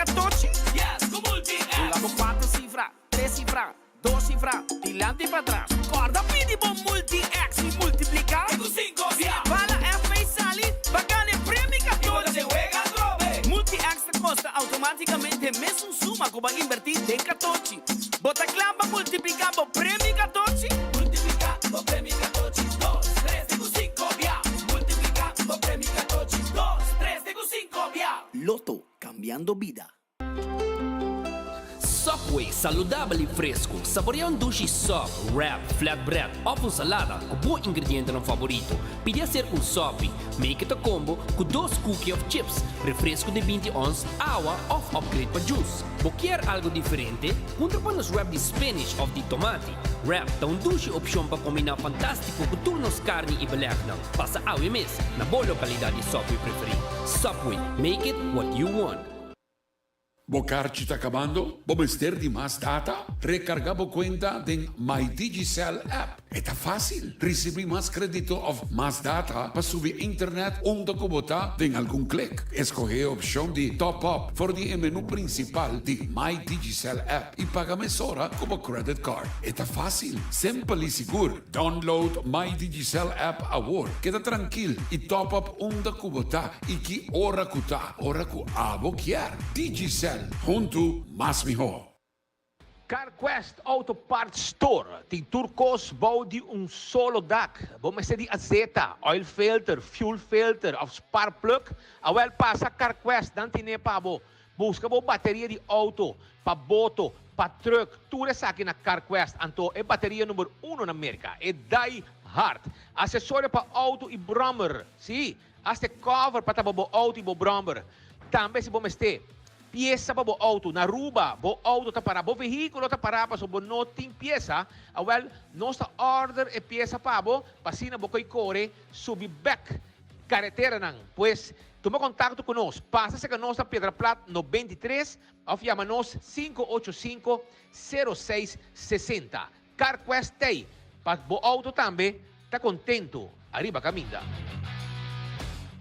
14? Yes, con Multi-X. Lago 4 cifra, 3 cifra, 2 cifra, dilante para atrás. Guarda, pidi con Multi-X y multiplica. E con 5 via. Bala F e sali, bacane premi 14. Se juega trove. Multi-X te costa automaticamente mesmo suma como invertir en 14. Bota clava multiplicando premi 14. Multiplicando premi 14. 2, 3, con 5 via. Multiplicando premi 14. 2, 3, con 5 via. Loto, cambiando vida. Subway, saudável e fresco. Saboreia um duche soft, wrap, flatbread ou com salada com bom ingrediente no favorito. Pide a ser um sop. Make it a combo com 2 cookies of chips, refresco de 20 ons, água ou upgrade para juice. Quer algo diferente? Contra para nos wrap de spinach ou de tomate. Wrap dá um duche opção para combinar fantástico com turnos carne e belegna. Passa ao mês na boa localidade de Subway preferido. Subway, make it what you want. Bocarci está acabando? ¿Vamos ter de más data? Recargamos cuenta en My Digicel app. Está fácil. Recibir más crédito o más data para subir internet onde kubota en algún clic. Escoge opción de Top Up voor die menu principal de My Digicel app y paga mesora como credit card. Está fácil, simple y seguro. Download My Digicel app ahora. Queda tranquilo y top up onde kubota y que hora kuta, hora ku abo kier. Digicel. Junto mais melhor. CarQuest Auto Parts Store tem turcos bouw de solo dak. Vamos ter de azeta, oil filter, fuel filter of spark plug. Awel passa CarQuest, dan tine pa bo. Busca bo bateria de auto, pa boto, pa truck. Tudo isso aqui na CarQuest. Anto é bateria número 1 na América. É Die Hard. Acessório pa auto e brommer. Sim, até cover pa tabo auto e bo brommer. Também se vamos ter pieza para o auto, na ruba, o auto está para o veículo está para so não tem pieza, nossa order é pieza para o pasina bo koi core subi back carretera nang, pues toma contato conosco, passa-se com nossa Pedra Plata no 23 ou chama-nos 585-0660. CarQuest Day, para o auto também, está contento, arriba caminda.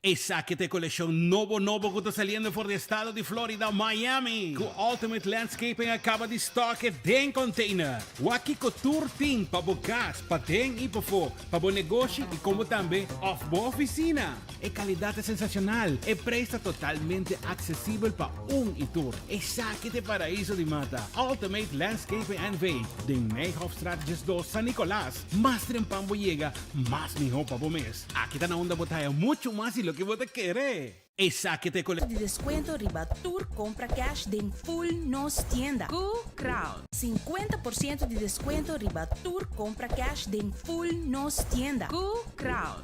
Esa que te colección novo que está saliendo por el estado de Florida, Miami. Con Ultimate Landscaping acaba de stock den container. Waki ko tour team para gas, para den y para fo, para bom negócio y como también off boa oficina. E calidad es sensacional. E precio totalmente accesible para y tour. Esa que te paraíso de mata. Ultimate Landscaping and Vade. Den Meijhofstraat 2 San Nicolás. Más trempambo llega, más mejor para vos mes. Aquí está na onda botella mucho más y lo que vos te querés. Esa que te De descuento riba Tour compra cash den full nos tienda. Crowd. 50% de descuento riba Tour compra cash den full nos tienda. Crowd.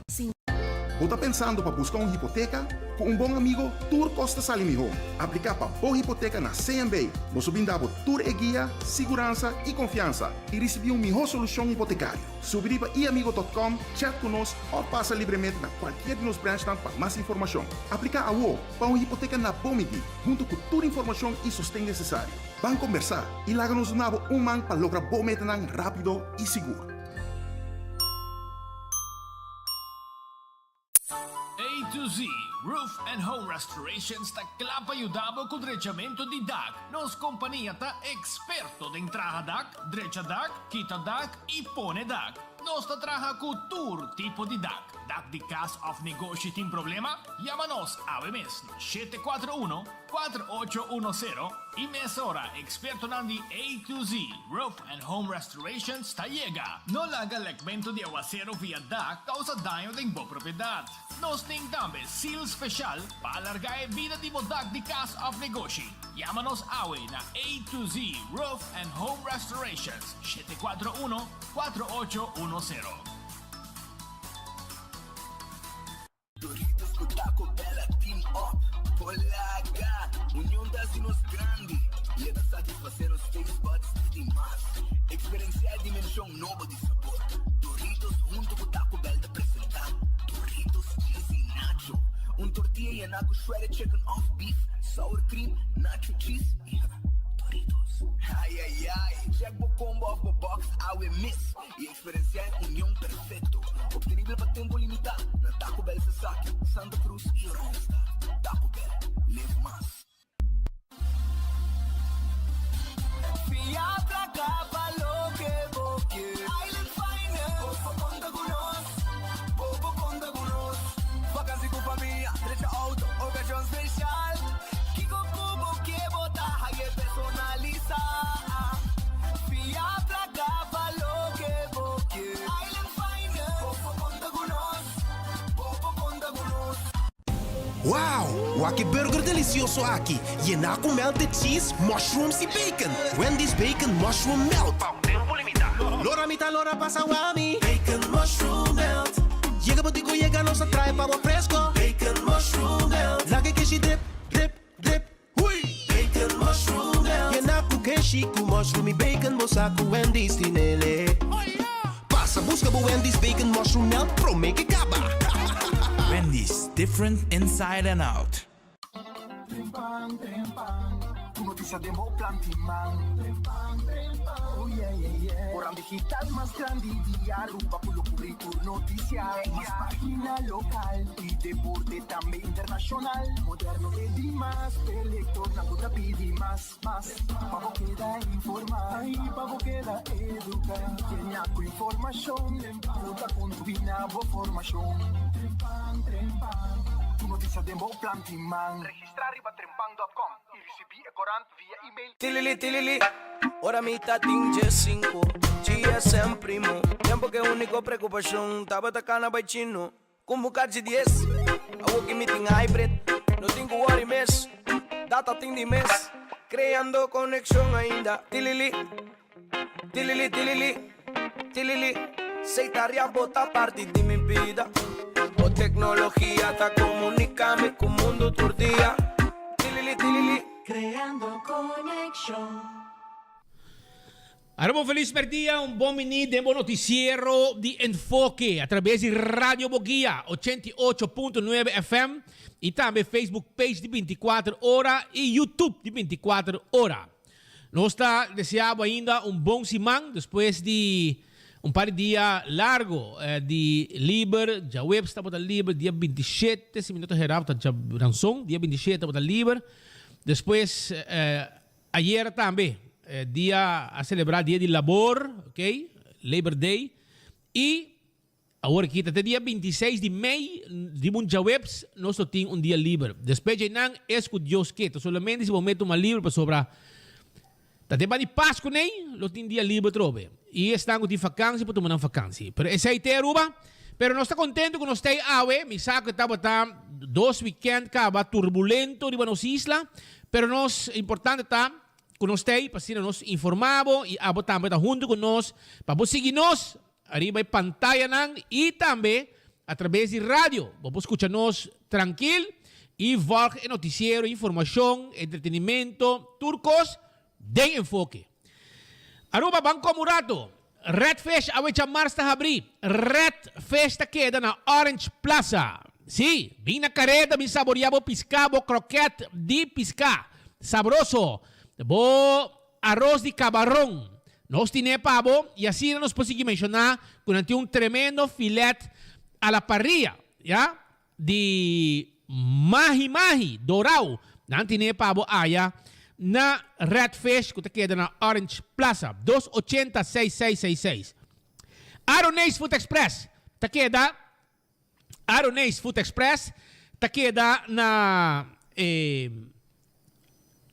Você está pensando para buscar uma hipoteca? Com bom amigo, Tour Costa Salimihon. Aplicar para boa hipoteca na CMB. Você brindava Tour e guia, segurança e confiança. E receber uma melhor solução hipotecária. Subir para iamigo.com, chat conosco ou passa livremente na qualquer de nos branches para mais informação. Aplicar a UO para uma hipoteca na Bomidi, junto com toda a informação e sustento necessário. Vamos conversar e larga-nos um man para lograr boa meta rápido e seguro. A to Z, Roof and Home Restorations ta clapa ayudabo con drechamento di DAC. Nos companhia ta experto de entrada DAC, drecha DAC, quita DAC e pone DAC. Nos ta traja con tour tipo di DAC. DAC di cas of negócio tem problema? Llámanos a mes 741-4810 y mesora experto nandi A to Z, Roof and Home Restorations ta llega. No laga legmento de aguacero via DAC causa daño de boa propriedade. Nos tem também seal special para alargar a vida de DAC di cas of negócio. Llámanos awe na A to Z, Roof and Home Restorations 741-4810. Doritos com Taco Bella Team Up. Polaga, união das nos grande. Leva satisfazer os taste buds demais. Experienciar a dimensão nova de sabor. Doritos junto com Taco Bell de apresentar. Doritos cheesy nacho. Tortilla e naco shredded chicken off beef. Sour cream, nacho cheese. Doritos. Ai, ai, ai. Check o combo of the box, I miss. E experienciar união perfeito. Obtenível para tempo limitado. Na Taco Bell Sasaki, Santa Cruz e Ronsta. Taco Bell, live mais. Wow, Wacky Burger delicioso aqui. Llena com melted cheese, mushrooms e bacon. Wendy's Bacon Mushroom Melt. Tempo limitado. Lora mitad, lora pasa wami. Bacon Mushroom Melt. Llega botico, llega, nos atrae pavo fresco. Bacon Mushroom Melt. Lage kishi dip, dip, dip. Hui. Bacon Mushroom Melt. Llena com kishi, com mushroom e bacon. Moça com Wendy's tinele. Passa, busca bo Wendy's Bacon Mushroom Melt. Pro make it gaba. Wendy's, different inside and out. Tu noticia de Mo Plantiman. Oh yeah, yeah, yeah. Orang digital más grande y arruba por lo cubrir noticia. Más página local y deporte también internacional. Moderno de más, elector, naguta pidi más. Pavo queda informar, ay, pavo queda educar. Llena con información, puta con tu binabo formación. Tu noticia de Mo Plantiman. Registrar riba trempan.com y recibir corant via email. Tilili, ora mitad tinge 5, GSM primo. Tiempo que único preocupación, taba tacana by chino. Convocar de 10, a working meeting hybrid. No tengo worry mess, data ting de mes. Creando conexión ainda. Tilili, seitaria bota parte de mi vida. O tecnologia tá comunicando com o mundo todo dia. Tilili. Creando conexión. Ahora un feliz día, un buen mini de buen noticiero de enfoque a través de Radio Boguía 88.9 FM y también Facebook page de 24 horas y YouTube de 24 horas. Nos está deseando ainda un buen semana después de un par de días largo de libre. Ya web está para libre dia 27, se minutos geral está ransom, dia 27 para libre. Después ayer también dia a celebrar dia de labor, ok? Labor Day. E agora aqui até dia 26 de maio de muita webs nós só temos dia livre. Depois de não é com Deus que solamente se momento uma livre para sobrar. Tá tempo de Páscoa nem, nós temos dia livre trobe. E estamos de vacância para tomar uma vacância. Pero essa aí é Aruba. Pero nós está contente com nós ter awe, mi saco estava tá 2 weekend acaba turbulento de nossa isla, pero nós importante tá com nós tem, para ser nós informado e abo também tá junto com nós, para seguir nós, arriba em pantalla nang e também através de rádio, vamos escutar nós tranquilo e voltar em noticiero, informação, entretenimento, turcos, de enfoque. Aruba Banco Murato, Red Fish awecha marsta habri, Red Fish ta queda na Orange Plaza. Sí, vim na careta, vim saboreabo piscabo, croquete de pisca, sabroso. Bo arroz de camarón. Nos tiene pavo y así nos podemos mencionar con un tremendo filet a la parrilla, ¿ya? De mahi dorado. Nan tiene pavo allá na Red Fish que te queda na Orange Plaza 280-6666. Aronese Food Express te queda Aronese Food Express te queda na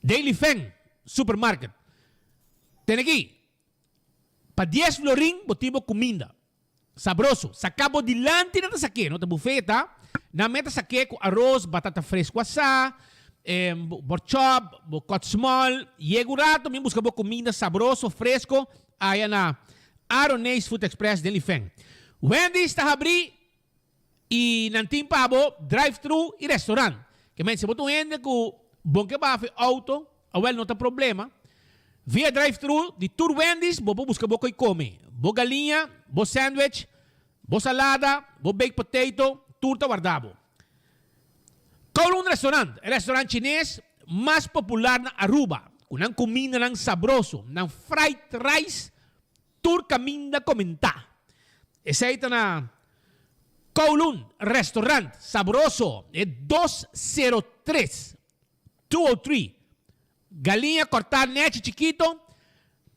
Daily Feng Supermarket. Tem aqui. Para 10 florin, botibo comida. Sabroso. Sacabo dilante na saque, no? Ta bufeta. Na meta saque com arroz, batata fresco assá, borchop, bocot small. Yego rato, me busca comida sabroso, fresco. Aí na Aronese Food Express Daily Feng. Wendy's está abri e nantim pabo, drive-thru e restaurante. Que men se botou ende com bom que bafe auto, awel não tem problema. Via drive-thru de Tour Wendy's, vou buscar boco e come. Bo galinha, bo sandwich, bo salada, bo baked potato, turta guardado. Kowloon Restaurant, el restaurante chinês mais popular na Aruba, com uma comida nang sabroso, nang fried rice, tur caminda comentar. Esse aí tá na Kowloon Restaurant, sabroso, é 203. Galinha cortada nete chiquito,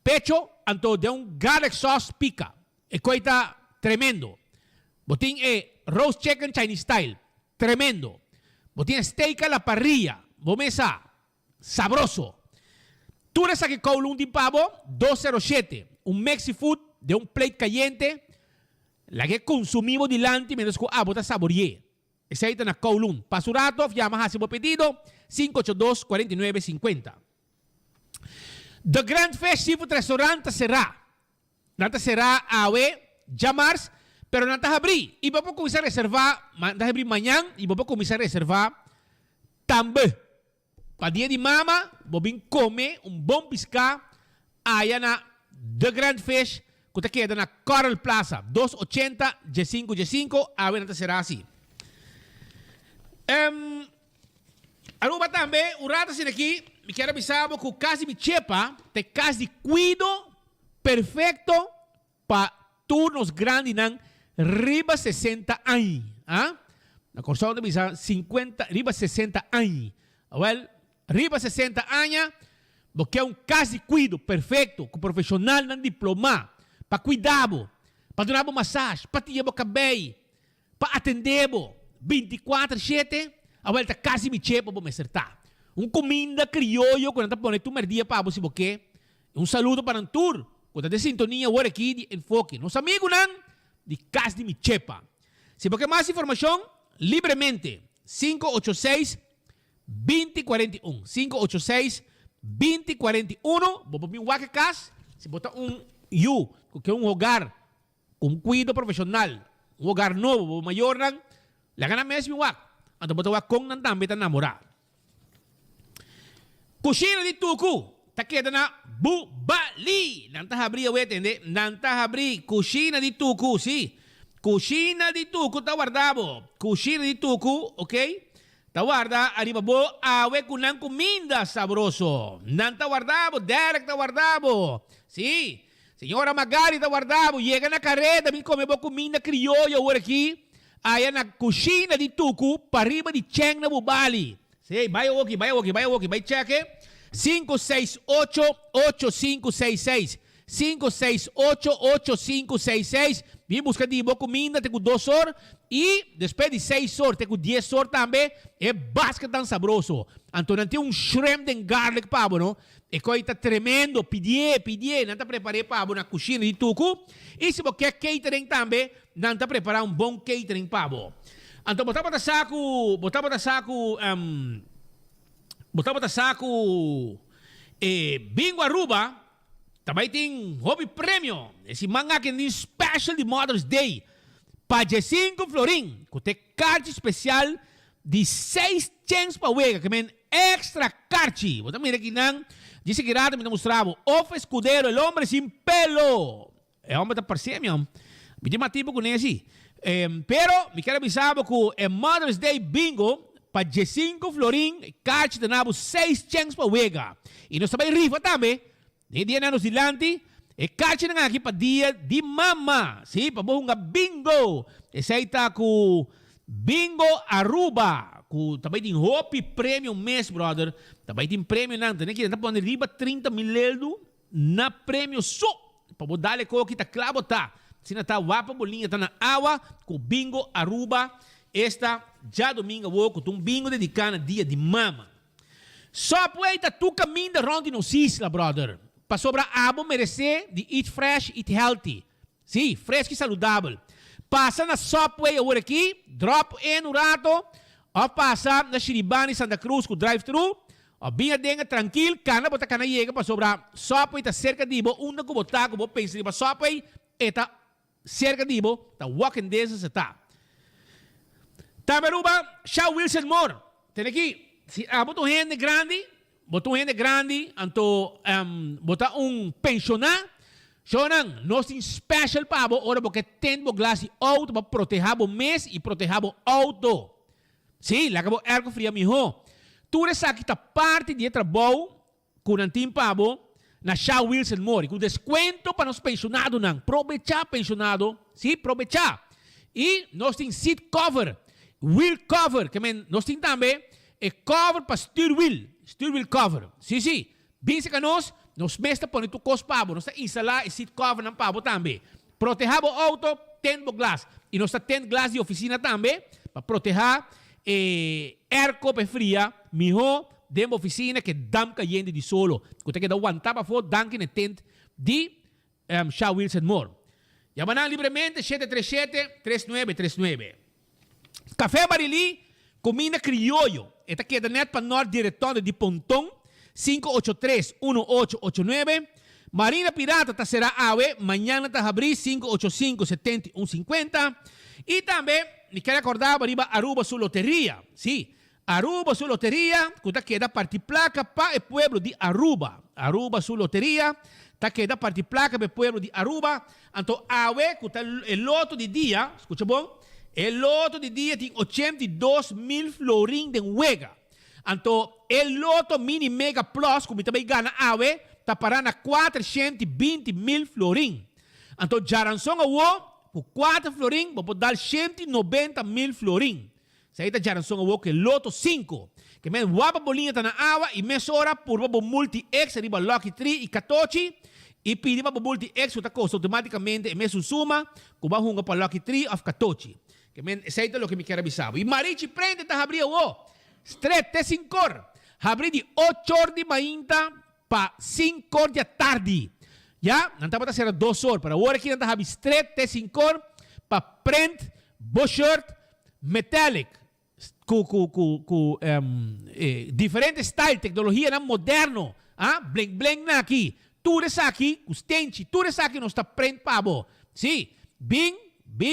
pecho, anto de un garlic sauce pica. E coita tremendo. Botín roast chicken Chinese style, tremendo. Botín steak a la parrilla, bomesa, sabroso. Tú eres aquí Kowloon de pavo, 207. Un Mexi food de un plate caliente, la que consumimos delante mientras que bota saboreé. Ese aí tá na Kowloon. Pasurato, llama a seu pedido 582-4950. The Grand Festival Restaurante será. Nanta será a llamars, pero nanta abrir. E vamos começar a reservar, nanta abrir amanhã e vamos começar a reservar também. Para dia de mama, vamos comer bom piscar aí na The Grand Fish, que está queda na Coral Plaza, 280 G5, a ver, nanta será assim. Aruba também, o rato assim aqui, me quero avisar que o caso de chepa, tem caso de cuido perfeito para turnos grandes não riba 60 anos. Na corção de avisar 50, riba 60 anos. Well, riba 60 anos, porque é caso de cuido perfeito, com profissional não diploma, para cuidar, para dar massagem, para tirar o cabelo, para atender 24/7, a volta quase me chepa para me acertar. Comida criollo, quando está pondo tu merdia para você, porque saludo para um tour, quando está de sintonia, agora aqui de enfoque. Nos amigos não, de casa de me chepa. Se você quer mais informação, livremente, 586-2041. 586-2041, vou pôr um casa, se botar que é hogar, com cuido profissional, hogar novo, maior não, la gana mesmo wak. Anto botawa kong nan tambe tan namora. Kusina di tuku. Takeda na Bubali. Nanta habri awetende. Nanta habri. Kusina di tuku. Si. Kusina di tuku tawardabo. Kusina di tuku. Okay? Tawarda. Aribabo. Awe kunang kuminda sabroso. Nanta wardabo. Derek tawardabo. Si. Senhora Magari tawardabo. Llega na carreta. Mi comebo kuminda criollo. Ora aqui. Aí na kusina di tuku, pariba di Cheng na Bubali. Sei, vai cheque. 568-8566. 568-8566. Vim buscar de boa comida, tenho 2 horas. E depois de 6 horas, tenho 10 horas também. É basket tão sabroso. Então, não tem shrimp and garlic pavo, não? E coisa tremendo. Pedir. Não está preparado pavo na kusina di tuku. E se você quer catering também, não está preparado bom catering pavo. Então, botar para saco, bingo Aruba, também tem hobby prêmio. Esse manga que tem special de Mother's Day. Para G5 Florin, que tem carte especial de 6 chances para wega, que é extra carte. Você mira aqui, não? Dice que rata me mostrava. Ofe Escudero, el hombre sin pelo. É homem da parceria, meu. Me tem tipo com esse. Pero, me quero avisar que é Mother's Day Bingo para G5 Florin, carte de nabo 6 chances para wega. E nós também rifa também. De dia anos dilante, e carte na aqui para dia de mama. Sim, para bom bingo. Esse aí tá com Bingo Aruba. Também tem Hopi Premium mês, brother. Também tem prêmio não. Tem que pondo riba 30 mil euros na prêmio só. Para dar-lhe coisa que tá claro, tá. Se não tá guapa, bolinha, tá na água, com Bingo Aruba. Esta, já domingo, vou com um bingo dedicado a dia de mama. Só poeta tu caminho ronde no isla, brother. Para sobrar abo merecer de eat fresh, eat healthy. Sim, fresco e saudável. Passa na Subway agora aqui, drop in no rato, ou passa na Shiribani Santa Cruz com drive-thru, ou binha denga tranquilo, cana bota cana chega para sobrar Subway tá cerca de ibo, uma que botar, que vou pensar para Subway, e tá cerca de ibo, tá walking distance, tá. Tameruba, Shaw Wilson Moore, tem aqui, se botou gente grande, anto botar pensionar, Shonan, nós temos special para você, ora porque tem o glass de auto para proteger o mês e proteger o auto. Sim, lá que o ergo fria mijo. Tudo isso aqui está parte de trabalho com um time para você na Shaw Wilson Mori, com desconto para os pensionados, não. Aproveitar pensionado, sim, aproveitar. E nós temos seat cover, wheel cover, que nós temos também cover para steering wheel cover. Sim. Pense que nós mestres põem tu cos pabo, nós instalar esse seat cover na pabo também. Proteger o auto, tem o glass. E nós temos glass de oficina também, para proteger erco para fria, mijo, de oficina que dam caindo de solo. Quando que dá aguentar para fora, dam que tent de Shaw Wilson Moore. Llamanan livremente 737-3939. Café Barili, comida criollo. Esta queda net para Norte Diretório de Pontón, 583-1889. Marina Pirata será AVE, mañana está abrir 585-7150. Y también, me quiero acordar, arriba Aruba su lotería. Sí, Aruba su lotería, que queda partir placa para el pueblo de Aruba. Aruba su lotería, está queda partir placa para el pueblo de Aruba. Entonces, AVE, que está el loto de día, escucha bom, el loto de día tiene 82,000 florín de huega. Entonces, el loto mini mega plus, como também gana AVE, está parando a 420,000 florín. Então, Jaranson por 4 florín, vou dar 190,000 florín. Isso aí está Jaranson que é loto 5. Que men wapa bolinha está na água e mesora por vabo multi-X, arriba Lucky 3 e 14. E pedir para multi-X, que costa automaticamente, e meso suma, que vai hunga para Lucky 3 of 14. Que men, isso aí é o que me quero avisar. E Marichi prende, está abrindo o. Stret, te 5 horas. Abrir de 8 horas de manhã para 5 horas da tarde. Já? Não está para ser 2 horas. Para agora aqui, não está abrindo stret, te 5 horas para print, bushert, metallic. Com diferentes styles, tecnologia moderna. Bling bling na aqui. Tudo isso aqui, os tentes, tudo isso aqui nós está print para bo. Sim, bem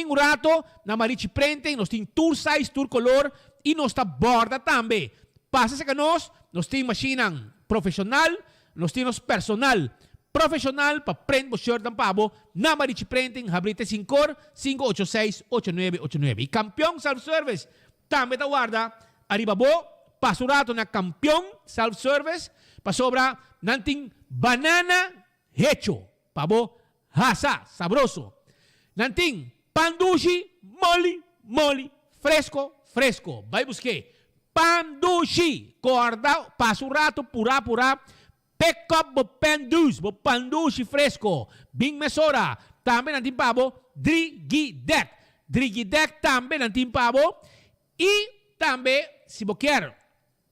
um rato, na Marichi prende, nós temos tour size, tour color, e nós está borda também. Passa-se que nós temos machina profissional, nós temos personal profissional para prender o shirt ng pabo na Marichi Printing, Habrite 586-8989. E campeão self-service, também da guarda, arriba bo, pasurato na campeão self-service, pasobra nanting banana hecho, pabo, hasa, sabroso. Nanting pandushi, moli, fresco. Vai buscar pandushi, corda, pasurato, pura, pick up pandushi fresco, bing mesora, também nanting pabo, drigidek também nanting pabo, e também, se você quer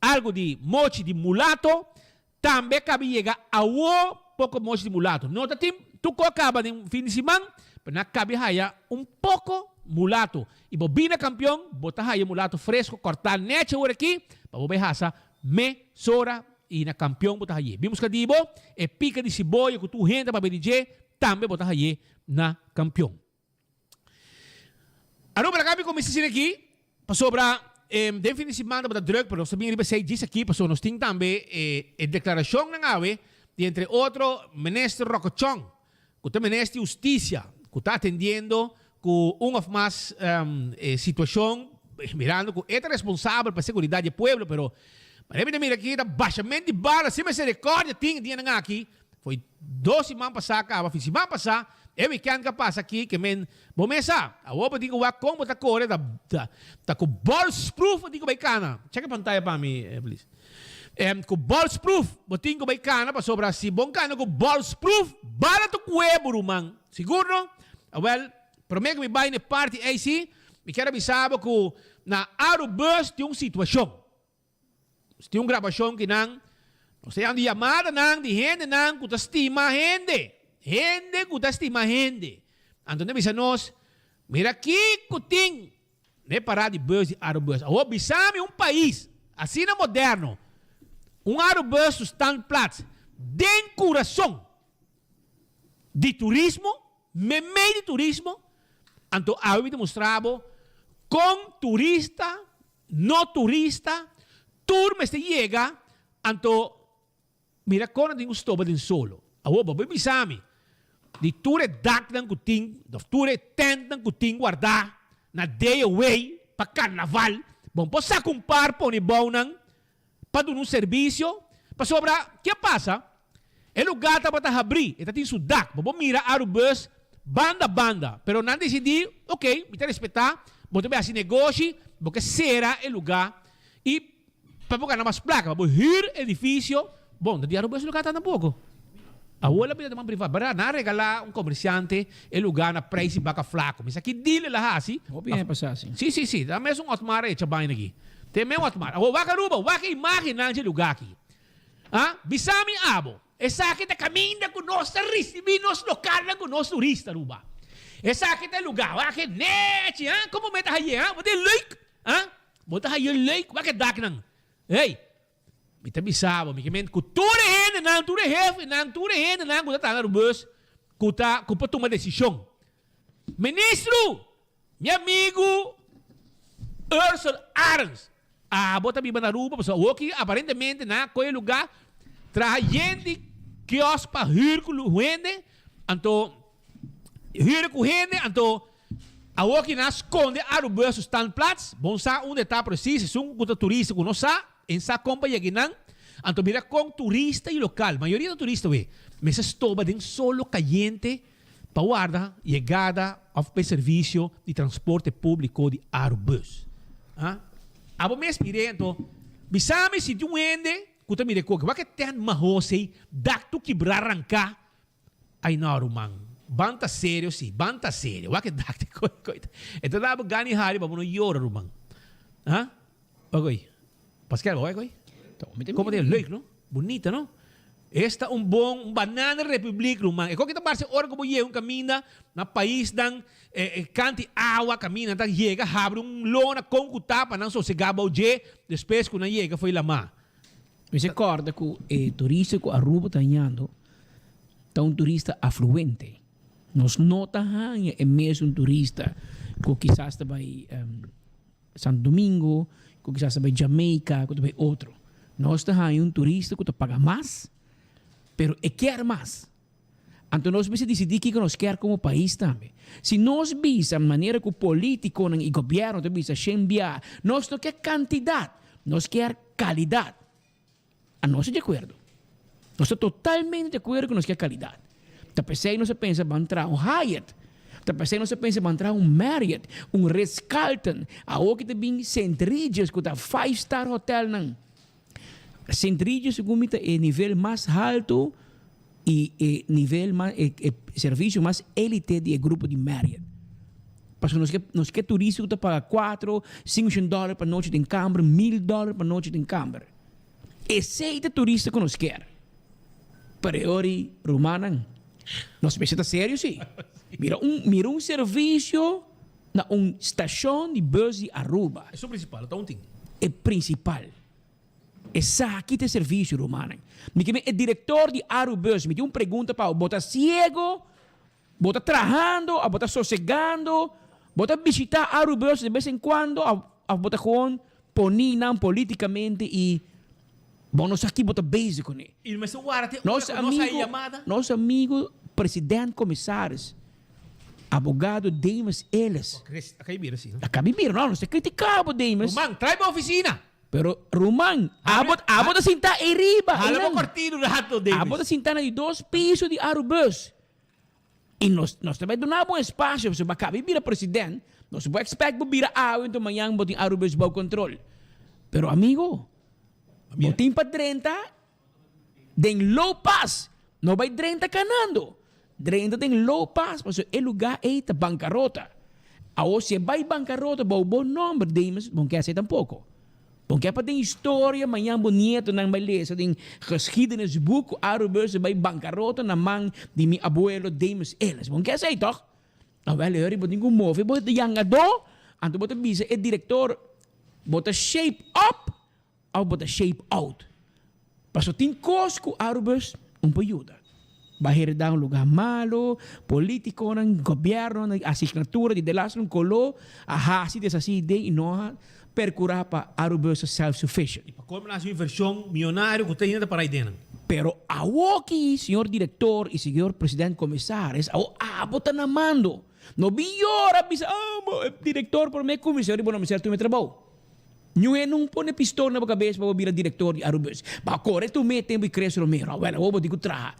algo de mochi de mulato, também cabe chegar a pouco mochi de mulato. Não tá tu acaba de fim de semana, mas cabe haya pouco mulato. E bobina campeão, bota haya mulato fresco, cortar nete por aqui, para bobe hasa mesora e na campeão bota haya. Vimos que dibo, e pica de cebola que tu renda para BDJ, também bota haya na campeão. Ano para cabe como esse aqui, para sobra de fim de semana para drug, pero também ele vai dizer aqui, para nós tem também a declaração na ave, de entre outro ministro Rocochon, que está ministro de justiça, que está atendendo com uma mais situação, mirando que é responsável para a segurança do povo, pero mira aqui, está baixamente de bala, sem misericórdia, tinha aqui, foi 2 semanas passadas, a fim de semana passada, e weekend que passa aqui, que men, bomesa, a opa digo wa como tá corre da com balls proof digo baicana. Check a pantalla para mim, please. Com balls proof, botinho baicana para sobra si bom cana com balls proof, bala to cuebo rumang. Siguro? Well, prometo me vai na parte AC, me quero avisar que na Aerobus tem uma situação. Tem uma gravação que não sei onde chamada não, de gente não, que estima gente. Gente que estima gente. Então, bisa nós, mira aqui que tem, né, parar de bus de Aerobus. O bisame país, assim na moderno, Aerobus standplaats, den coração de turismo, meio de turismo, então, eu demonstrava com turista, no turista, turma este chega, então, mira quando tem stopa din solo. Awo, baboy bisami. Di ture dak ng kuting, di ture tent ng kuting guarda, na day away, pa carnaval, bom po sa kumpar po ni Baunang, pa doon un servisyo, pa sobra, kaya pasa, e lugar ta bata habri, e tatin sudak, bom mira Aerobus, banda, pero nan decidi, ok, me respetar, bom também assim negócio, porque será el lugar, e para bocar na mas placa, bom hir edifício, bom, di Aerobus lugar ta pouco. A wala bila naman privado. Bara na regala un comerciante el lugar na preço baka flaco. Misa ki dili la hasi. O bien pasa assim. Sí. Dame un otmare chabay na gi. Teme un otmare. O waka ruba, waka imagen na ese lugar ki. Bisami abo. Esa kita caminda con nos recibinos local na con nos turista ruba. Esa kita lugar, waka nechi, como meta haye, de leuk. Bota hayo leuk, wat dak nang. Hey, mita bisabo, mi kemen kuture hen nang ture hef, nang ture hen nang kuta tanga rubus, kuta toma decisão. Ministro, meu amigo Ursula Arns, bota mi banaruba, pessoal, aqui aparentemente na qualquer lugar, trajende quiosque para hírculo rende, anto hírculo rende, anto a aqui na esconde a rubus standplaats, bom sa onde está preciso, um kuta turista que não sa, em sa companhia que não, anto mira com turista e local, maioria do turista we, mesa estoba den solo caliente para guarda chegada ao serviço de transporte público de aerobus. Abo me aspirei, então, bisame se de um ende, kuta mire ko, que tem mahose, dacto quebrar arrancar, aí não, rumang, banta sério, sim, banta sério, que dacto, coita. Então, dá gani hari, ba não llora, rumang. Ok, Pascal, ok? Como tem leuk, não? Bonita, não? Esta banana republic rumang. Kung kita parse ora como ye camina na país dan canti água camina tak llega abre lona com cutapa não só se gaba o je depois que na llega foi lá. Me recorda que o turista que Aruba está indo tá turista afluente. Nós nota é mesmo turista que quizás está vai Santo Domingo, que quizás está vai Jamaica, que vai outro. Nós tá turista que paga mais. Pero quer mais. Então nós precisamos decidir que nós quer como país também. Se nós visa a maneira que o político e o governo visa enviar, nós não quer quantidade, nós quer qualidade. A nós é de acordo. Nós estamos totalmente de acordo que nós quer qualidade. Tapecei nós pensa para entrar Hyatt. Tapecei nós pensa para entrar Marriott, Ritz-Carlton. A que também St. Regis, que está 5-star hotel não. St. Regis é o nível mais alto e nível mais serviço mais elite do grupo de Marriott. Porque nós quer turista que paga $400-$500 para noite em câmara, $1,000 para noite em câmara. Esse é o turista que nós quer. Priori romana. Nós pensamos sério, sim. Mira serviço na estação de bus de Aruba. É o principal, tá É principal. Essa aqui tem serviço, romano. O diretor de Aerobus me deu uma pergunta para botar cego, botar trabalhando, botar sossegando, botar visitar Aerobus de vez em quando, botar com poninam politicamente e bom, nós aqui botar base com ele. E mas nosso amigo presidente comissários, abogado Demas Ellis. Acabei de não, nós criticamos Demas. Romang, trai para a oficina. Pero Rumang, abot a sinta iriba. Hala mo cortino lahat to, Davis. Abot a sinta na 2 pisos de Aerobus. E nós também donamos espaço para baka bibira presidente. Nós vamos expect bibira awin to mayang boting Aerobus bau control. Pero amigo, boting pa 30 den low pass. No vai 30 canando. 30 den low pass, porque el lugar é ta bancarrota. Ao se vai bancarrota, bau bom número, Demas, bom que ser tampouco. Porque é para ter história, amanhã bonito, não vai ler, tem geschiedenisboek, Aerobus vai bancarrota na mão de meu abuelo Demas Ellis. Bom que é toch? Nou, wel hoor, ik moet move, ik de jangado, en toen moet je het directeur, moet shape up, of moet shape out. Pas o tin cosco Aerobus, período. Vai herdar lugar malo, político, governo, assinatura de delasro, colo, a hasi dessa ideia e não percurar para Aerobus self-sufficient. E para como na sua versão milionário que tem ainda para aí dentro. Pero aqui, senhor diretor e senhor presidente comissários, botar na mando. No biora, diretor por me comissário, não me certo me trabalho. Não põe pistola na cabeça para virar diretor de Aerobus. Para correr tu me tempo e crescer o meu. Well, eu vou digo traha.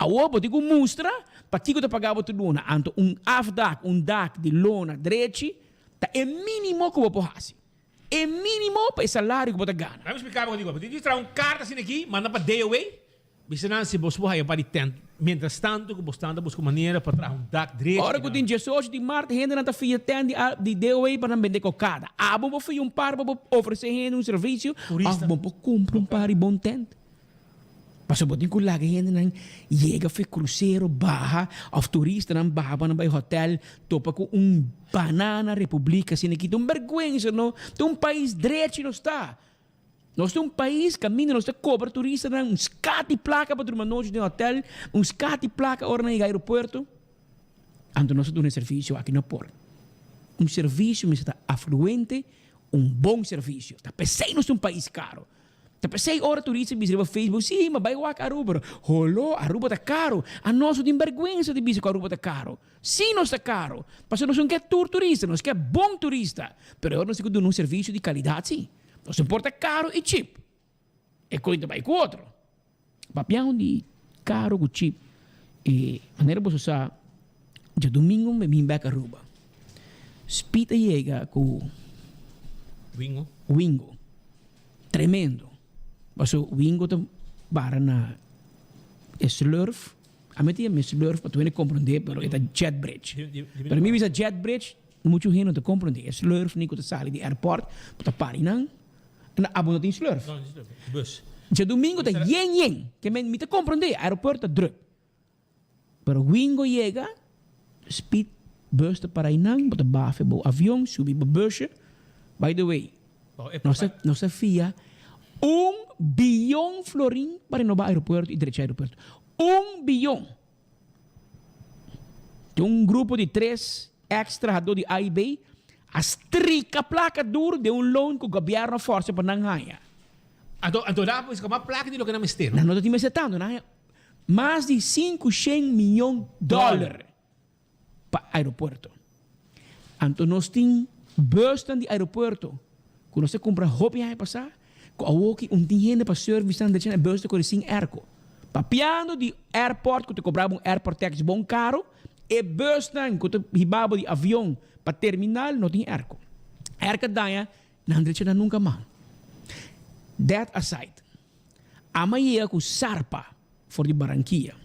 Eu digo mostra, para que eu pagava tudo lona. Anto afdak, dak de lona direito, tá é mínimo que eu vou fazer. É mínimo para o salário que eu vou ganhar. Vamos explicar o que eu digo. Você traz carta assim aqui, manda para DOA. Bisa na se você vai para tent. Mientras tanto, que você anda buscando maneira para trazer dak direito. Ora que eu tenho 18 de março, ainda não está fazendo tent de DOA para não vender cocada. Vou fazer par para oferecer um serviço. Turista. Vou comprar par e bom tent. Paso botin ko lagi yan nang llega fe cruzeiro barra of turista nang barra pa na bay hotel topa ko banana republica sinakita vergüenza no to país direito não está. Nós temos país caminho nós cobra turista nang skati placa para uma noite de hotel skati placa hora na aeroporto. Anto nós temos serviço aqui no porto. Serviço mas está afluente, bom serviço. Tá pensei nós país caro. Tapos say ora turista bisa ba Facebook, sim, mas vai wak Aruba. Holo, Aruba tá caro. A nosso tem vergüenza de bisa que Aruba tá caro. Sim, nós tá caro. Mas nós não quer turista, nós quer bom turista. Pero agora nós temos um serviço de qualidade, sim. Nós importa caro e cheap. E coisa vai com outro. Papião de caro com cheap. E maneira você sabe, de domingo me vim back Aruba. Spita chega com Wingo. Tremendo. Paso wingo te bara na slurf. A mí me slurf para tu no comprender, pero es jet bridge. Para mí es jet bridge, mucho gente no comprende. Slurf ni que te sale de airport, para parar nang. Na abo no tem slurf. Bus. Je domingo te yen, que me te comprende, aeroporto druk. Pero wingo llega, speed bus te parar nang, para bafe bo avião, subi bo busje. By the way, no se fia $1 bilhão florim para inovar aeroporto e direito aeroporto. $1 bilhão. Tem grupo de 3 extra de A e B, as trica placa duro de loan que o governo força para não ganhar. Então dá para uma placa de lo que não mistério. Não estou metendo, mais de $500 milhões para aeroporto. Então nós temos bastante aeroporto. Quando você compra roupa e passar, com a dinheiro para serviço de China, basta com sem airco. Papiando de airport, que tu cobrava airport tax bom caro, e basta que tu ribava de avião para terminal, não tem airco. Airco daia, não China nunca mais. That aside, amanhã com Sarpa, for de Barranquilla.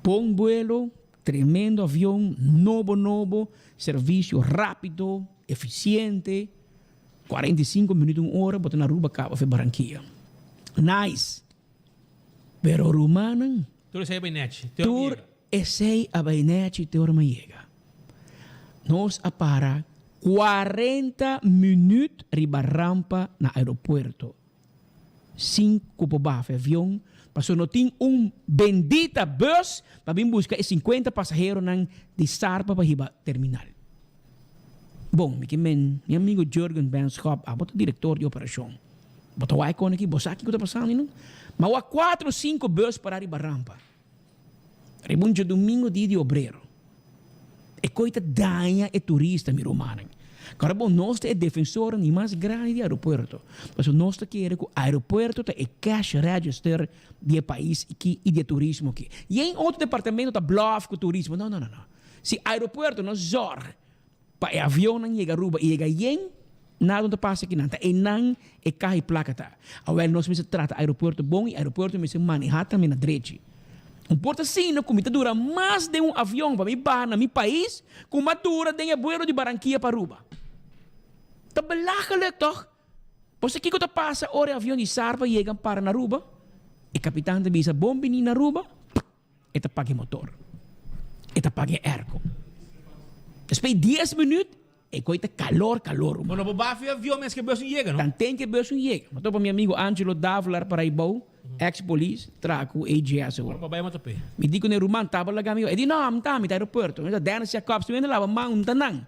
Bom vuelo, tremendo avião, novo, serviço rápido, eficiente, 45 minutos, 1 hora, botar na Aruba, Cabo, foi Barranquilla. Nice. Pero Rumanan, Tur sei bainet. Tur essay a bainet, Tur maiega. Nos apara 40 minutos riba rampa na aeroporto. 5 po bafe avião, passou no tem bendita bus para vir buscar 50 passageiros de Sarpa para riba terminal. Bom, meu amigo Jürgen Benschop, o diretor de operação. Bota o icon aqui, bosa aqui que está passando, não? Mas há 4 ou 5 bus para arriba rampa. Rebunja domingo dia de obreiro. E coita danha e turista, mi romano. Agora, bom, nós é defensor nem mais grande do aeroporto. Mas nós queremos que o aeroporto é cash register do país aqui e de turismo aqui. E em outro departamento está bluff com turismo. Não. Se aeroporto não zorga, para avião não chega Aruba e chega yen, nada não passa aqui nada. E não é carro e placa tá. Agora nós me trata aeroporto bom e aeroporto me se manejar também na direita. Porta assim, não comida dura mais de avião para me bar na meu país, com uma dura de abuelo de Barranquilla para Aruba. Tá belachelijk toch? Pois aqui que passa hora avião de Sarpa chega para na Aruba, e capitão de bisa bomba na Aruba, e tá pague motor, e tá pague airco. Depois 10 minutos, e coita calor. Mas não pode avião, mas que o bus não chega, não? Tem que o bus não chega. Mas para meu amigo Angelo Davlar para Ibou, ex-police, trago AGS. Me digo que o Roman estava lá comigo. Ele não, não está no aeroporto. Ele está se a cops, ele lá, mas não está não.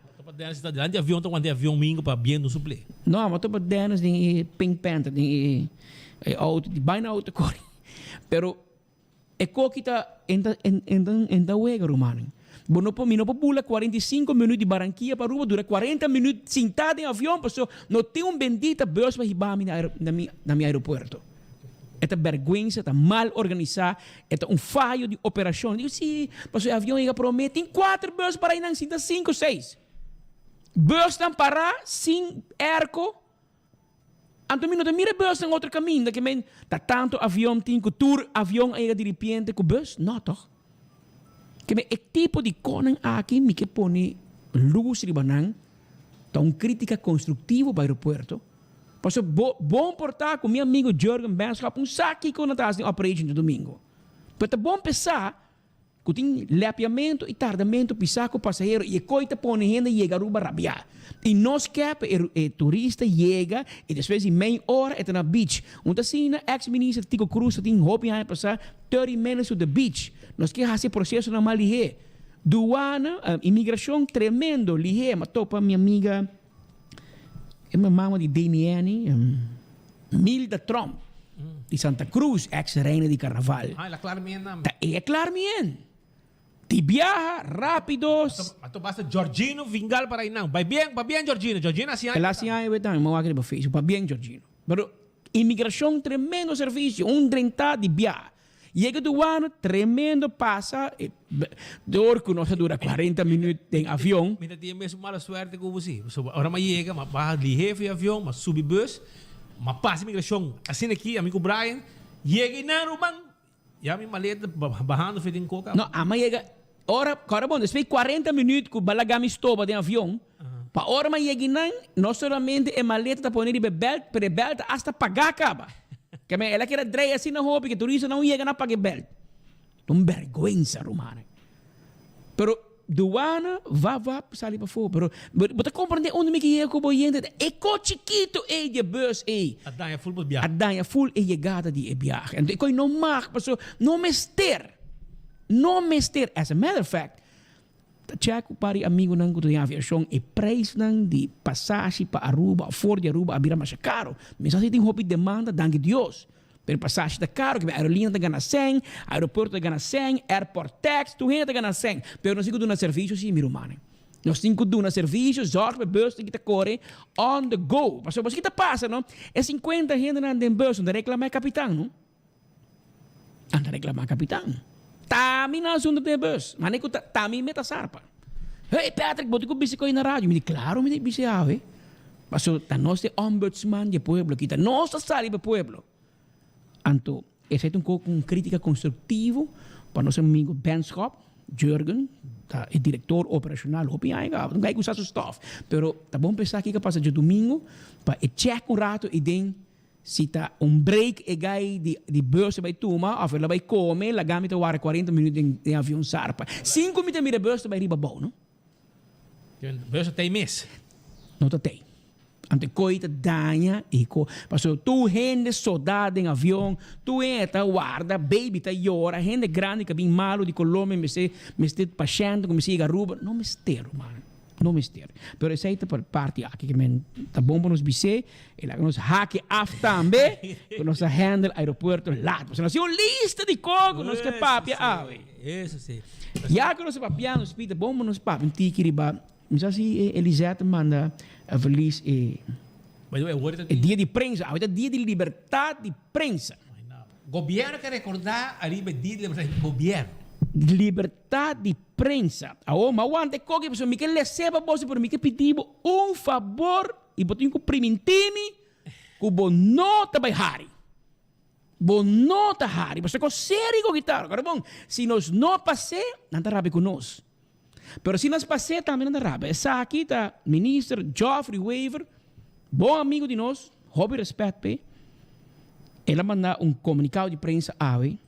De avião, então quando é avião mingo para bem no suple. Não, mas estou dentro de Pink Panther, de auto, de bem auto corre. Pero é que está em da wega, Romano. Não pula 45 minutos de Barranquilla para Aruba, dura 40 minutos sentado em avião, pessoal, não tem bendita bus para ribar na minha aeroporto. Esta vergüenza, está mal organizada, é falho de operação. Digo, sim, mas o avião ia prometer, tem 4 bus para ir, não, 5, 6. Bus estão parar, sem airco. Então, não mira bus em outro caminho, que está tanto avião, tem que tour avião aí de repente com bus, não, toch? Que é tipo de conan aqui me que põe luz de banang, tá crítica construtiva para o aeroporto, Mas bom portar com meu amigo Jürgen Benschop saque com a taça de operation de domingo. Mas é bom pensar que tem lepiamento e tardamento pisar com o passageiro e coita põe ainda e chega a rabiar. E nós quer turista chega e depois de meia hora é na beach. Assim, ex-ministro Tico Cruz tem roupa para passar 30 minutos no beach. Nós quer fazer processo na Malihé. Duana, imigração tremendo, Lihé, mas topa minha amiga, minha mama de Damiani, Milda Trump, de Santa Cruz, ex-reina de Carnaval. Ela claramente. É claramente. Te viaja rápido. Mas basta Georgino Vingal para aí não. Vai bem, Georgino. Georgino assim. Ela assim aí, verdade, não vai Facebook. Vai bem, Georgino. Mas imigração tremendo serviço, 30 de viaja. Chega do ano, tremendo passa. Dor que nós dura 40 minutos em avião. Ainda tinha mesmo mala sorte com você. Agora mas chega, mas barra de jefe avião, mas sube bus, mas passa imigração. Assim aqui, amigo Brian, chega e não, bang. Já minha maleta barrando feito em coca. Não, mas chega. Agora bom, depois 40 minutos que o balagami estopa de avião. Para hora mas chega não somente a maleta está pondo de belt, hasta pagar acaba. Que ela quer dreia assim na roupa que turista não chega na pagar belt. Uma vergonha, Romana. Pero duana va sair para fora. Pero você compreende onde me que é com o boiente? É co chiquito é de bus é. A danha full por viagem. A danha full é chegada de viagem. Então não mag, pessoal, não mester. As a matter of fact, check para amigo nang kuto aviação e preço nang de passagem para Aruba, fora de Aruba, abira mais caro. Mas assim tem roupa demanda, danke Deus. Pero passagem está caro, que a aerolínea está ganhando 100, aeroporto está ganhando 100, airport tax, tu está ganhando 100. Pero nós temos que dar serviço, sim, meu irmão. Nós temos que dar serviço, zorg para bus, que está corre on the go. Mas o que está passando, não? É 50 gente na bus, onde reclamar capitão, não? Anda reclamar capitão. Tami na assunto de bus. Mas nem tami meta sarpa. Hey Patrick, bote ko bisi ko na rádio. Me claro, me bisi ave. Paso ta nós de ombudsman de pueblo, kita nós sali do pueblo. Anto, esse é um crítica construtivo para nosso amigo Benschop, Jürgen, é diretor operacional, hopi aí, não vai usar seu staff. Pero tá bom pensar que passa de domingo para check um rato e den se tá break e gai de bus vai tomar, ou ela vai comer, la gamita wara 40 minutos em avião sarpa. 5 minutos de bus vai riba bom, não? Bus tem mês. Não tem. Ante coita danha e passo tu gente soldado em avião, tu entra guarda, baby tá llora, gente grande que bem malo de Colômbia, me este paciente como se Aruba, não mistero, mano. Não mistero. Pero essa aí por parte aqui que men tá bom para nos bise, e lá nos hack af também, que nos handle aeroporto lá. Porque nós temos lista de coco, nós que papia ave. Isso sim. Já que nós papia nos pita bom para nos papia, tiki riba. Mas assim Elisete manda a feliz é dia de prensa, é dia de liberdade de prensa. Governo quer recordar a dia de liberdade de governo. Liberdade de prensa. Mas ontem coque pessoa me que receba você por mim que pediu favor e botou um primentini que bo nota vai hari. Bo nota hari, você com sério com guitarra. Agora bom, se nós não passei, não tá rápido conosco. Pero se nós passamos também na Rábia. Essa aqui está ministro Geoffrey Weaver, bom amigo de nós, hobby respeito. Ela manda comunicado de prensa ave.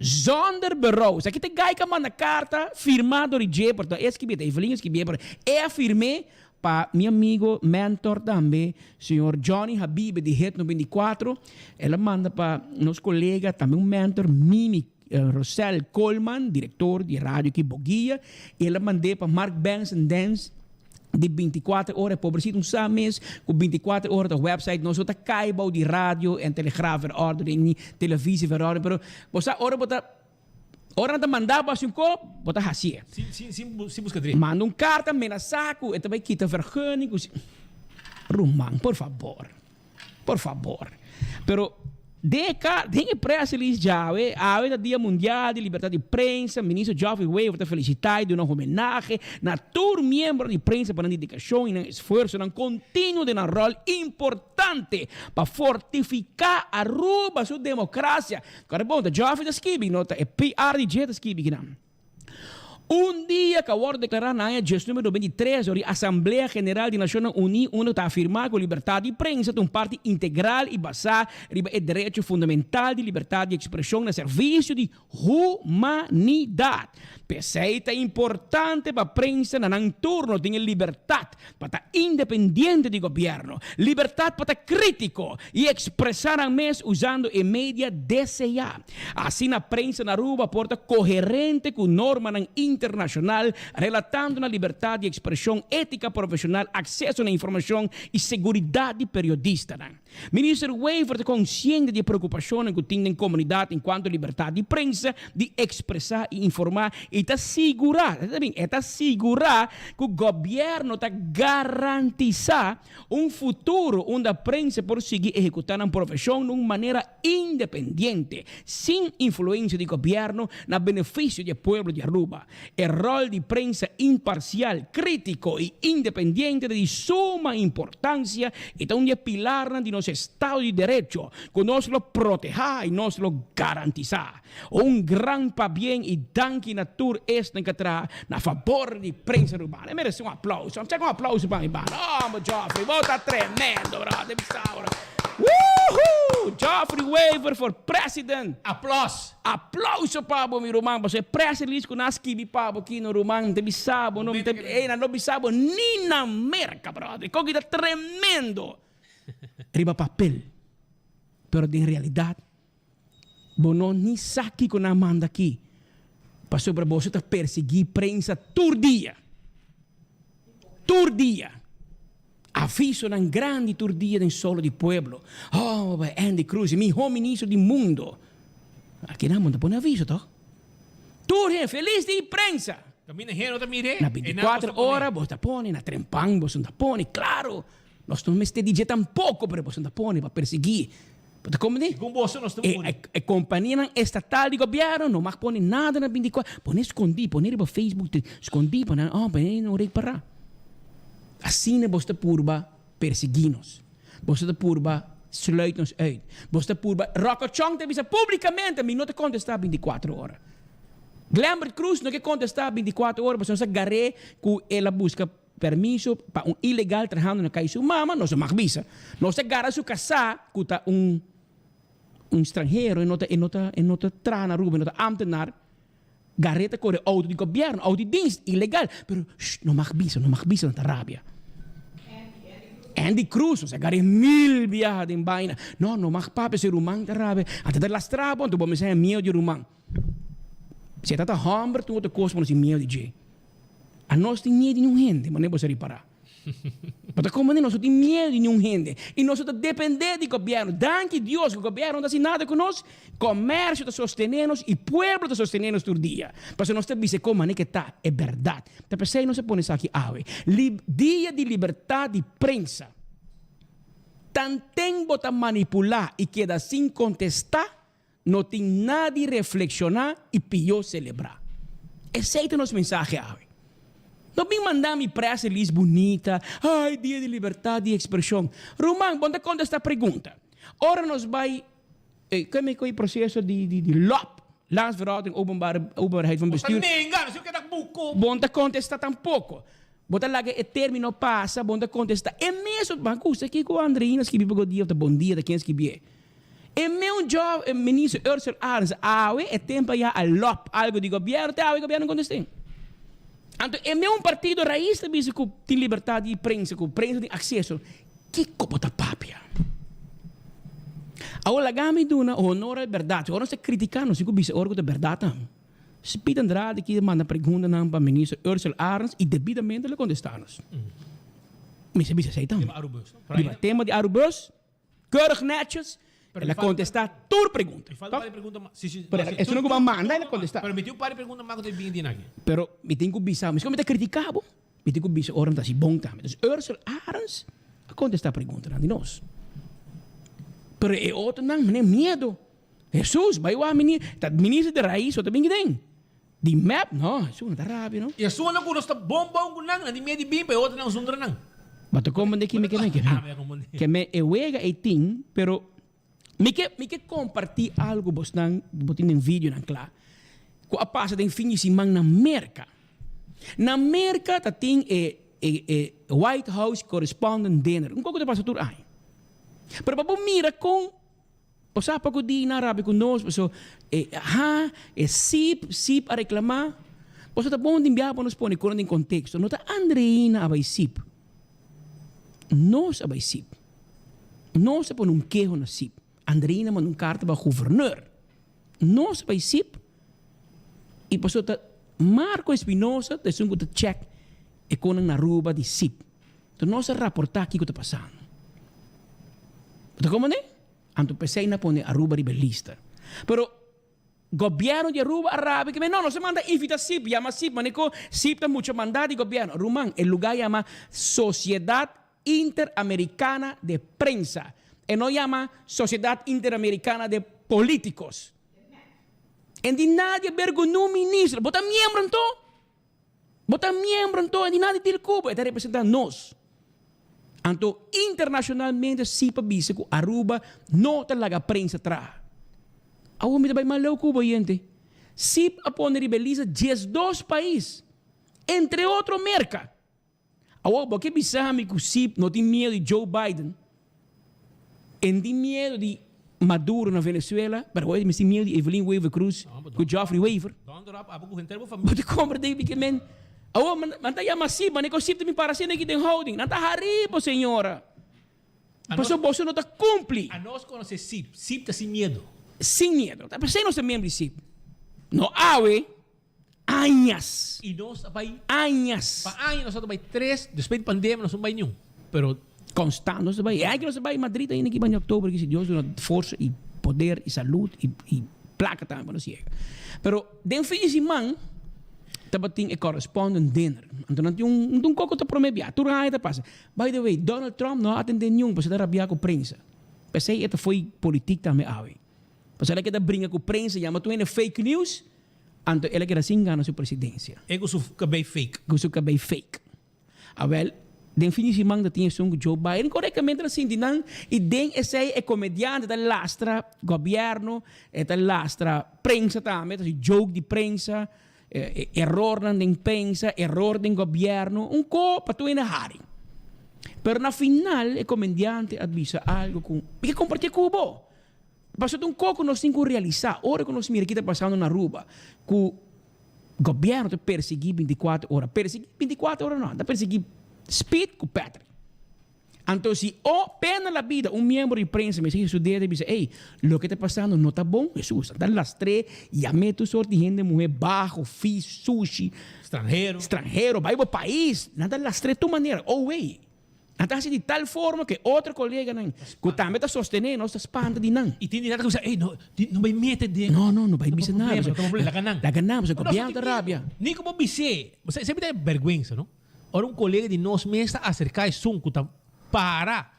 Zonder bureau. Aqui tem gai que manda carta firmado de J. Portanto, escrevi, Evelyn escrevi. Eu firmei para meu amigo, mentor também, senhor Johnny Habib, de Het 94. Ela manda para nosso colega, também mentor, Mimi Rosel Coleman, diretor de rádio aqui Boguia. Ela mandou para Mark Benson Dance de 24 horas, pobrecito mês, com 24 horas da website, nós outros caibau de rádio e telegraf verordering, televisão verordering, pero você ora não mandava assim co, bota hasia. Sim busca direito. Manda carta, mena saco, e também quita vergunning, Rumang, por favor. Pero tem pressa eles já, a Dia Mundial de Liberdade de Prensa, ministro Geoffrey Weaver te felicitar de uma homenagem na todos os membros de prensa para a dedicação e esforço contínuo de um rol importante para fortificar a Aruba sua democracia. Agora bom, Geoffrey está escrevendo, nota é PR de Jet escrevendo. Un dia que agora declarar na gestão número 23 da Assembleia General de Nações Unidas, onde está afirmado que a liberdade de imprensa é uma parte integral e basada no direito fundamental de liberdade de expressão no serviço de humanidade. Perceita é importante para a imprensa no turno tenha liberdade para estar independente do governo, liberdade para estar crítico e expressar a mês usando a mídia DCA. Assim, a imprensa na rua porta coerente com norma internacional relatando na liberdade de expressão, ética profissional, acesso à informação e segurança periodista. Ministro Wever é consciente da preocupação que tem na comunidade enquanto liberdade de imprensa de expressar e informar e está segurar que o governo está garantizar futuro onde a imprensa pode seguir executando a profissão de uma maneira independente, sem influência do governo, na benefício do povo de Aruba. O rol de imprensa imparcial, crítico e independente é de suma importância e é um pilar de nosso Estado de Direito, que nós lo proteger e nós lo garantizar. Um grande bem e danke na tour este que traz na favor de imprensa urbana. Merece um aplauso. Vamos chegar um aplauso para mim. Oh, Geoffrey, volta tremendo, brother. Woohoo! Geoffrey Wever for president. Aplauso. Aplauso para o meu irmão. Você é presidente com nós que para aqui no Romano. Não bisabo, não bisabo nem na América, brother. Coisa tremendo. Riba papel. Pero de realidade, não nem sabe que nós manda aqui. Para sobre você perseguir prensa todo dia. Aviso na grande turdia do solo do pueblo. Oh, Andy Cruz, meu ministro do mundo. Aqui não manda põe aviso, tá? Turdia, feliz de prensa. Camina não te mire. Na 24 horas, você põe, na trempang, você põe, claro. Nós não me DJ tampouco, pero você põe para perseguir. Porque como diz? A companhia estatal de governo não mais põe nada na 24. Põe escondi, põe para Facebook, escondi para não reparar. Assim você purba perseguir-nos. Você purba sluit-nos uit. Você purba Rocochong te visa publicamente, mas não te contestar 24 horas. Glambert Cruz não te contestar 24 horas, você agarre que ela busca permiso para ilegal trabajando na casa mama, não se mag visa. Não se agarra su casa que está estrangeiro e não te tra na rua, não te ambtenaar. Garreta com o auto de governo, auto de dienst, ilegal. Pero, não mag visa na Arábia. Andy Cruz, você agarra 1000 viagens em baina. Não mag papi se rumang da Arábia. Até da lastrabo, tu vamos ser meio de rumang. Se está hambre, tu te cosmo se meio de J. A nós tem medo de nenhum gente, mas não você reparar. Mas como nós temos medo de nenhum gente e nós dependemos do governo. Danke Deus que o governo não faz nada com nós. Comércio está sostenendo e o povo está sostenendo todo dia. Mas nós temos que como é que está, é verdade. Então pensei não se põe isso aqui, dia de liberdade de prensa. Tantem botar manipular e queda sem contestar, não tem nada de reflexionar e pior celebrar. Aceita nosso mensagem, não vem mandar me pressa lhes bonita. Ai, dia de liberdade de expressão. Román, bom, conta esta pergunta. Ora nós vai... Como é que é o processo de LOP? Landsverhouding Openbaarheid van Bestuur. Bom, conta esta tampouco. Bota lá que o término passa, bom, conta esta. É mesmo, banco, você aqui com a Andreina, que vive o dia, o bom dia, de quem escreve. É meu job, ministro Ursula Arns, é tempo já a LOP, algo de governo, o governo contesta. Então, é meu partido raiz que tem liberdade de prensa, que prensa tem acesso. Que copota papia? Agora, gami duna, honor a verdade. Agora, você criticando, se você orgulho da verdade. Se Pita Andrade que manda pergunta para o ministro Ursula Arns e devidamente lhe contestamos. Mas se você aceita? O tema de Arubus, keurig netjes, ela contesta toda pergunta. Isso não vai mandar ela contestar. Pero metiu para pergunta mais que tem bem aqui. Pero me tem que bisar, mas como está criticado, me tem que bisar orang tá se bom também. Então Ursula Arns a contestar pergunta de nós. Pero é outro não, nem medo. Jesus, vai o ministro de raiz, ou também que tem. De map, não, isso não está rápido, não? E a sua não gosta bom com não, de medo de bem, para outro não sundra não. Mas como de que me que me ega e ting, pero me que compartilhar algo botin em vídeo na claro. Ko a passa den fim de semana na América. Na Amerika, dat ting White House correspondent dinner. Un coco de pasatur ay. Pero papo mira con o sa pa ko di na rabi ko nos so sip a reclamar. Poso ta bom din biya nos pone kono din contexto. No ta Andreina abay sip. Nos abay sip. Nos pon un quejo na sip. Andreina man un carta ba governeur. Nos abay sip. E poso ta Marco Espinosa te sungo ta check e kono na Aruba di sip. To nos rapporta aqui ko ta passando. Tá como né? Anto pensei na pone Aruba ribelista. Pero governo de Aruba Arabi que no se manda invita SIP, llama SIP, manico SIP está mucho mandado de gobierno. Rumán, el lugar llama Sociedad Interamericana de Prensa. Y no llama Sociedad Interamericana de Políticos. En di nadie vergo no ministro, bota miembro en todo. Bota miembro en todo, en di nadie del Cuba, está representando nos. Anto internacionalmente SIP avisa que Aruba no te laga prensa atrás. Awo mi tabay malaw Cuba, gente. SIP apone ribeliza 12 países, entre otros América. Awo, porque bisami que SIP no tiene miedo de Joe Biden, en tiene miedo de Maduro na Venezuela, pero hoy me tiene miedo de Evelyn Weaver Cruz, con Geoffrey Weaver. But de compra de que men, awo man ta llama SIP, man ko SIP te mi para sene que tem holding, nanta haripo señora. Paso bolso no ta cumpli. A nós conoce SIP, SIP está sin miedo. Sin miedo. Pero no se miembro de SIP. No ave años. Y nós vai años. Pa años nosotros vai 3, después de pandemia nós não vai nenhum. Pero constante, nós vai. É que nós vai em Madrid ainda que vai em outubro, que se Deus dá força e poder e saúde e placa também para nós chega. Pero den fim de semana tava tem a correspondent dinner. Então não coco te promete, tu vai te passa. By the way, Donald Trump não atende nenhum, para dar rabia com prensa. Pensei que foi política também ave. Pues ela que brinca com prensa, chama tu em fake news, então ela que assim ganha sua presidência. É que o cabelo fake. Com o cabelo fake. Well, den fim de semana tinha som com Joe Biden, corretamente assim, dinan, e den esse é comediante da lastra governo, da lastra prensa também, então joke de prensa, error na prensa, error do governo, para tu em hari. Pero na final, o comediante avisa algo com, porque compartilha com o bo. Passou de coco nós temos que realizar. Ora que nós mira que está passando na Aruba, que o governo te perseguir 24 horas. Perseguir 24 horas não, está perseguir speed com Patrick. Então, se pena na vida, membro de prensa me diz e diz, ei, o que está passando não está bom, Jesus. Está lastre, e a meto sorte de gente, mulher, barro, fish, sushi. Estrangeiro, vai para o país. Nada lastre de tua maneira. Oh, ei. Então, de tal forma que outro colega que também está sostenendo, nós espanta de não. E tem nada que você, ei, não vai meter de... Não vai dizer nada. La ganamos, o governo da Arábia. Nem como você sempre tem vergonha, não? Ora, colega de nós mesmo está acercar esse som para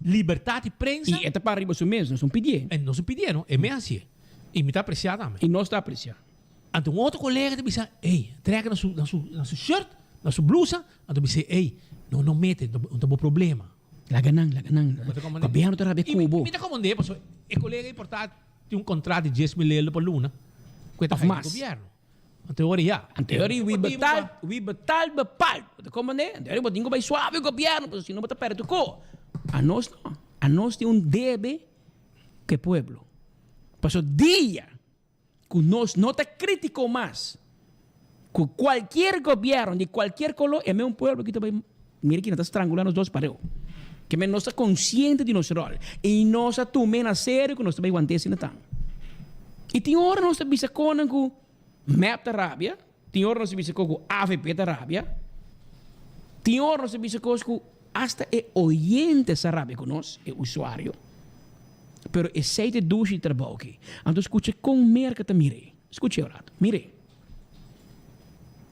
liberdade de prensa. E é para isso mesmo, nós não pedimos. Não se pediram, é mesmo assim. E me está apreciando também. E nós está apreciando. Então, outro colega te diz, ei, traga na sua shirt, na sua blusa, então diz, ei, não mete, não tem problema. Laganang. Governo da Arábia Cuba. Me comandei, porque o colega importante tem contrato de 10 mil euros por luna. Quanto faz o governo? Em teoria, we betal. Comandei, em teoria, botinho vai suave o governo, porque senão bota perto co. A nós não. A nós tem debe que pueblo. Passou dia que nós não te criticou mais. Que qualquer governo de qualquer color é mesmo pueblo que também mira que não está estrangulando os dois pareos. Que não está consciente de nosso rol. E nós tomamos a sério que nós também aguantamos assim. E tem hora nós também se conam com MAP da Arábia, tem hora nós também se conam com AVP da Arábia, tem hora nós também se conam com hasta é oyente da Arábia com nós, é usuário. Pero é seite duche de trabalho aqui. Então escute com merca também. Escute o rato, mire.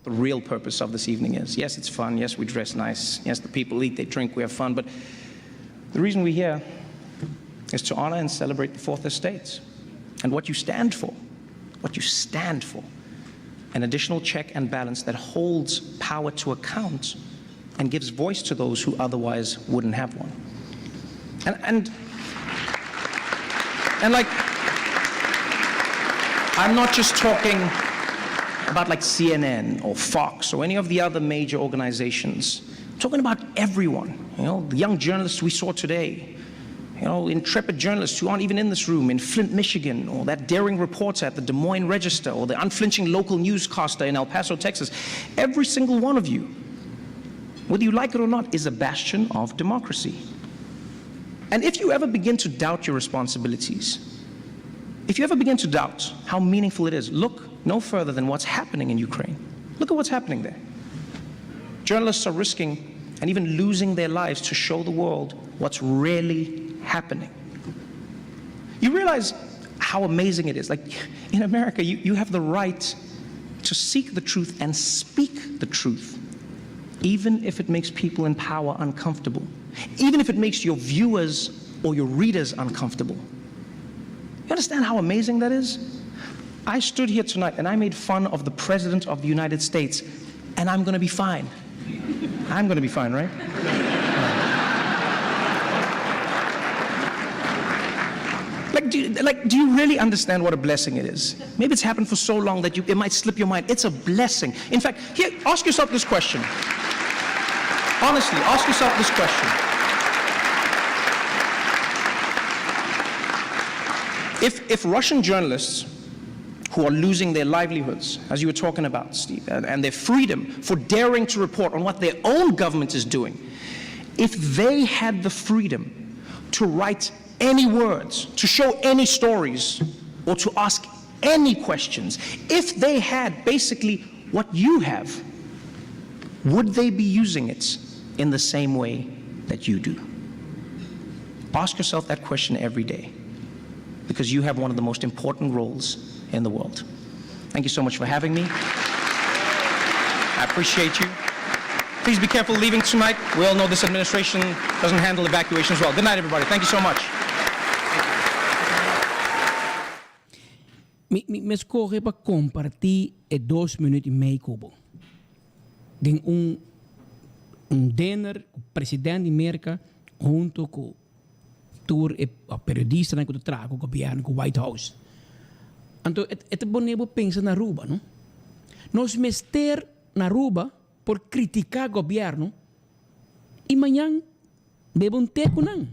The real purpose of this evening is, yes, it's fun, yes, we dress nice, yes, the people eat, they drink, we have fun, but the reason we're here is to honor and celebrate the Fourth Estate and what you stand for, an additional check and balance that holds power to account and gives voice to those who otherwise wouldn't have one. And like, I'm not just talking about like CNN or Fox or any of the other major organizations. I'm talking about everyone. The young journalists we saw today, intrepid journalists who aren't even in this room in Flint, Michigan, or that daring reporter at the Des Moines Register, or the unflinching local newscaster in El Paso, Texas. Every single one of you, whether you like it or not, is a bastion of democracy. And if you ever begin to doubt your responsibilities, if you ever begin to doubt how meaningful it is, look no further than what's happening in Ukraine. Look at what's happening there. Journalists are risking and even losing their lives to show the world what's really happening. You realize how amazing it is. Like in America, you have the right to seek the truth and speak the truth, even if it makes people in power uncomfortable, even if it makes your viewers or your readers uncomfortable. You understand how amazing that is? I stood here tonight and I made fun of the President of the United States, and I'm going to be fine. I'm going to be fine, right? Do you really understand what a blessing it is? Maybe it's happened for so long that it might slip your mind. It's a blessing. In fact, here, ask yourself this question. Honestly, ask yourself this question. If Russian journalists who are losing their livelihoods, as you were talking about, Steve, and their freedom for daring to report on what their own government is doing, if they had the freedom to write any words, to show any stories, or to ask any questions, if they had basically what you have, would they be using it in the same way that you do? Ask yourself that question every day, because you have one of the most important roles in the world. Thank you so much for having me. I appreciate you. Please be careful leaving tonight. We all know this administration doesn't handle evacuations well. Good night, everybody. Thank you so much. Me escoge para compartir 2 minutos e meio cubo. Den dinner com o presidente da América junto com o periodista que traga o governo com o White House. Então, é bom pensar na Aruba, não? Nós mester na Aruba por criticar o governo e amanhã bebe teco não.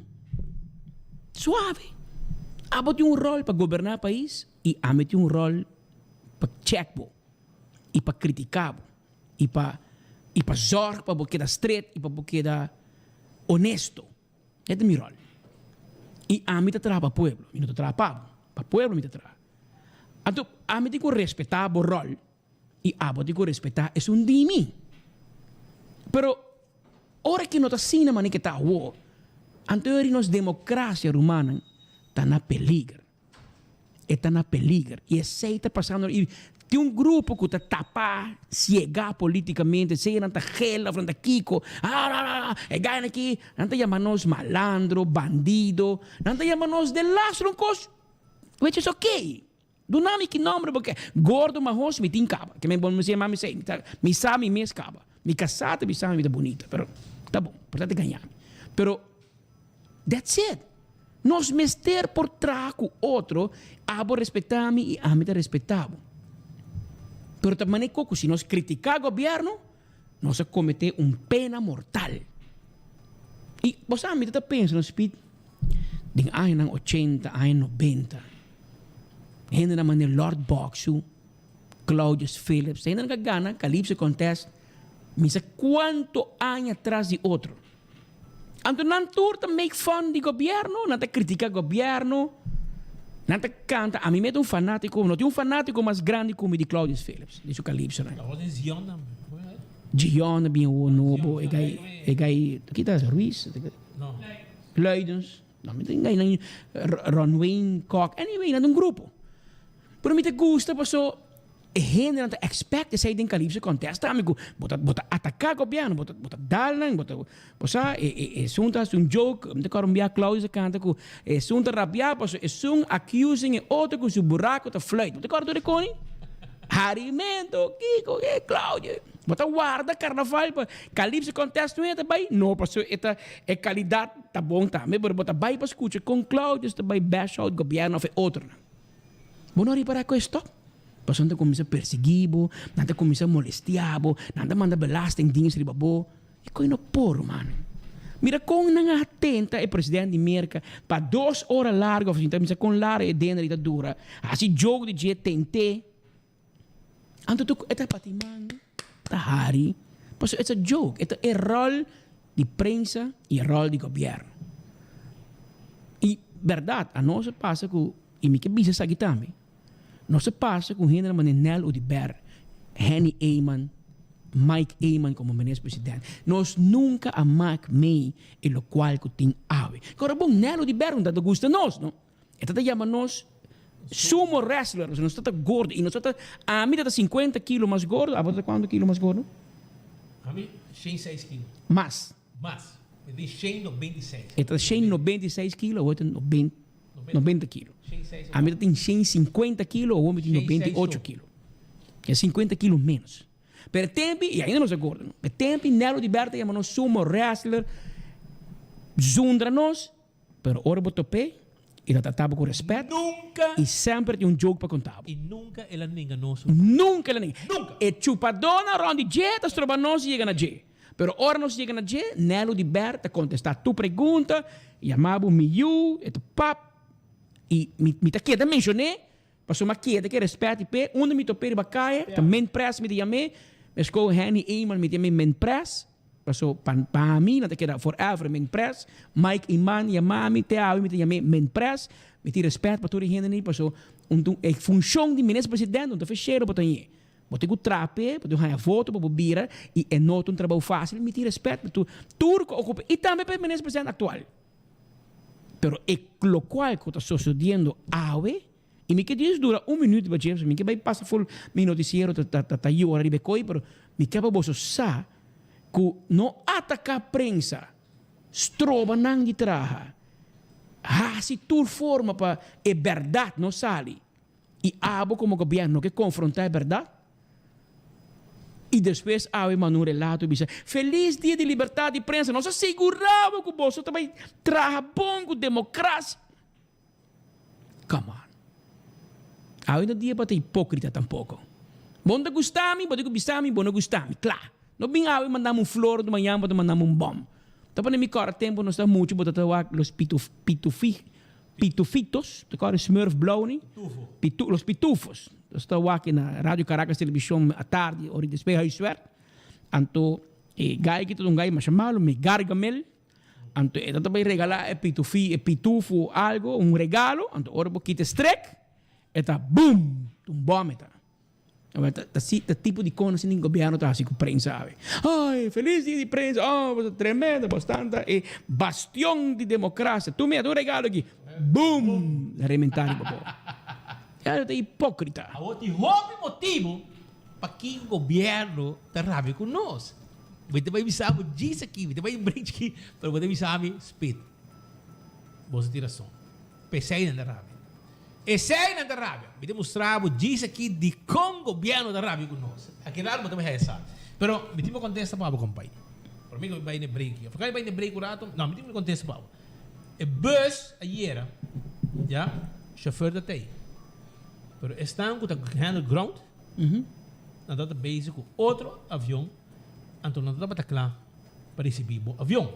Suave. Abo tem rol para governar o país e ame tem rol para checkbo e para criticar e para zorgar para porque da straight e para porque da honesto. É o meu rol. E ame te trabalha para o pueblo, e não te trabalha para o pueblo me te trabalha. Então, ame tem que respeitar o rol e abo tem que respeitar é um de mim. Pero ora que não está assim na maneira que está o, então nós democracia romana está na peligro. Está na peligro. E esse está passando. E tem grupo que está tapar, ciegar politicamente, se não está gela, frente a Kiko. É ganha aqui. Não está chamando malandro, bandido. Não está chamando de lastro, coisa. Which is okay. Do nome que nome, porque gordo, mas me tem caba. Que me bom me chama, me sabe, me escapa. Me casada, me sabe, me bonita. Pero, tá bom, portanto ganhar. Pero, that's it. Nós mester por trago outro, abo respeitar-me e a mim te respeitavo. Pero também coco, se nós criticar o governo, nós cometer pena mortal. E você a mim te pensa no speed, de anos 80, anos 90, ainda na maneira Lord Boxu, Claudius Phillips, ainda na Gana, Calypso Contest, mas quanto anos atrás de outro. Então, não turta make fun do governo, não te critica o governo, não te canta. A mim me é fanático, não tem fanático mais grande como de Claudius Phillips, de seu Calypso. Gion, bem o novo, e gai, que tá Ruiz? Não. Leidens, não me tem gai, Ron Wayne, Koch, anyway, não é grupo. Pero me te gusta, passou. E gente não expecta sair de Calypso Contest, amigo. Bota atacar o governo, bota dalan, bota sunta joke, me quero enviar Claudio canta com sunta rabiar, pois accusing e outro com seu buraco tá flight. Me quero tudo com Harimento, Kiko, Claudio. Bota guarda carnaval para Calypso Contest não é também, não, passou é qualidade tá bom tá, me bota vai para escuta com Claudio tá vai bash out governo ou outro. Bom não para com stop. Pasal nanti começa a perseguir-bo, nanti começa a molestar-bo, nanti manda belastingdienst riba-bo. E coi no poro, mano. Mira, com não atenta é presidente de América para 2 horas largas, assim, também com lara e dentro da dura. Assim, jogo de dia tente. Anto tu eta patimang, ta hari. Pasal it's a joke, é rol de prensa e rol de governo. E verdade, a nós passa com e me que bisa sa também. Nós passa com Henry Manel Udiber, Henny Eyman, Mike Eyman como ministro-presidente. Nós nunca a Mac May e lo qual que tem ave. Agora, bom, Nelo de Berro não gosta nós, não? Então, chama nós sumo wrestler. Nós estamos gordo. E nós estamos, a mim está 50 quilos mais gordo. A você quanto quilos mais gordo? A mim, 106 quilos. Mais. Mais. Eu tenho 196. Então, 196 quilos, o outro 90 quilos. A mim tem 150 quilos, o homem tem 98 quilos. É 50 quilos menos. Per tempi, e ainda não se gordo. Per tempi, Nelo de Berta chamamos sumo wrestler. Zundra nós, pero ora botopé, e la tratava com respeito. Nunca. E sempre tem jogo para contar. E nunca ela ninga nós. Nunca ela ninga. Nunca. E chupadona rondi J, tas trova nós chega na J. Pero ora nós chega na J, Nelo de Berta contestar tu pergunta, chamava miu, e tu pap, e me tá quieta mencionei, passou uma quieta que respeito pe, onde me topei bacaia, também press me chamei. Esco Henny Eyman met die men press. Paso para mim, não te queda forever men press. Mike Iman, Yamami, te awi met die men press. Met die respect para toda gente niet. Paso a função de ministro-presidente, não te fecheiro para tanhe. Bote ku trape, bote ganhar voto para bira e é not um trabalho fácil. Met die respect para tu turco ocupa e também para ministro-presidente atual. Pero lo qual que está sucedendo awe. E me que diz dura 1 minuto para James, me que vai passar full meu noticiero tá eu hora de becoi, pero me que para você sa que não ataca a prensa, stroba nang de traha, se tu forma para é verdade não sale e abo como governo que confrontar a verdade e depois ave manu relato bisa feliz dia de liberdade de prensa nós assegurava que você também traha bom com democracia. Come on. Ainda dia para ter hipócrita tampouco. Bom de gostami, bom de gostami, bom de gostami, claro. Não bem awe mandamos flor de manhã, bom mandamos bom. Então para me correr tempo não está muito, bom até os pitufitos, te corre Smurf Brownie, os pitufos. Está aqui na Rádio Caracas televisão à tarde, hora de despejo suer. Anto gai que todo gai mas chamalo me gargamel. Anto então também regalar pitufo algo, regalo, anto ora boquita strek. Eta boom, um bom eta. Tá tipo de coisa assim, o governo tá assim com prensa, sabe? Ai, feliz dia de prensa, oh, tremenda, bastante, e bastião de democracia. Tu me dá um regalo aqui, boom, elementar, papo. Ela é hipócrita. A outro motivo para que o governo tá rápido com nós. Você vai avisar o disso aqui, você vai embrar aqui, para você avisar me speed. Você tira som. Pensei na rápido. E sei na Arábia, me demonstrava disso aqui de como o governo da Arábia conosco. Aqui lá não também é essa. Pero me tipo contesta para o companheiro. Para mim que vai no break. Eu falei vai no break o rato. Não, me tipo contesta para o. E bus ayer, já, chauffeur da TI. Pero estão com o handle ground. Na data base com outro avião. Então não dá para claro para receber o avião.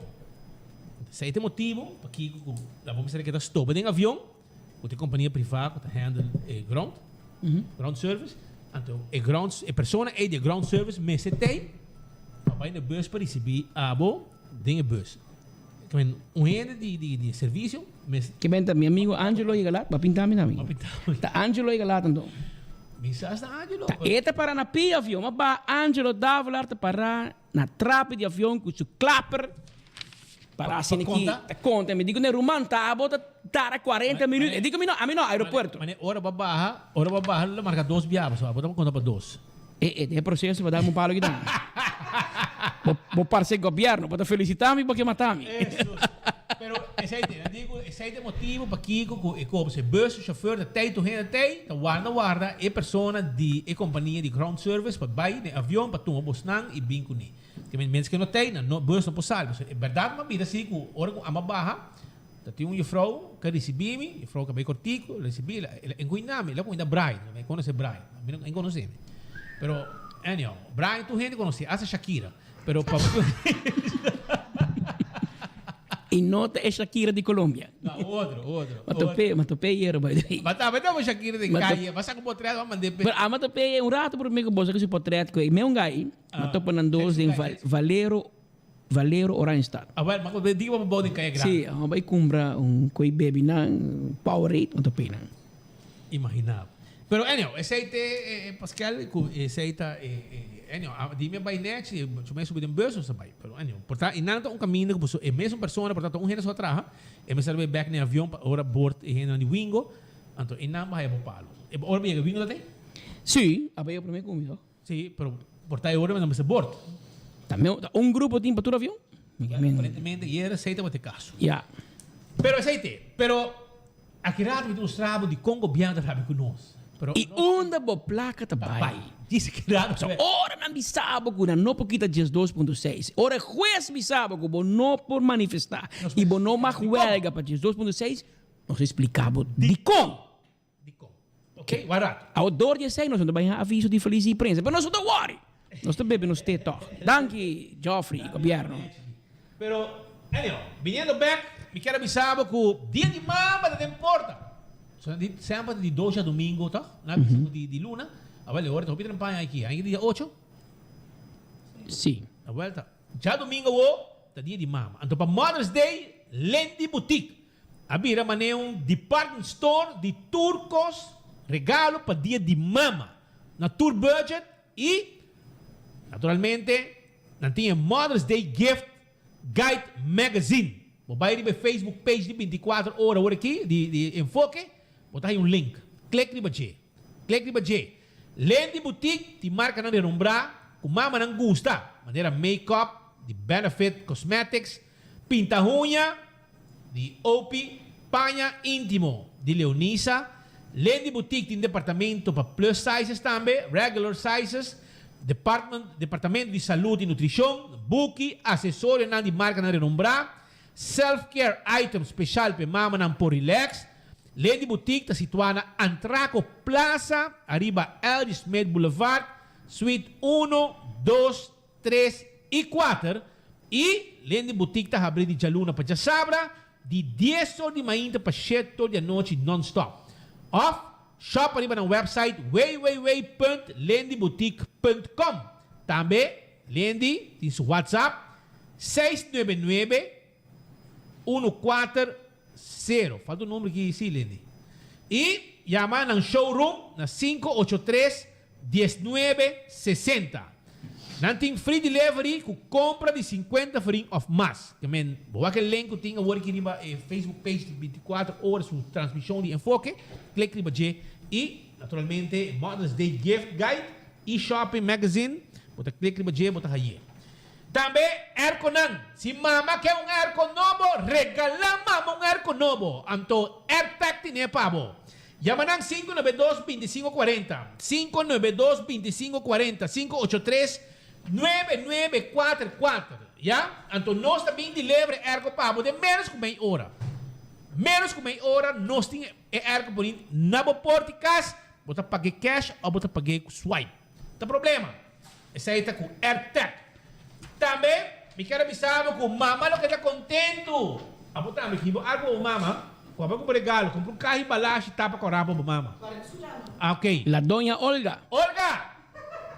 Esse é o motivo para que vamos dizer que está stop em avião. Com a companhia privada que handle ground service. Então, a pessoa é de ground service, mas se tem, vai na bus para receber a abo de bus. Ende de serviço, mas... Que bem, meu amigo Angelo chega lá, vai pintar minha amiga. Tá Angelo chega lá, então. Mensagem da Angelo. Tá, eta para na pia avião, mas ba Angelo dava lá para na trapa de avião com seu clapper. Para assim aqui, conta, me digo, né, Roman, tá, bota dar 40 minutos. Eu digo, a mim não, aeroporto. Mas hora para barra, marca 2 biabas, só, bota conta para 2. É processo, vai dar um palo aqui também. Vou parecer governo, vou felicitar-me porque matar-me. Isso. Pero esse é o motivo para que o bus, chauffeur, da TEI, tu renda TEI, guarda, e pessoa de companhia de ground service, para vai no avião, para tu bosnang e bem com ele. Que menos que não tem, não bus não possível. É verdade, mas vida assim, hora com a barra, Tinha um juffrouw que recebia me, juffrouw que veio cortico, recebi, em Guinami, lá com ainda Brian, não conhece Brian, não conhece. Pero, anyhow, Brian tu gente conhece, essa Shakira, pero para E nota é Shakira de Colômbia. não, outro. Matopé era, by the way. Mas tá Shakira de calle, mas com portrait vamos mandar. Pero a matopé é um rato por mim que você que portrait que meu gai, matopa nandos em Valero Oranjestad. Ah, well, mas diga para bom de calle grande. Sim, a vai comprar coi baby na Powerade, matopé na. Imaginava. Pero, anyhow, aceite, Pascal, aceite, anyhow, dime by net, eu me subi em bolso, sabe? Pero, anyhow, portanto, inanta caminho que você, é mesmo pessoa, portanto, gente só traja, me serve back no avião, ora board, no wingo, então, inanta vai para palo. Ora bem, wingo lá tem? Sim, a vai primeiro comigo. Sim, pero, portanto, ora não me se board. Também, grupo tem para todo avião? Aparentemente, e era aceite para ter caso. Yeah. Pero, aceite, pero, aqui rato, me mostrava de Congo Bianca, sabe, com nós. E onde a placa trabalha? Diz que nada. So, ora não bisabo que não pode dias 2.6. Ora juiz bisabo que não por manifestar e não mais huelga para dias 2.6. Nós explicamos de como. Ok, barato. Ao dor de sei nós não vai aviso de feliz imprensa, mas nós não worry. Nós também nos teto. Danke, Geoffrey, governo. Pero, anyhow, viniendo back, me quero bisabo que o dia de mama não importa. Sempre de 2 a domingo, tá? De luna. A ver, agora estou pedindo para aqui. Aí dia 8? Sim. A volta. Já domingo, tá dia de mama. Então, para Mother's Day, Lendi Boutique. Abira mané department store de turcos, regalo para dia de mama. Na tour budget e, naturalmente, não tinha Mother's Day Gift Guide Magazine. Vai ir Facebook page de 24 horas aqui, de enfoque. Botar aí link. Clique de baixo. Clique de baixo. Lendi Boutique, te marca na renombrar, com mama não gusta. Maneira make-up, de Benefit Cosmetics, pinta unha, de OP, panha íntimo, de Leonisa. Lendi Boutique tem departamento para plus sizes também, regular sizes, departamento de saúde e nutrição, buki, acessório de marca na renombrar, self-care item special para mama não por relax. Lendi Boutique está situada na Antraco Plaza, arriba L. Smith Boulevard, suite 1, 2, 3 e 4. E Lendi Boutique está abrindo de Jaluna para Jasabra, de 10 horas de manhã para 7 horas da noite non-stop. Off, shop arriba na website www.lendiboutique.com. Também, Lendi tem seu WhatsApp 699 140. Falta o número aqui, sim, Lendi. E chama no showroom na 583-1960. Não tem free delivery com compra de 50 free of mass. Também, boa que link que tem agora aqui no Facebook page de 24 horas com transmissão de enfoque. Clique no botão e, naturalmente, Mother's Day Gift Guide e Shopping Magazine. Bota clique no botão, bota aí. Também, airconan. Se mama quer aircon novo, regala mama aircon novo. Anto, AirTag tem pabo. Yamanang 592-2540. 592-2540. 583-9944. Ya? Anto, nós também delivery aircon pabo de menos que meia hora. Menos que meia hora, nós temos aircon por aí. Nabo porticas, bota paguei cash ou bota paguei swipe. Tá problema? Essa aí tá com AirTag. Também, me quero avisar que o mama não está contento. A botar me kibo algo o mama, compra um regalo, compra um carro e balagem tapa com a rabo mama. Ah, ok. La doña Olga. Olga,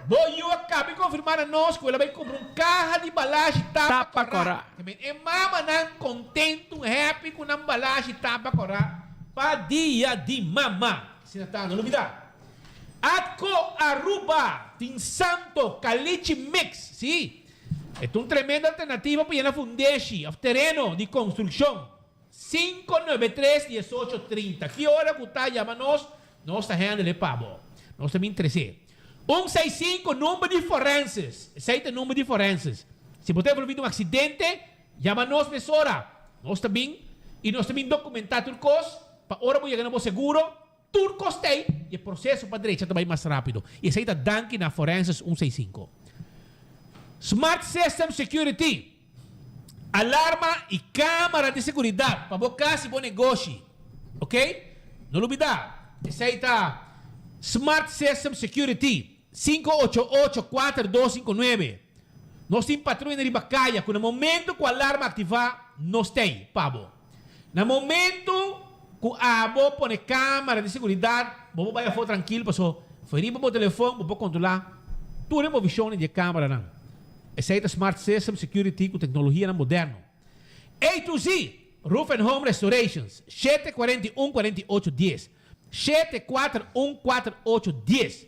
eu acabei de confirmar a nós que ela vai comprar um carro de balagem tapa com a rabo. E mama não contento, happy com a balagem tapa com a rabo para dia de mama. Se não está, não duvida. Atco Aruba, tem Santo Caliche Mix, sim. É uma tremenda alternativa para a Fundeshi, of terreno de construção. 593-1830. Que hora que está chamando nós? Nós está rendendo pabo. Nós também 13. 165, número de forenses. Esse é o número de forenses. Se você for um acidente, chama nós nessa hora. Nós também, e nós também documentar turcos, para hora que ganhamos seguro, turcos tem, e o processo para a direita também mais rápido. E esse é o Danke na Forenses 165. Smart System Security. alarma y cámara de seguridad para vos casi buen negocio. ¿Ok? No lo olvidar. Esa ahí está Smart System Security 588-4259. Nós temos patrulha na Ribacaia, que no momento que a alarma ativar, nós tem, pabo. No momento que a abo põe câmera de segurança, você vai for tranquilo, passou. Foi riba o telefone, você controlar. Tudo é uma visão de câmera, não. Essa é a Smart System Security com tecnologia moderna. A to Z, Roof and Home Restorations, 741-4810. 741-4810.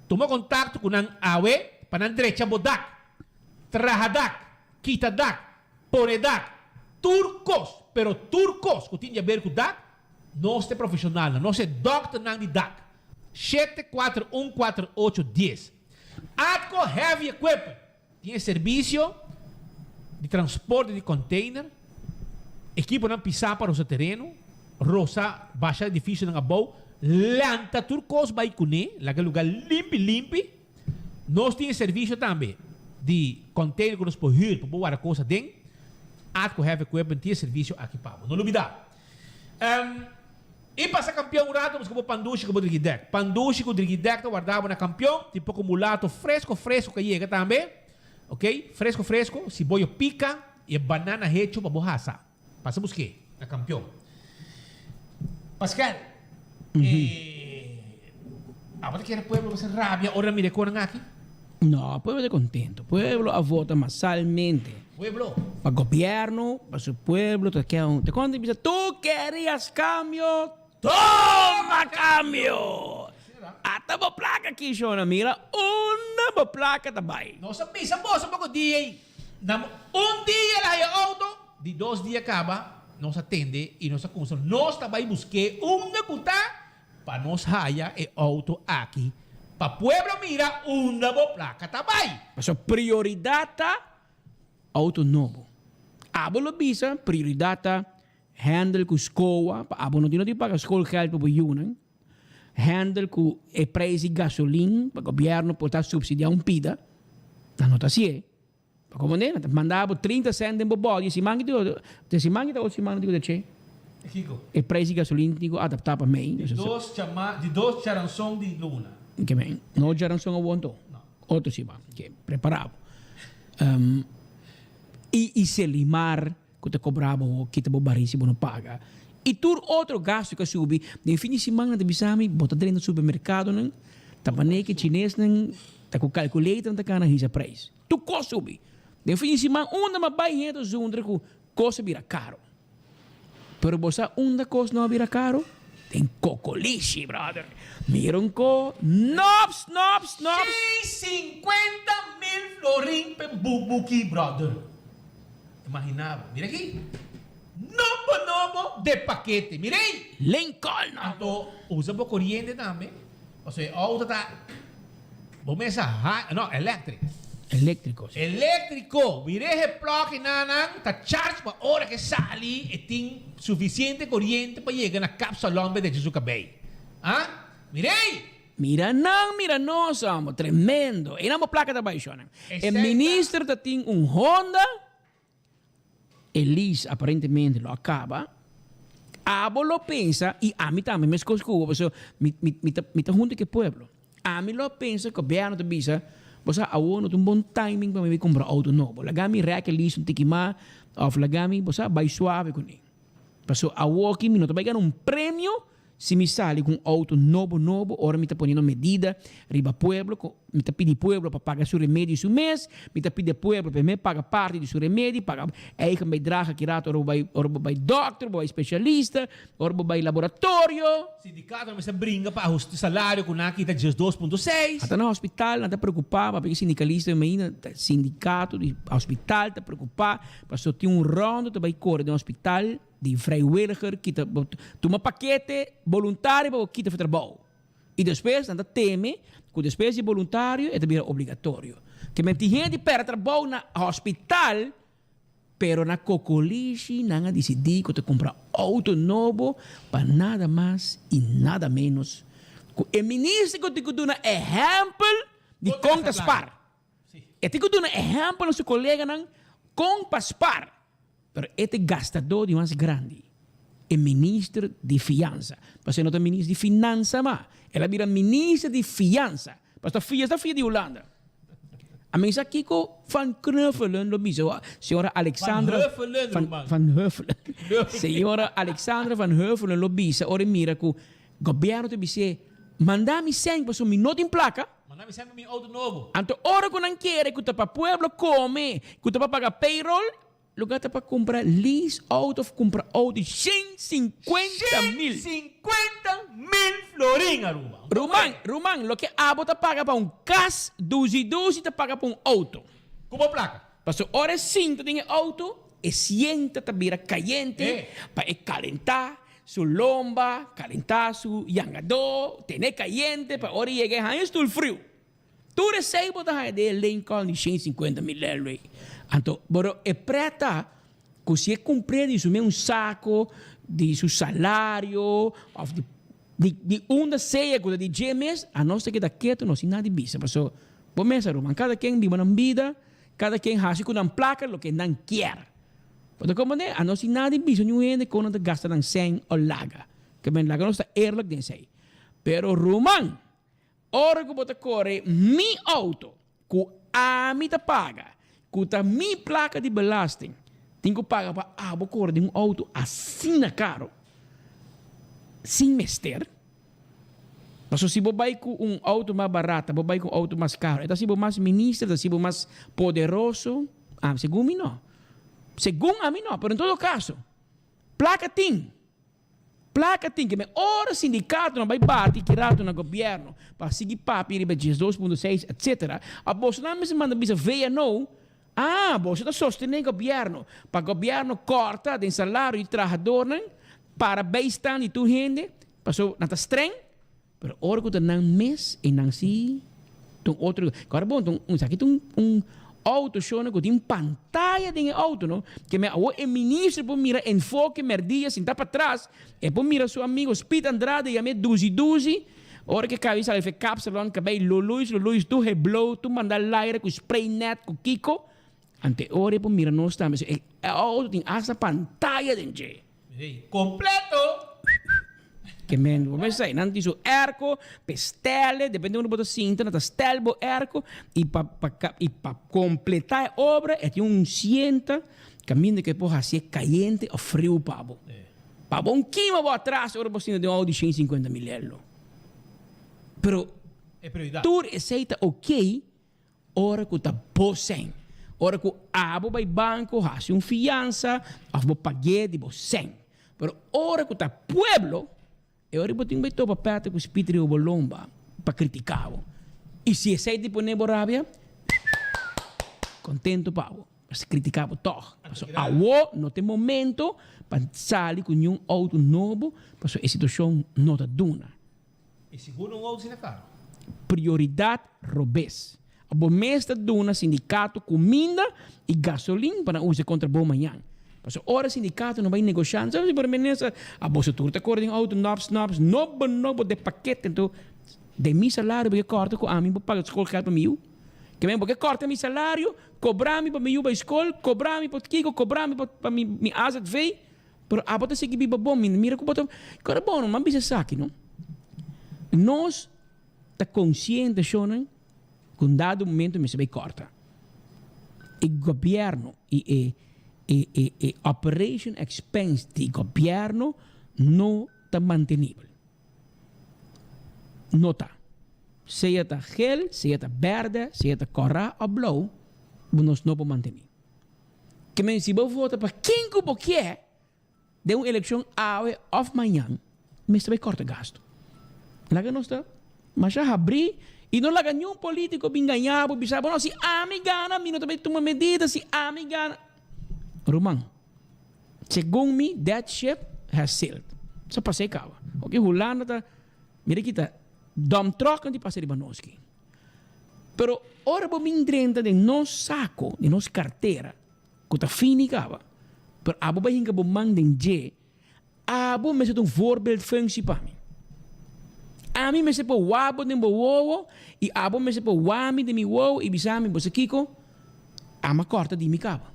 Toma contato com a AWE para a direita bodak. Trahadak, Kitadak, Poredak, Turcos, pero Turcos, que tem a ver com DAC, nós é profissional, nós é doctor não de DAC. 741-4810. Atco Heavy Equipment, tem serviço de transporte de container, equipo não pisar para o seu terreno, roça, baixa edifício não abou, lanta Turcos vai cune, naquele lugar limpo. Nós temos serviço também de container que nós podemos para boar a coisa dentro. Atco Heavy Equipment tem serviço aqui para não olvidar. E para ser campeão rato, nós vamos Pandushi com o Drigidec. Pandushi com o Drigidec, guardava na campeão, tipo como mulato fresco que chega também. Ok? Fresco, cebola pica e banana hecho para borraça. Passamos que? Na campeão. Pascal, agora que era pueblo, você rabia, ora me recorda aqui? No, pueblo de contento. Pueblo a vota masalmente. Pueblo. Para el gobierno, para su pueblo, te cuando dice, tú querías cambio, toma cambio. Hasta la placa aquí, Shona, mira, una placa também. Nossa pisa, moça, pouco dia. Dia lá é auto, de 2 dias acaba, nos atende e nos acusa. Nós também busquei uma cuta para nos haya e auto aqui. Para pueblo mira una placa também. Mas a prioridade auto novo. Abo lo bisa prioridade handle com escola, abo não tem pagar escola geld para o handle com o preço de gasolina, para o governo pode subsidiar pida. Tá nota assim. Para como né, mandava 30 cêntimos por bode, se mangue ou se mangue de che. Kiko. O preço de gasolina digo adaptar para mim. De dois charanção de luna. Que bem, não já não são aguentou. Outro sim, que preparado. E se limar que te cobrava o que te baríssimo não paga. E tur outro gasto que subi, de fim de semana de bisami, bota dentro do supermercado, não? Também que chinês não, tá com calculator não tá cana hisa preço. Tu co subi. De fim de semana onde ma vai do zundre com coisa vira caro. Pero você onde coisa não vira caro? Tem cocolichi, brother. Miron ko, nops. 50,000 florin per bubuki, brother. Imaginava. Mira aqui. Novo de paquete. Mirei. Lincoln. Então, usa por corrente também. Ou seja, auto tá... Vamos não, elétrico. Elétrico. Mirei plug nanang, tá charge para hora que sali e tem suficiente corrente para chegar na cápsula lombe de Jesus cabelo. Ah? Mirei. Mira nós, amo, tremendo. E não placa da baixona. O ministro tem Honda. Elis aparentemente lo acaba. Abo lo pensa e a mim também me escolho, porque me tá junto que pueblo. A mim lo pensa que o governo te visa, você a não tem bom timing para me comprar auto novo. Lagami reaque Elis um tikima, of lagami, você vai suave com ele. Porque a aqui me não vai ganhar prêmio se me sale com auto novo, ora me está ponendo medida, riba pueblo, me está pedindo pueblo para pagar seu remédio seu mês, me está pedindo pueblo para me pagar parte do seu remédio, pagar aí que me draga que rato, ora vai doctor, vai especialista, ora vai laboratório. Sindicato não se brinca para o salário com aqui tá 2.6. Até no hospital não está preocupado, porque sindicalista ainda sindicato de hospital está preocupado, para só ter rondo, tu vai correr no hospital de vrijwilliger, kita toma paquete voluntário para kita para trabalho. E depois anda teme que depois de voluntário é também obrigatório. Que menti gente para trabalho na hospital, pero na cocolichi não decidi que te comprar auto novo para nada mais e nada menos. O ministro que te dá um exemplo de como paspar. E te dá um exemplo no seu colega não como paspar. Pero este gastador de más grande, el ministro de Fianza. Mas não é ministro de Finança, mas ela vira ministro de Fiança. Mas está filha de Holanda. A mim aqui com Van Knuffelen, lo biso, senhora Alexandra Van Huffelen. Senhora Alexandra Van Huffelen lo bisa, ora mira que o governo te disse, mandar-me 100 para me nota em placa. Mandar-me 100 para auto novo. Então, ora que não quer que o pueblo come, que o paga payroll, lugar para comprar lease auto, comprar auto de 150 mil. 50 mil florin, Aruba. Roman, lo que abo te paga para um cas, 12 te paga para um auto. Como placa? Paso hora 5 tem auto, e sienta te vira caliente, para calentar su lomba, calentar su yangador, tener caliente, para hora llegar a esto el frío. Tu recebo da de Lincoln de 150 mil euros. Então, pero é preta que você cumprir isso mesmo saco de seu salário, de uma ceia de GMS, a nós que daqui não se nada de bisa. Passou, por mês, cada quem vive na vida, cada quem faz com uma placa o que não quer. Porque como é, a nós se nada de bisa, não é quando não gasta na 100 ou laga. Que bem laga não está eerlijk de sei. Pero Roman, ora que você corre mi auto, que a mim te paga, que a minha placa de belasting, tenho que pagar para vou correr de um auto assim na caro, sem mester. Mas se você vai com um auto mais barato, você vai com um auto mais caro, então se você mais ministro, se você mais poderoso, segundo mim não. Segundo a mim não, mas em todo caso, placa tem que me ora sindicato não vai bater tirado no governo para seguir papi riba 2.6 etc. A bolsa não se manda bisa veia não. Bolsa está sostenendo o governo para o governo corta o salário de trabalhador para beistan de tu gente passou na streng, pero ora que não mês e não se tem outro agora bom aqui tem auto show que tem pantalla de auto não que me o ministro por mira enfoque merdia sem para trás e por mira seu amigo Speed Andrade e a me 12 ora que cabeça ele fez cápsula que bem Luis tu reblow tu mandar aire com spray net com Kiko ante ora por mira não está mas o auto tem essa pantalla de completo que men, come sai, nanti su erco, per stelle, dipende uno boto sinta, nata stelbo erco, e pa completare obra, e ti un sienta, cammino che poi si è caliente o frio pabo. Pabo un chimo va atrás, ora possiamo di un di 150 mil euro. Però, tu receita ok, ora che ta posen. Ora che abo vai banco, hasi un fianza, abo paghe di bo 100. Però ora che ta pueblo, e ora eu tenho que perto com o espírito de Bolomba para criticá-lo. E se é tipo Nebo Rábia, contento pavo, mas criticava todo. A não tem momento para sair com um auto novo, porque a situação não está duna. E segundo um auto sem carro? Prioridade robês. A bom mês está duna, sindicato, comida e gasolina para usar contra bom manhã. Mas ora sindicato não vai negociar, sabe por menesa a bolsa turta corre em auto snaps nobo de paquete então de mi salário porque corta com a mim para pagar escola para mim que bem porque corta mi salário cobrar-me para mim para escola cobrar-me para Kiko cobrar-me para mi asa de vei pero a bota seguir biba bom mira que bota cara bom não mas isso aqui não nós tá consciente shonen com dado momento me se vai corta e governo e operation expense di governo non está mantenibile. Não está. Se está gel, se está verde, se está corra ou blauw, nós não podemos manter. Que men se você vota para quem que você quer, de uma eleição hoje ou amanhã, mas vai cortar gasto. Lá que não está. Mas já abri e não lá nenhum político bem ganhado, bisabo, não, se a me gana, não também toma medida, se a me gana. Roman, segundo me, that ship has sailed. Só passei cava. Ok, Holanda tá, mira aqui tá, dom troca de passar de Banoski. Pero, ora bo min drenta de nos saco, de nos carteira, que tá fini cava. Pero, abo ba hinga bo manden je, abo me se um voorbeeld functie para mim. A mim me se po wabo de bo wowo, e abo me se po wami de mi wowo, e bisami bo se kiko, ama corta de mi cava.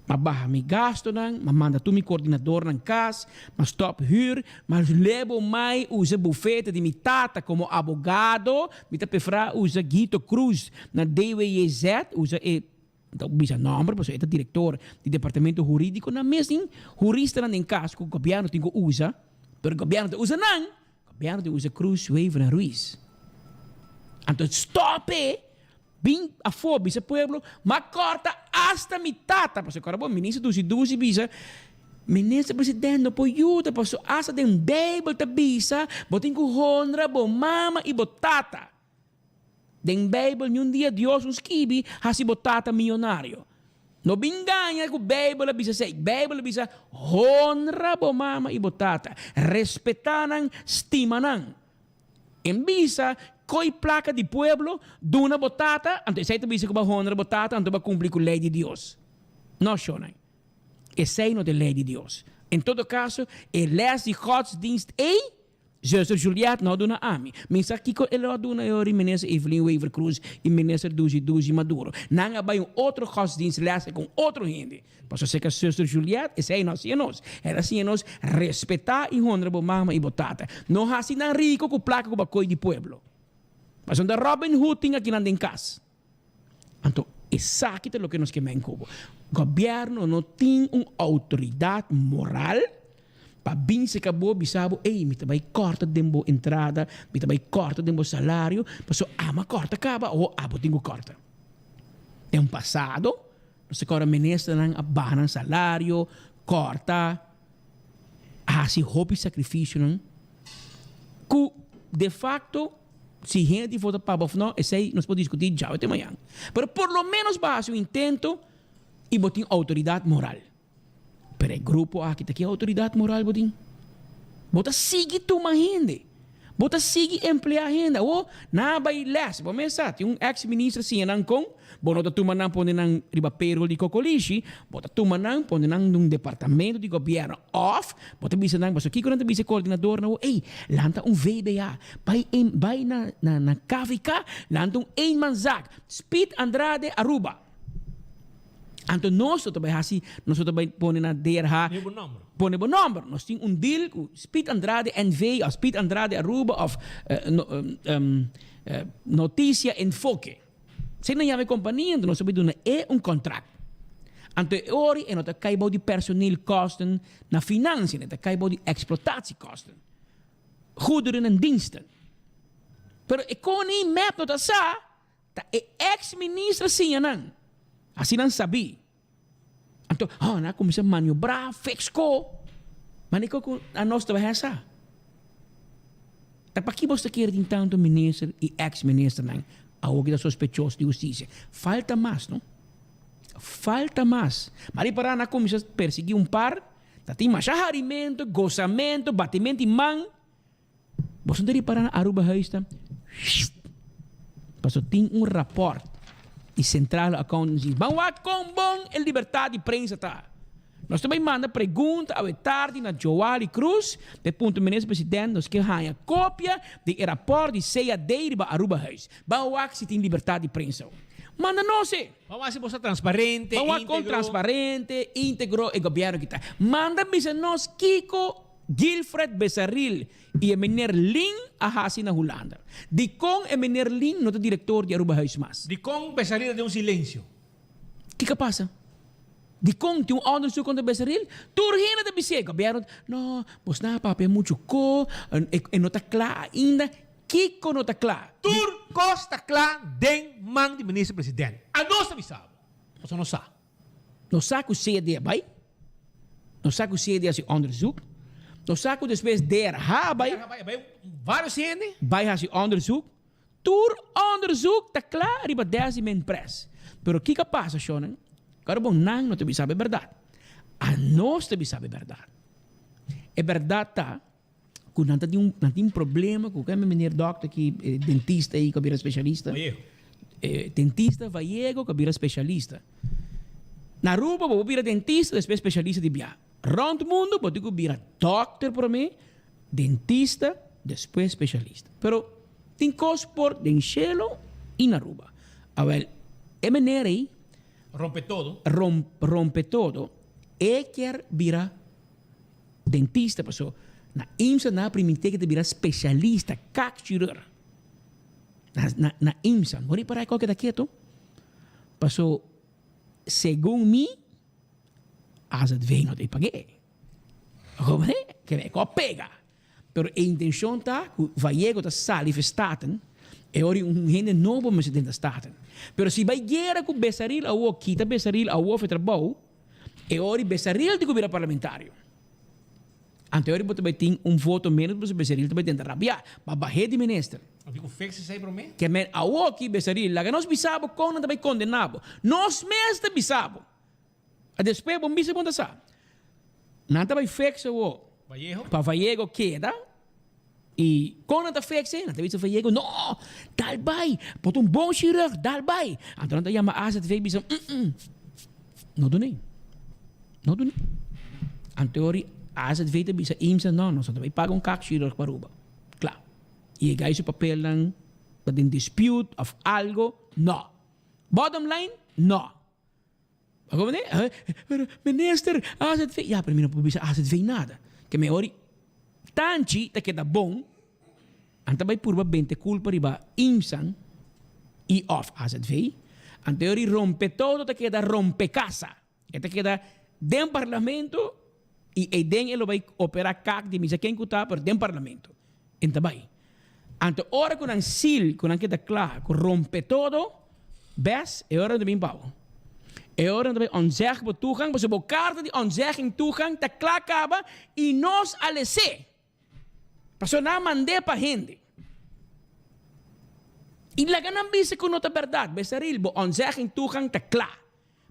Maar baha mi gasto nang, maar manda tu mi coordinador ng kas, maar stop huur, maar lebo mai usa bufete di mi tata como abogado, mi ta pefra usa Guito Cruz na DWZ, usa então bisa nombre, pois é diretor do departamento jurídico na mesmo jurista na caso que o governo tem que usa, pero o governo usa não, o governo usa Cruz, Weaver e Ruiz. Então stop bem a fobia bisa pueblo, mas corta hasta mitata, pois agora bom ministro duzi bisa ministro presidente não pode ajuda, pois hasta tem Bible ta bisa, botin ku honra bo mama e bo tata. Den Bible, um dia Deus nos kibi, hasi botata milionário. No binganha que o Bible bisa say, Bible bisa honra bo mama e botata, respetanan, stimanan. Em bisa, koi placa de pueblo, duna botata, anto sei bisa que ba honra botata, anto ba cumprir com a lei de Deus. Não shonai. Esse aí não é a lei de Deus. Em todo caso, les de godsdienst Zuster Juliette não dona a mim. Mas aqui ela dona eu minister Evelyn Weaver Cruz e minister Duzi Maduro. Não vai outro godsdienst lezen com outro gente. Por isso que a Zuster Juliette esse aí nós ela sim nós respeitar e honrar bo mama e botata. Não assim na rico com placa com bacoi de pueblo. Mas onde Robin Hood tinha aqui na casa. Então, exacto lo que nos quema em Cuba. Governo não tem uma autoridade moral para bem se acabou bisabo, me também corta dembo entrada, me também corta dembo salário, mas ama corta acaba ou abo tenho corta. Tem passado, você agora ministra não abana salário, corta, assim hobby sacrifício não, que de facto se gente vota para não, esse aí nós podemos discutir já até amanhã. Mas por lo menos base o intento e botem autoridade moral. Pero o grupo aqui tem autoridade moral, botin. Bota sigue tu gente. Bota sigue emplear gente. Oh, na vai les. Bom, mensa, tem ex-ministro assim, não com. Bota tu manang pone nang riba payroll di Cocolishi. Bota tu manang pone nang num departamento de governo off. Bota bisa nang, basta kiko nang bisa coordenador na. Lanta VBA. Vai na KVK, lanta eenmanzak. Speed Andrade Aruba. Então, nós também põe na DRH, põe o número. Nós temos deal com Speed Andrade NV, ou Speed Andrade Aruba, ou Notícia Enfoque. Se não há companhia, nós temos contrato. Então, ora, nós temos de personeel kosten na financiën, nós temos de exploitatiekosten. Goederen en diensten. Pero economie map nota sa, ta ex-ministro siya assim não sabia. Então, na começa a maniobrar, fez co. Mas não a nós também é essa. Para que você quer tanto ministro e ex-ministro não? Algo que é sospechoso de justiça. Falta mais, não? Falta mais. Mas para na começa a perseguir par, tem mais arrimento, gozamento, batimento em mão. Você não para na Aruba Huista. Passou tem rapport. E Central Accountancy. Vamos com bom a liberdade de imprensa tá. Nós também manda pergunta à tarde na Joali Cruz, de ponto ministro presidente, nós que ganha cópia do rapport de CAD de Aruba House. Vamos se tem liberdade de imprensa. Manda nós. Vamos se mostrar transparente, vamos com transparente, íntegro e governo que tá. Manda-me nós Kiko Gilfred Besaril e meneer Lin ahasi na Holanda. Di kong meneer Lin no diretor de Aruba House mas. Di kong Besaril de silêncio. Que passa? Di kong tem onderzoek contra Besaril? Turhina de bisé, governo. No, pos na papi mucho ko, e nota klar ainda. Kiko nota klar. Tur costa klar den man de ministro presidente. A nós também sabe. Você não sabe. No saco CD vai? No saco CD assim onderzoek. No saco depois DRH vai vários gente vai assim onderzoek. Tur onderzoek tá claro riba 10 men press. Pero que passa, Shonen? Agora bom não te sabe a verdade. A nós te sabe a verdade. É verdade tá que não tem problema com o menino doctor que dentista aí que vira especialista. Dentista vai que vira especialista. Na Aruba vou virar dentista, depois especialista de biá. Round mundo, pode virar doctor para mim, dentista, depois especialista. Pero tem coisa por den cielo e na Aruba. Awel, é maneira aí. Rompe todo. Rompe todo. Quer virar dentista, passou. Na IMSA na permite que te virar especialista, cirurgião. Na IMSA, não para qualquer daquilo. Passou, segundo mim, as vem não te paguei. Como é? Que me pega. Pero a intenção tá, vai chegar a sali staten, e ora gente novo mas dentro staten. Pero se vai guerra com Besaril ou quita Besaril ou trabalho, e ora Besaril de governo parlamentário. Ante ora você vai ter voto menos para Besaril vai tentar rabiar, mas barre de ministro. Eu digo fixe sai para mim. Que men ao aqui Besaril, lá que nós bisabo com não vai condenado. Nós mesmo bisabo. A despeito bom bisa bom sa. Nada vai fixe o para Vallejo queda. E quando está fixe, não tem Vallejo, não, dal vai, bota bom cirurgião, dal vai. Então não chama asa de bisa. Não do nem. Não do nem. Anteori asa de bisa imsa não só vai pagar cirurgião para Aruba. Claro. E aí esse papel lang para um dispute of algo, não. Bottom line, não. Como é? Minister, asa de ja, primeiro não bisa asa de nada. Que me ori tanti te queda bom, anta vai purba bente culpa riba imsan e off AZV, ante ori rompe todo te queda rompe casa, e te queda den parlamento e den ele vai operar cac de misa quem cuta per den parlamento, enta vai. Ante ora con an sil, con anche da clar, con rompe todo, bes e ora de min bouw. E ora we onzegbare toegang, we hebben kaarten die onzegging toegang, te klaar e nós alese. Paso na mande pa gente. E la ganan bise con nota verdad, besaril bo onzegging toegang te klaar.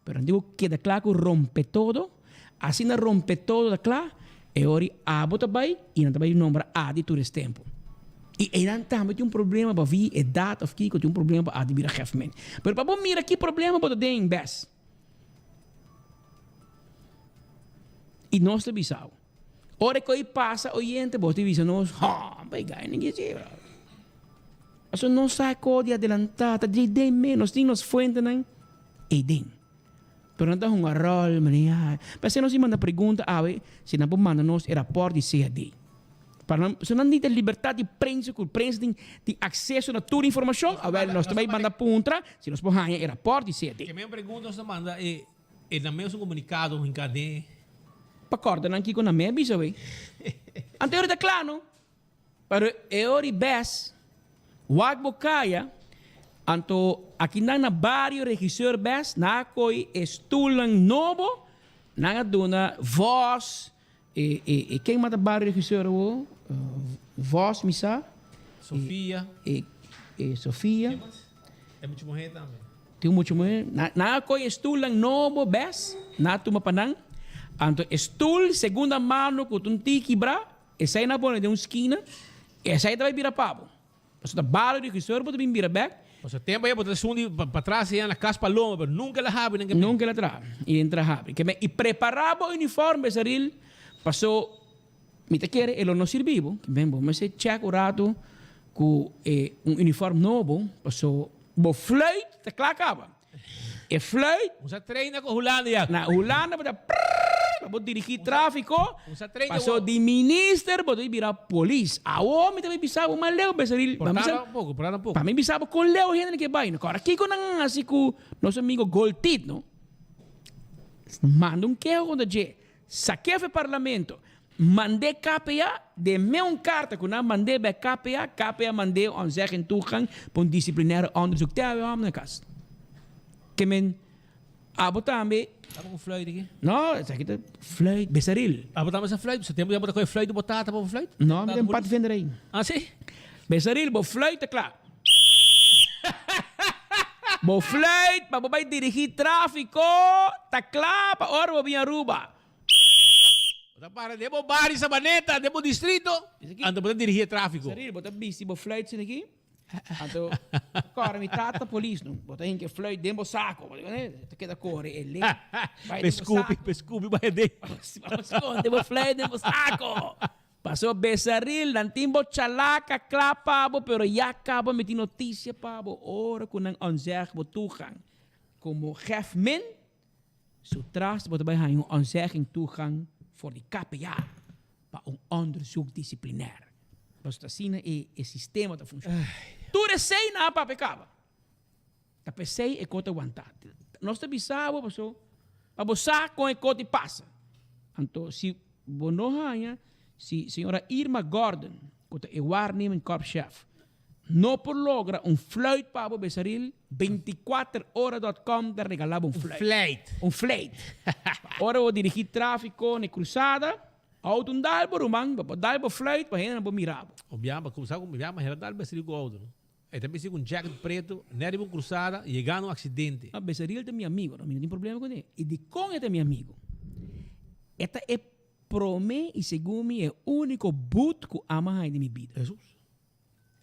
Pero digo que de klaar rompe todo, así na rompe todo de klaar, e ori abo tabay, e na tabay nombra adi tourist tempo. E dan também tem problema para vir a data of kiko, tem problema para adibir a gefmen. Pero para bom mira que problema para den best. E nós te bisau. Ora que aí passa, oyente, você visa nós, vai ganhar ninguém se. Então não sai código adelantado, de den menos, tem nos fuentes não, e den. Pero não dá rol, mania. Mas se nós manda pergunta, se não manda nós era por de CAD. Para se não tem liberdade de prensa, que a prensa tem acesso a toda a informação, nós também manda puntra, se nós podemos era por de CAD. Que minha pergunta nós manda é na mesmo comunicado em cadeia. Pacorda aqui com a minha bisa, ué. Anterior da clano, pero eori bes, wag bocaya, anto aqui na barrio regisseur bes, na coi estulang novo, na dona voz, quem mata barrio regisseur o? Voz misa? Sofia. Sofia. É muito morrer também. Tem muito morrer. Na coi estulang novo bes, na tuma panang. Anto estul segunda mano com um quebra, essa aí na bola de uma esquina, essa aí vai virar pavo. Mas da bala de regisseur pode vir virar back. Mas o tempo aí pode ser para trás e na casa paloma, mas nunca la habe ninguém. Nunca la tra. E entra habe. E preparava o uniforme saril, passou me te quer ele não serviu, que bem bom, mas se check o rato com uniforme novo, passou bo fluit, te clacava. E fluit, usa treina com Holanda. Na Holanda para vou dirigir tráfico, passou de ministro, vou virar polícia. A homem também pisava uma leu, besaril. Portava um pouco. Para mim pisava com leu, gente que vai. Agora aqui com assim com nosso amigo Goltit, não? Manda queijo quando je, saquei o parlamento, mandei KPA, de meu carta com a mandei bij KPA mandei zeggen toegang para disciplinaire onderzoek. Ter aan de kast. Que men abo também. Estava com fluit aqui? Não, essa aqui tá fluit, besaril. Botamos a fluit, você tem que botar com fluit, botar para o fluit? Não, me tem parte vender aí. Ah, sim? Besaril, bo fluit, é claro. Bo fluit, para vai dirigir tráfico, tá claro, para hora vou vir a Aruba. Para, debo bares sa baneta, debo distrito, ando poder dirigir tráfico. Besaril, bota bici, bo fluit sin aqui. Então, agora me trata a polícia, não? Bota em que fluit dentro do saco, te queda corre, ele. Pescupe, vai de. Vamos esconder o fluit dentro do saco. Passou besaril, não timbo chalaca, clapabo, pero já acaba de notícia, pabo, ora com um onzeg botugang. Como gefmen, Zodra wordt bij haar een onzegging toegang voor de KPA. Para een onderzoek disciplinair. Dus dat zien we het systeem wat funciona. Toen is zij na papekaba. Dat per se ik kon te aguantar. Nós te bisabo passou. A bossa com o cote passa. Então, se bonohanha, se senhora Irma Gordon, que é o waarnemend korpschef, não por logra fluit para o Besaril, 24horas.com te regalava fluit. Fluit. Ora vou dirigir tráfico na cruzada, auto dalbo, rumang, dalbo fluit, para rena bo mirabo. Obiamba, começar com obiamba, era dalbo Besaril Gordon. E também se com jacket preto, nere uma cruzada, e chegando um acidente. A Besaril é meu amigo, não tem problema com ele. E de com é meu amigo. Esta é pro me e segundo me é o único boot que ama de minha vida. Jesus.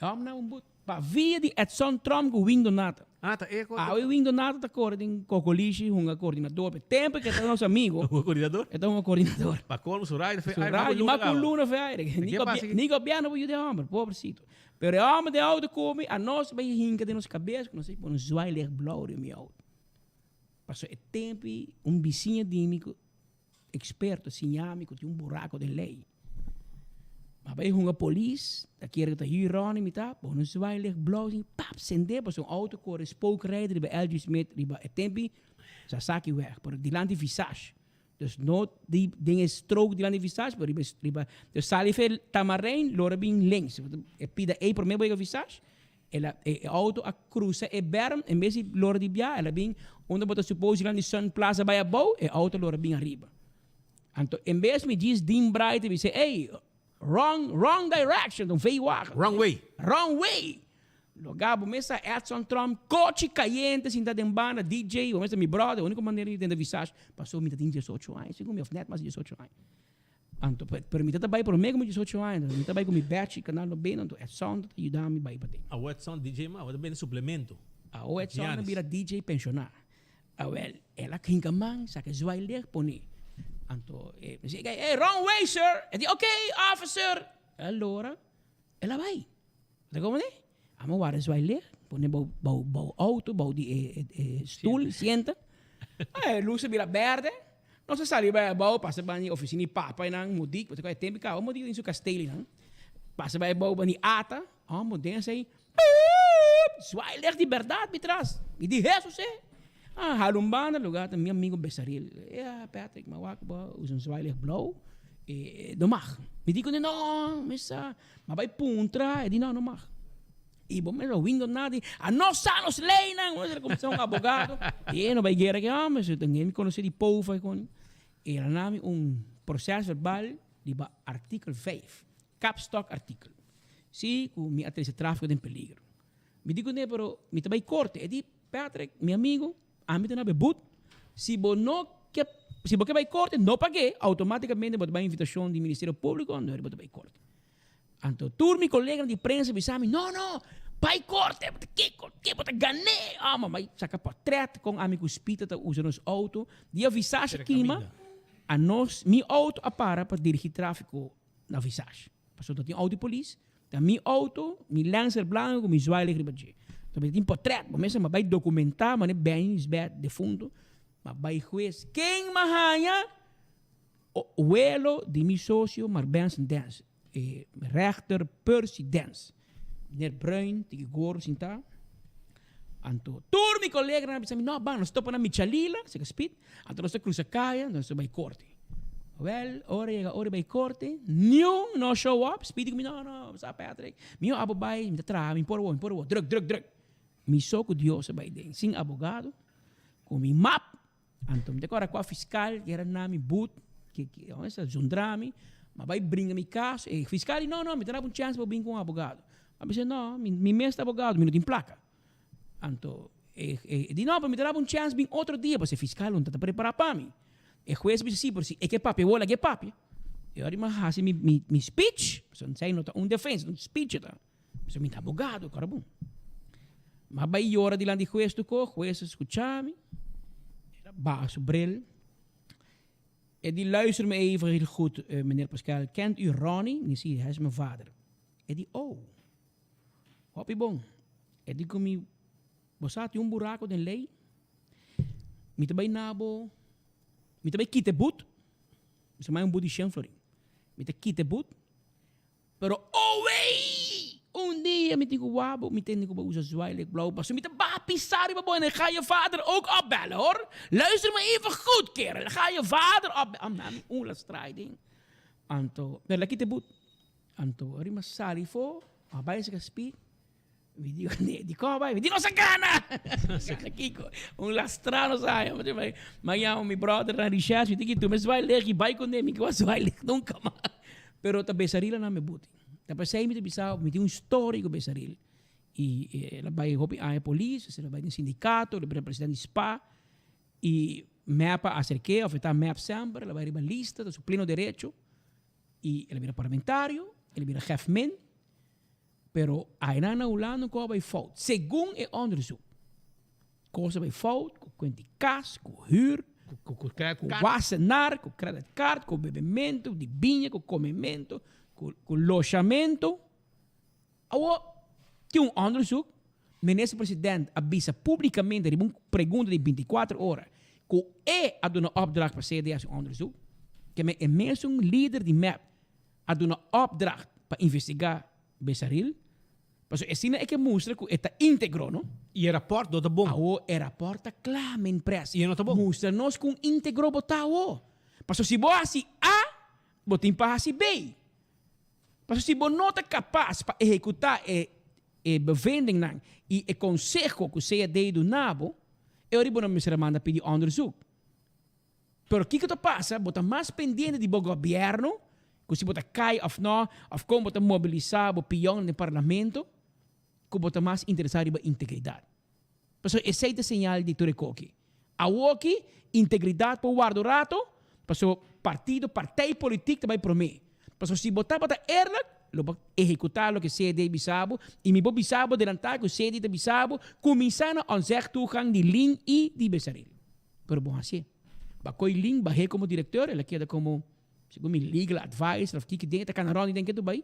Amo na boot. Pa via de Edson Trump com window nata. Tá é co. O window nata tá cor tem cocoliche, coordenador. Tempo que é nosso amigo. O coordenador? É um coordenador. Pa como surai, mas com luna feire. Nem gobiano por de homem, pobrecito. Pero o homem de auto come a nós vai hinca de nossa cabeça, não sei, por um zweiler blauw de meu auto. Passou é tempo vizinho de mim experto, sinhamico, tinha buraco de lei. Mas vai a polícia, daqui que tá hier Ronnie, me tá, bom, não vai ler blowing, pap, sende, para um auto corre, spookrijder, bij LG Smith, bij het tempi, já saque weg, por dilante visage. Dus no die dingen strook dilante visage, por riba, dus salife tamarijn, lora bin links. E pida e por meio visage, ela auto a cruza e berm, en besi lora di bia, ela bin, onde bota suppose dilante Sun Plaza bij a bow, e auto lora bin arriba. Então, em vez me diz dim bright, me say, hey, wrong direction, don't veio Wrong way. Logabo, mesa Edson Trump, coche caliente, sin da dembana, DJ, o mesa mi brother, a única maneira de entender visage, passou me tem 18 anos, segundo meu net mais 18 anos. Então, pero me tá bem por mega 18 anos, me tá bem com mi batch, canal no bem, então Edson tá ajudando me bem para ter. A Edson DJ ma, o bem suplemento. A Edson não vira DJ pensionar. A ela quinca man, saca zoai ler poni. Então, hey, wrong way, sir. E diz, okay, officer. Allora, ela vai. Tá como é? Amo waar is wij ler. Pone bau auto, bau de stoel, sienta. Luce vira verde. Não se sali bij bau, passa bij oficina papa nang modik, wat ik tempo ka, modik in so kasteli nang. Passa bij bau bij ata. Modern sei. Zwaai ler die verdade bitras. E di Jesus é. Halumbana, lugar tem meu amigo Besaril. Patrick, mas usa zweilig blauw. Não mag. Me digo, não, mas vai puntra. E diz, não mag. E bom, mas o window nada. Nós somos lei, não. Nós somos advogado. E não vai guerra que mas eu tenho me conhecer de povo. E ela name processo verbal de artikel 5. Capstock artikel. Se com minha atriz tráfico de peligro. Me digo, né, pero me também corte. E diz, Patrick, meu amigo, a mim tem bebut. Se você vai corte, não pague, automaticamente você vai invitação do Ministério Público, não você vai corte. Então, turma, colega de prensa, me sabe, não, vai corte, que você ganhei. Mas saca portrait com amigos pita, tá usando os auto, de avisagem aqui, a nós, meu auto para dirigir tráfico na avisagem. Passou, tem auto de polícia, tem meu auto, meu lancer branco, meu zweilig ribadje. Então, tem portrait, mas vai documentar, mas bem, de fundo, mas vai juiz. Quem mahanya? O elo de meu sócio, Marben's Dance. Rechter Percy Dance. Meneer Bruin, tegen Goro, sinta. Anto, tur, mi collega, na bisa, no, nós topa na Michalila, se kaspit. Anto, nós cruza kaya, nós vai corte. Well, ora vai corte. Nenhum, no show up. Speedy ko, no, sa Patrick. Mio abobay, mi tatra, mi porwo, drug. Mi soco Dios vai den. Sin abogado, com mi map. Anto, decora com a fiscal, que era nami boot, que essa zundrami, mas vai brincar mi caso. E fiscal, não, me dá chance para vir com um abogado. Mas disse, não, mi mestre abogado, me não tem placa. Anto, di não, me dá chance vir outro dia, para ser fiscal, não está preparado para mim. E juez disse, sim, por si, é que papi, bola que papi. E agora, mas mi speech, não sei, não defensa, não speech, tá. Mas me dá abogado, cara bom. Maar bij jaren die land die geweest ook, geweest escuchami, baas bril. En die luistert me even heel goed, meneer Pascal. Kent u Ronnie? Nee, zie, hij is mijn vader. En die, wat is bon? En die kom je, was dat een buraco den lei? Met bij nabo, Me também quite boot. Isso mais boot de 100 florin. Me te quite boot. Pero away! Dia me digo wabo, me tenho que usar zwaailijk blauw. Maar zo met een bapisari baboy. Ga je vader ook opbellen hoor. Luister me even goed kerel. Ga je vader opbellen. Am la strijding. Anto, per la kite boot. Anto, rima sali fo. Abay sa speed. Vi digo ne, di ko bay. Vi digo sa gana. Sa kiko. La strano sai. Ma llamo mi brother na Richard. Vi digo tu me zwaailijk bay con mi ko zwaailijk nunca ma. Pero ta besarila na me boot. Tapos sa imi Bissau, may un storico Besaril. La bay hopi a police, la bay ng sindikato, la bay presidente SPA, mapa acerque, oferta map sempre, la bay ribalista, su pleno derecho, la bay parlamentario, la bay jefmen, pero ay na ulano ko bay fout. Según e onderzoek, cosa bay fout, ko kwenti kas, ko huur, ko wasenar, ko credit card, ko bebimento, di binha, ko comimento, com lojamento. Tem onderzoek. Minister-president avisa publicamente, er een pergunta de 24 horas, que a doen een opdracht para CDS onderzoek. Que me immers een leader die map a doen een opdracht para investigar Besaril. Mas é assim é que mostra que está íntegro, não? E o rapport do bom. O rapport claro, me impressa. E não tá bom. Mostra nós com íntegro botar o. Mas se você assim A, botem para assim B. Mas se você não está capaz para executar a bevinding e o conselho que você deu do nabo, eu ribo na minha manda pedir onderzoek. Pero o que passa? Bota mais pendente do governo, que se bota cai ou não, ou como bota mobilizar o peão no parlamento, que bota mais interessado em integridade. Mas essa é a señal de Turecoque. A aqui, integridade para o guarda-rato, para o partido, partei político também para mim. Mas se botar eerlijk, lo executar o que se de Bissau, e me Bissau delantar que se de Bissau, começando a onzeg toegang de Ling e de Besaril. Pero bom assim. Bakoi Ling, bahé como diretor, ela queda como, segundo legal advice, of que dentro da canarão e dentro do bai.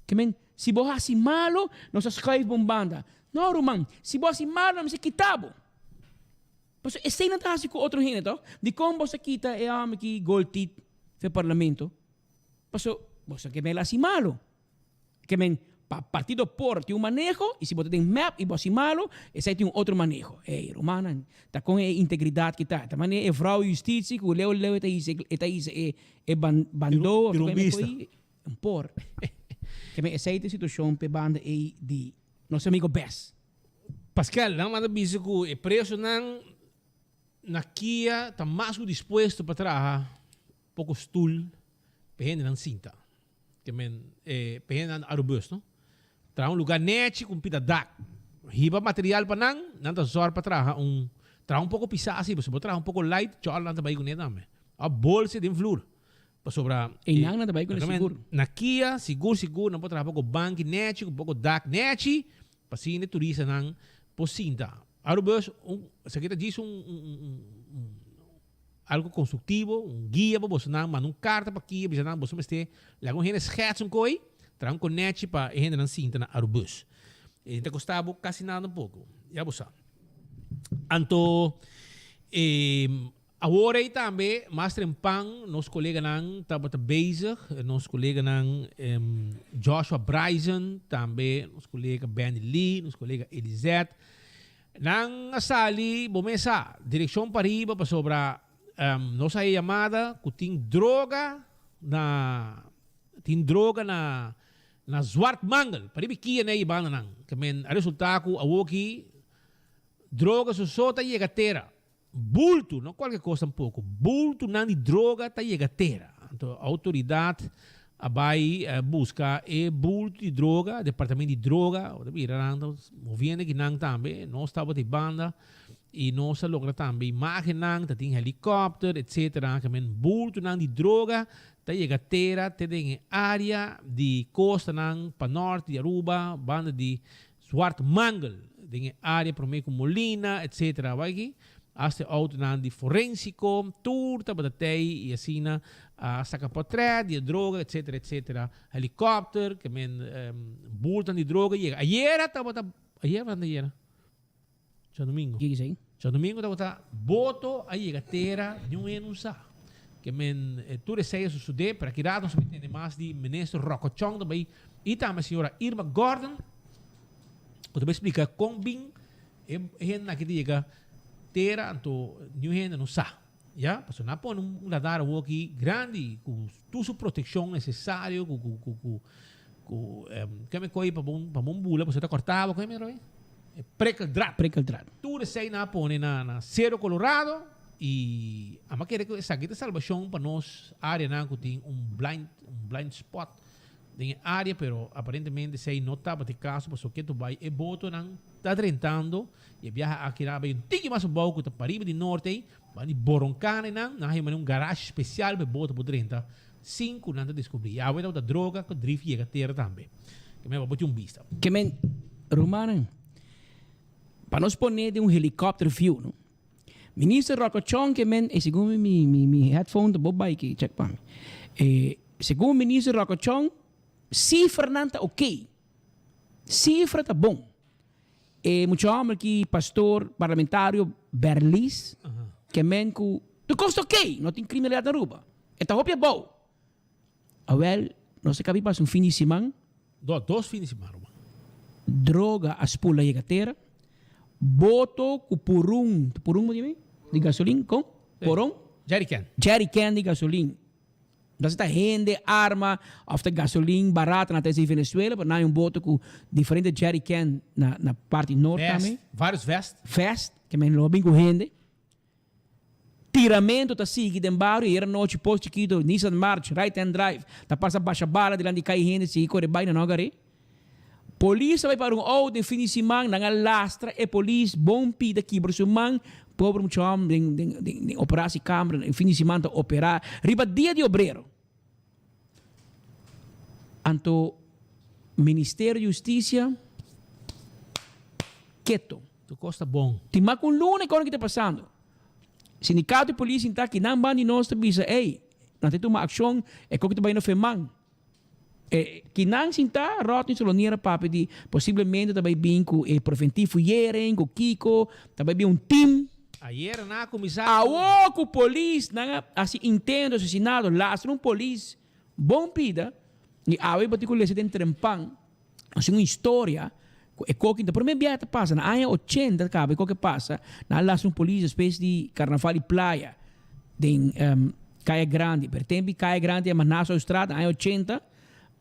Que men, se você assim malo, não se escreve bombanda. Não, Roman, se você assim malo, não se quitabo. Mas esse não está assim com outro gente, então? De como você quita é a que goltit do parlamento. Mas você que me la assim malo. Que men, partido por tem manejo, e se você tem map e você malo, esse tem outro manejo. Ei, Romana, tá com a integridade que tá. Também é vrouw justiça, que o leu está aí, bandou, por. Que men, essa é a situação que banda é de nosso amigo Bess. Pascal, não manda bicho que é preso na Kia, está mais disposto para trabalhar pouco stoel, pehende ng cinta. Que men, pehende ng arubus, no? Tra lugar net com pita dak. Hiba material pa nang zor pa traha um pouco pisasi, mas botra um pouco light, chal lang tabay ko neta me. A bolsa din flur. Pa sobra nang na tabay ko na siguro. Na Kia, siguro na po traha pouco bank net, com pouco dak net, pa sine turista nang posinta. Arubus, sa kita diz algo construtivo, guia para você não, mas carta para aqui, bisa não, você mestre, lá com gente schets coi, tram com net para gente não sinta na arubus. E te custava quase nada pouco. Já você. Anto agora aí também, mais trempang, nos colega não estava bezig, nos colega não Joshua Bryson, também nos colega Ben Lee, nos colega Elisette, nang asali bomesa, direção para riba para sobra nossa chamada que tem droga na zwart mangel para biquia na ibana nang que men a resultado awoki droga sosota e gatera bulto não qualquer coisa um pouco bulto nang de droga tá e gatera então a autoridade vai buscar bulto de droga departamento de droga ou virando movendo que nang também não estava de banda e nós logra também imagem nang tem helicóptero etc que men bulto nang de droga tá chega terra tem área de costa nang para norte de Aruba banda de Zwart Mangel tem área para meio com Molina etc vai aqui hasta auto nang de forensico turta para tei e assim na saca portrait de droga etc helicóptero que men bulto de droga chega ayer estava ayer já domingo que So domingo tá boto aí a terra de não sa. Que men tu receia su sude para que rato se entende mais de ministro Rocco Chong também e também a senhora Irma Gordon. Eu também explica combin hen na que diga terra anto new hen não sa. Ya, paso na pon um radar aqui grande com toda a proteção necessária com que me coi para bom bula, você tá cortado, que me roi? Prekeldrat. Tu receia na pon na Cerro Colorado e a maquera que essa aqui salvação para nós área na que tem blind spot em área, pero aparentemente sei não tá para caso, porque que tu vai e boto não tá tentando e viaja aqui na bem tique mais um pouco tá para de norte, vai de Boroncane na hay garage especial para boto por 30 5 não tá descobrir a da droga que drift chega terra também que me vai botar vista que men Romana para nós poner de helicóptero view, não? Ministro Rocco Chong que men segundo mi headphone da bobai que check para mim segundo o ministro Rocco Chong cifra não tá ok. Cifra tá bom. Muito homem aqui, pastor parlamentário Berlis, que men que tu custa ok, não tem criminalidade na rua. Tá roupa bom. Well, nós acabamos de passar fim de semana. Dois fins de semana. Droga as pula e gatera. Boto com purum de gasolina com porão. Jerrycan de gasolina. Dat is de hende, arma, of de gasolina barata na tese Venezuela, maar na boto com diferente jerrycan na parte norte também. Vários vest, que men lobby com hende. Tiramento tá sigue den barrio, era noite posto chiquito, Nissan March, right hand drive, tá passa baixa bala de lá de cai hende, se corre bem na nogare. Polícia vai para auto de fim de semana, na lastra, e polícia bom pida quebra seu man, pobre muito homem, de operar se câmara, em fim de semana operar, riba dia de obreiro. Anto Ministério de Justiça, quieto. Tu costa bom. Tima com luna que está passando. Sindicato de polícia está aqui, não bande nós te bisa, ei, não tem uma ação, é que tu vai no FEMAN. Que não se está rota em Soloniera papi de possivelmente também bem com preventivo Yeren, com Kiko, também bem team. Ayer na comissário. Awo com polícia, não assim entendo assassinado, lastra polícia, bom pida. E awe particular se tem trempang, assim uma história. E coque da primeira viagem passa na ano 80 cabe coque passa na lastra polícia espécie de carnaval e praia de Caia Grande, pertempo Caia Grande é na estrada ano 80.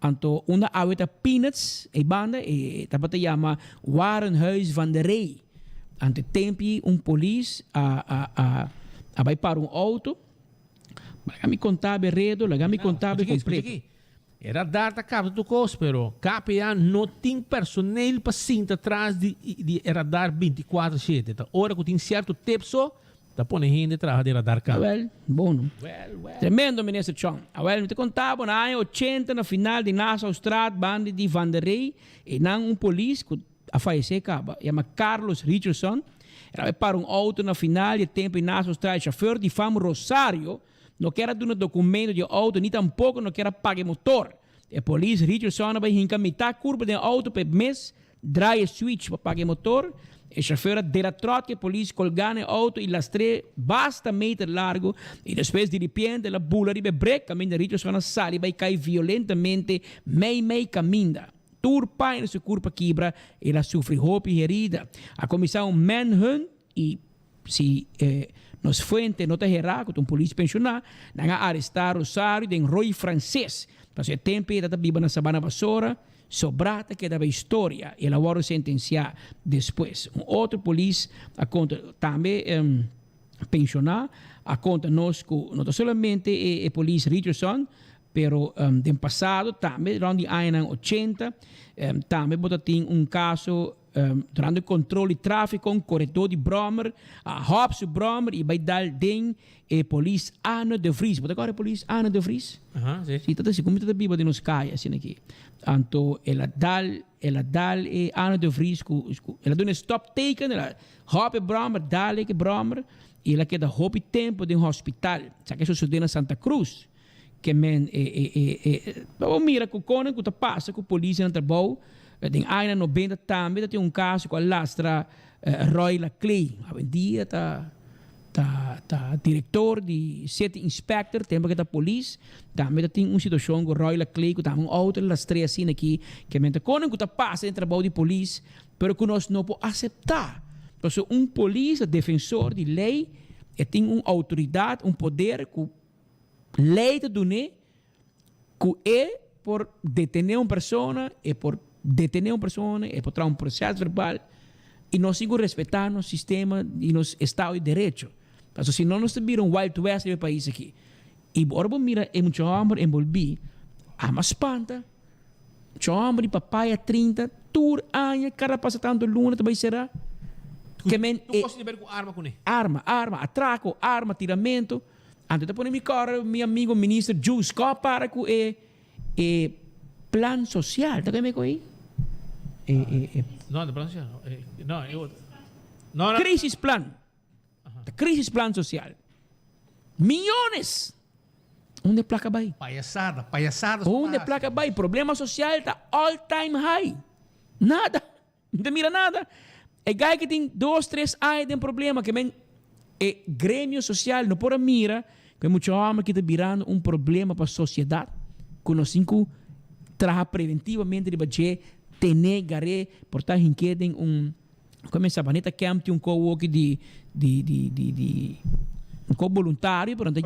Anto una aweta Peanuts e banda e tapata chama Warenhuis van der Rey. Ante tempi police vai para auto. Lagami contabile redo, lagami contabile completo. Era data capa do cos, pero KPA não tem personal para cinta atrás de radar 24/7. Ora que tem certo tempo só, tá põe gente atrás de radar capa. Well, bom. Tremendo, ministro Chong. Well, te contava na ano 80 na final de Nassau Strat, bande de Van der Rey, e não polícia que a falecer capa, chama Carlos Richardson. Era para auto na final de tempo em Nassau Strat, chauffeur de fama Rosário, não quer dar um documento de auto, nem tampouco não quer pagar motor. A polícia Richardson vai hincar metade curva de auto per mês, dry switch para pagar motor. O chauffeur della trot que a polícia colgane auto e lastre basta meter largo e depois de repente la bula ribe break caminha Richardson sale vai cair violentamente mei caminha. Turpa em sua curva quebra e ela sofre roupa e herida. A comissão Manhunt e se nos fuente nota errado com polícia pensionar, nanga arrestar Rosário de Roy Francês. Passou tempo da biba na Sabana Vassoura, sobrata que dava história e ela vai sentenciar depois. Outro polícia a conta também pensionar, a conta nós não somente a polícia Richardson, pero no passado também durante os anos 80 também tem caso durante o controle de tráfego com corredor de Bromer, a Hobbs Bromer e vai dar den e polícia Anne de Vries. Você agora polícia Anne de Vries? Sim. Sim, tá assim como tá biba de nos cai assim aqui. Então ela dá e Anne de Vries ela dá um stop taken, ela Hobbs Bromer dá que Bromer e ela queda Hobbs tempo de um hospital. Sabe que isso sucedeu na Santa Cruz. Que men mira que o cone que passa com a polícia no trabalho. Em ano 90 também tem caso com a lastra Roy Laclay, a dia tá diretor de city inspector, tempo que tá polícia, também tem uma situação com Roy Laclay, que tá um outro las três assim aqui, que mente quando que tá passa em trabalho de polícia, pero que nós não podemos aceitar. Então, polícia, defensor de lei, tem uma autoridade, um poder que lei te dá, que é por detener uma pessoa, é por trazer um processo verbal, e nós temos que respeitar nosso sistema e nosso Estado de Direito. Então, se não nós temos um Wild West no país aqui, e agora mira, é muito homem envolvido, há uma espanta, muito homem, papai, 30, tur, anos, cada passa tanto luna, também será. Tu posso ver com arma com ele? Arma, atraco, arma, tiramento. Antes de pôr mi carro, meu amigo ministro Jules, para com o plan social. Tá vendo aí? Não, de plan social. Não. Crisis plan. Crisis plan social. Milhões. Onde é placa vai? Palhaçada. Onde é placa vai? Problema social está all time high. Nada. Não mira nada. É gai que tem 2, 3 anos de problema que vem grêmio social não pode mira que muito homem que está virando um problema para a sociedade. Conhecendo trabalhar preventivamente de baixo, tener garé, portar que tem como essa baneta camp tem co-work de voluntário, por onde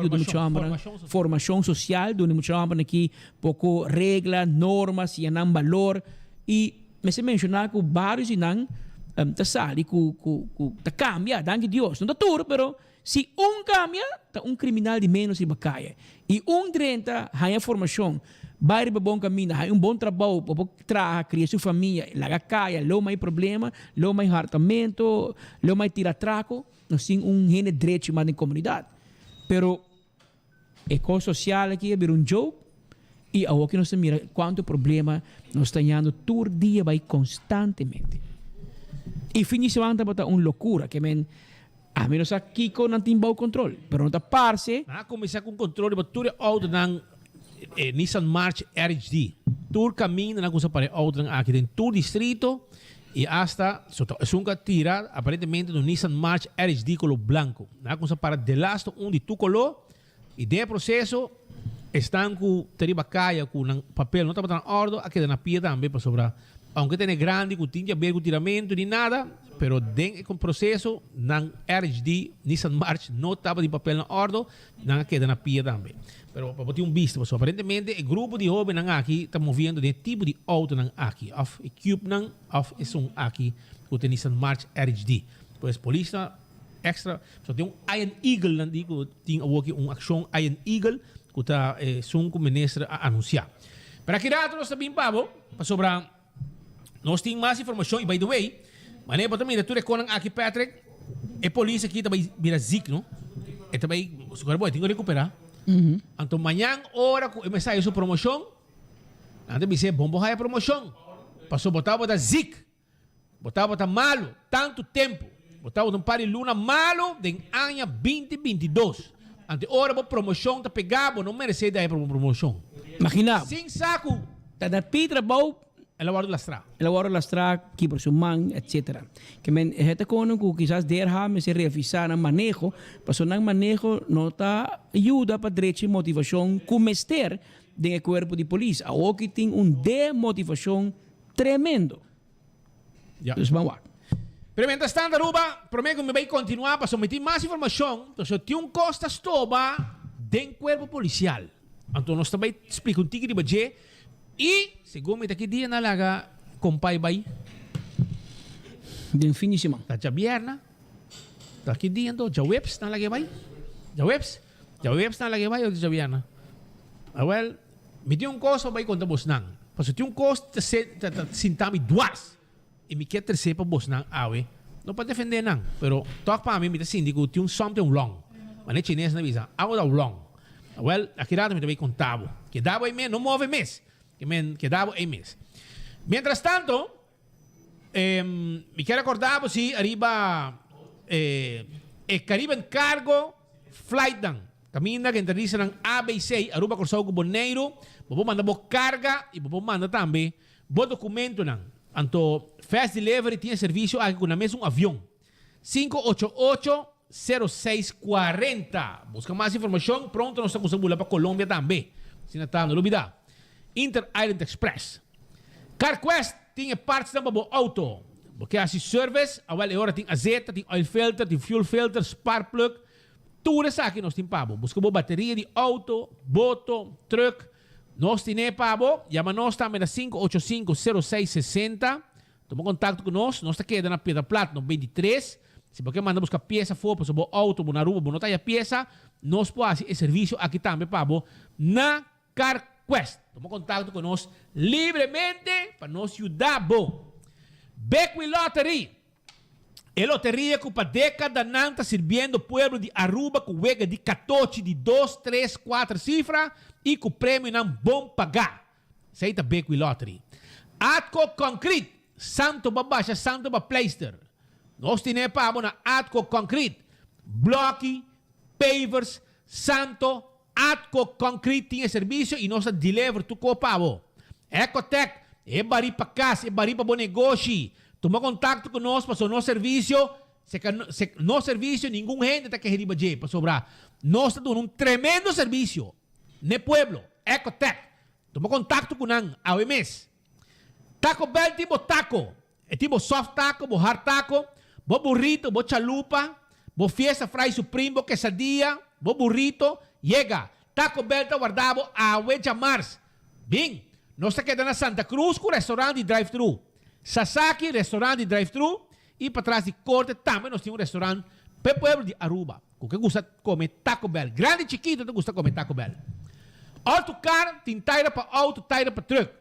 formação social, onde muito homem aqui pouco regra, normas e não valor e me se mencionar que vários não tá sali tá cambia, danke Deus, não tá tudo, pero se cambia, tá criminal de menos e bacaia. E 30 há a formação, vai para bom caminho, há bom trabalho, para criar sua família, lá caia, lo mais problema, lo mais hartamento, lo mais tira-traco, nós temos gene direito mais na comunidade. Pero eco social aqui é um jogo e a que nós mira quanto problema nós temos todo dia vai constantemente. E fim de semana está uma loucura, que a menos aqui com não tem bom controle, pero não está parce. Começar com controle, mas tudo é auto ng Nissan March RHD. Tur caminho na coisa para auto aqui tem tur distrito e hasta sunga tira aparentemente no Nissan March RHD color blanco. Na coisa para de last de tu color e de processo estão com teriba caia com papel não está para ordem aqui na pia também para sobrar. Aunque tenha grande, que tinha ver com tiramento nem nada, pero dentro do processo, ng RHD, Nissan March, não estava de papel na ordem, não queda na pia também. Pero para ter visto, aparentemente, o grupo de jovens aqui está movendo de tipo de auto aqui, of equipe of é aqui, com o Nissan March RHD. Pois polícia extra, só tem Iron Eagle, não digo, tem uma ação Iron Eagle, que está com o ministro a anunciar. Para que rato nós também, Pablo, para sobrar. Nós temos mais informação, e by the way, mas é para também, tudo é com aqui, Patrick, a polícia aqui também vira zic, não? E também, agora tem que recuperar. Então, amanhã, hora, começar a sua promoção, antes de dizer, vamos a promoção. Passou, botava zic, botava malo, tanto tempo, botava um par de luna malo, de ano 2022. Antes, hora, a promoção, tá pegado, não merece dar para promoção. Imagina. Sem saco. Tá da pitra, bom. Elaborado lastra, kibor sumang, etc. Que men esta cono que quizás derha me se revisar en manejo, paso en manejo nota ayuda para derecho y motivación comester del cuerpo de policía. O que tiene un demotivación tremendo. Ya. Entonces vamos a Pero mientras tanto, Aruba, prometo que me voy a continuar para someter más información. Entonces, tiene un costa estoba del cuerpo policial. Entonces, nos também explico un tigre de budget. E, segundo aqui dia na laga, compai bay. Den fim de semana. Tá já bierna. Tá aqui dia então, já webs na laga bay. Já webs na laga bay ou já bierna. Well, me tem costo bay conta bosnang. Paso tem costo sintami duas. E me quer terceiro para bosnang awe. Não pode defender não, pero toque para mim me sindico tem something wrong. Mas nem chinês na visa, algo da wrong. Well, aqui dá me também contavo. Que dá aí me não move mês. Que dava em mês. Mientras tanto, me quero acordar se arriba Caribbean Cargo Flight dan. Caminha que entrevista ng ABC, Aruba Corsao com Boneiro, vou mandar carga e vou mandar também bom documento nan. Anto Fast Delivery tem serviço aqui com na mesma avião. 588-0640. Busca mais informação. Pronto, nós estamos para Colômbia também. Se não está, não olvida. Inter Island Express. CarQuest tem partes da meu auto. Porque assim service, agora hora tem azeta, tem oil filter, tem fuel filter, spark plug. Tudo isso aqui nós temos para busca boa bateria de auto, boto, truck. Nós temos para chama-nos também na 585-0660. Toma contato conosco. Nós estamos aqui na Pedra Plata, no 23. Se você manda buscar peça fora, para o auto, na rua, não tem a peça, nós podemos fazer serviço aqui também para na CarQuest. Toma contato conosco livremente para nos ajudar. Beckwith Lottery. A loteria que para década não está servindo o povo de Aruba com wega de 14, de 2, 3, 4 cifras e com o prêmio não bom pagar. Isso aí está Beckwith Lottery. Atco Concrete. Santo Babasha, Santo Bapleister. Nós temos para na Atco Concrete. Blocky, pavers, Santo, Atco Concrete tem serviço e nós deliver tu co pavo. Ecotec, é bari para casa, é bari para bom negócio. Toma contato conosco para o nosso serviço. Se no serviço, nenhum gente está que riba de para sobrar. Nós estamos dando tremendo serviço. No pueblo, Ecotec. Toma contato com nós, ao mês. Taco Bell tipo taco. É tipo soft taco, bo hard taco, bo burrito, bo chalupa, bo fiesta fry supreme, bo quesadilla, bo burrito. Llega. Taco Bell está guardado a Huecha Mars. Bem, nós estamos aqui na Santa Cruz com restaurante de drive-thru. Sasaki, restaurante de drive-thru. E para trás de corte também nós temos um restaurante para o pueblo de Aruba. Com quem gosta de comer Taco Bell. Grande e chiquito, te gusta de comer Taco Bell. Autocar, tem taira para auto, taira para truck.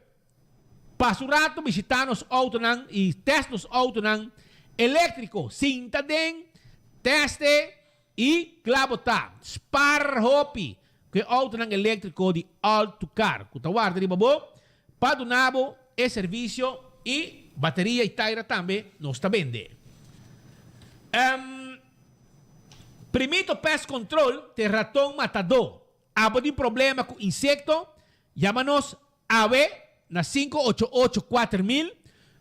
Passo o rato, visitar nos autos e teste nos autos elétrico, cinta den, teste e clabota. Spar hopi, que é auto elétrico de Autocar. Que guarda de babo, padunabo e serviço e bateria e taira também nos está vende. Primito Pest Control tem ratão matador. Abo de problema com insecto, chama-nos AVE na 588-4000,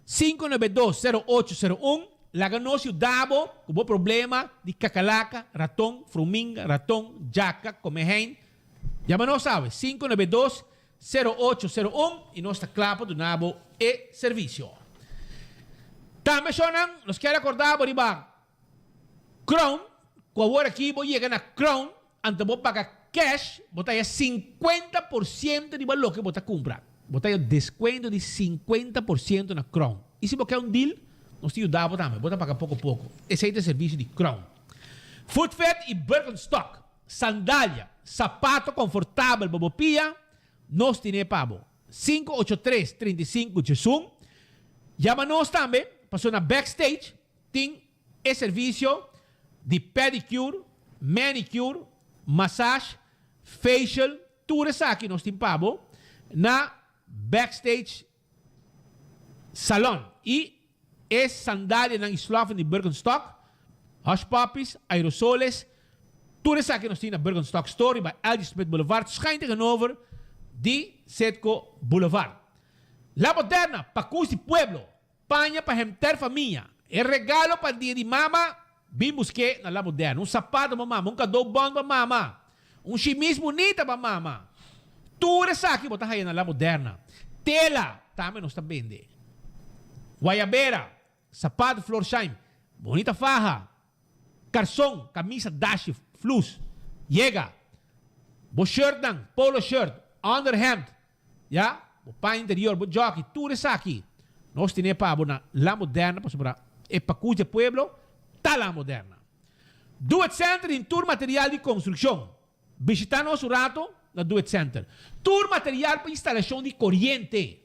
592-0801. Laga-nos o dabo com problema de cacalaca, ratão, fruminga, ratão, jaca, comehen. Chama-nos AVE 592-0801 e nós está claro do nabo e serviço. Também nós queremos acordar por Crown, com agora aqui vou chegar na Crown, antes vou pagar cash, botar 50% de valor que você compra. Botar desconto de 50% na Crown. E se você quer um deal, nós te ajudamos também. Bota pagar pouco a pouco. Esse aí é o serviço de Crown. Footfed e Birkenstock. Sandália, sapato confortável, bobopia. Nós temos para 583-35-11. Chama-nos também, passou na backstage. Tem esse serviço de pedicure, manicure, massage, facial, tudo isso aqui nós temos para na backstage salon. E essa sandália na Sloven de Birkenstock, Hush Puppies, aerosoles, tudo isso aqui nós temos na Birkenstock Store, by LG Smith Boulevard, schijnt tegenover de Setco Boulevard. La Moderna, para Cusi Pueblo, panha para remter família. É regalo para dia de mama, vimos que na La Moderna. Um sapato para mama, um cadô bom para mama, um chemise bonita para mama. Tudo isso aqui botar aí na La Moderna. Tela, também nós está vendendo. Guayabera, sapato Florsheim, bonita faja. Garçom, camisa dash, flus. Llega. Bo shirt dan, polo shirt, underhemd. Ya? Bo pa interior, bo jockey, tudo isso aqui. Nós temos para na La Moderna, para sobrar. E para cuja pueblo, tá La Moderna. Do It Center em tour material de construção. Visitar nosso rato na Do It Center. Tour material para instalação de corrente.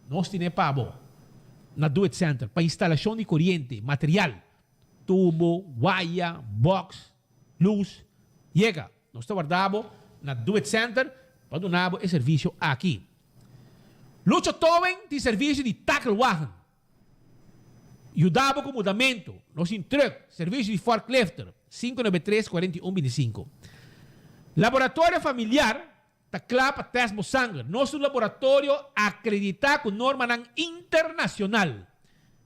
Nós temos para na Do It Center para instalação de corrente, material. Tubo, wire, box, luz. Llega. Nós estamos guardando na Do It Center para donar esse serviço aqui. Lucho Toven tem serviço de tackle wagon. Ajudava com mudamento. Nós em truck, serviço de forklifter. 593-4125. Laboratório familiar ta clapa test mo sangue. Nosso laboratório acredita com norma ng internacional.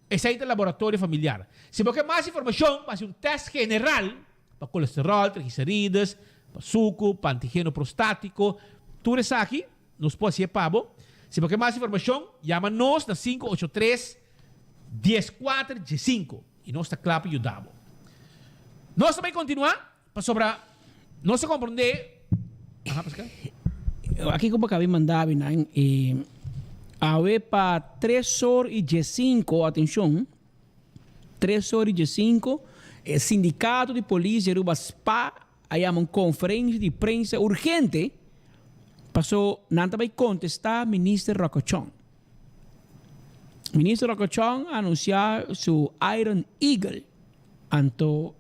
Esse aí é o laboratório familiar. Se você quer mais informação, faça um teste general para colesterol, triglicérides, para suco, para antígeno prostático. Tudo isso aqui, nos pode ser pabo. Se você quer mais informação, chama-nos na 583-1415 e nós está claro e ajudamos. Nós também continuamos para sobrar, nós compreender. Aqui como acabei de mandar, para 3 horas e 5, atenção, 3 horas e 5, o sindicato de polícia de SPA, aí há uma conferência de prensa urgente, passou, não vai contestar o ministro Rocochon. O ministro Rocochon anunciou seu Iron Eagle, então,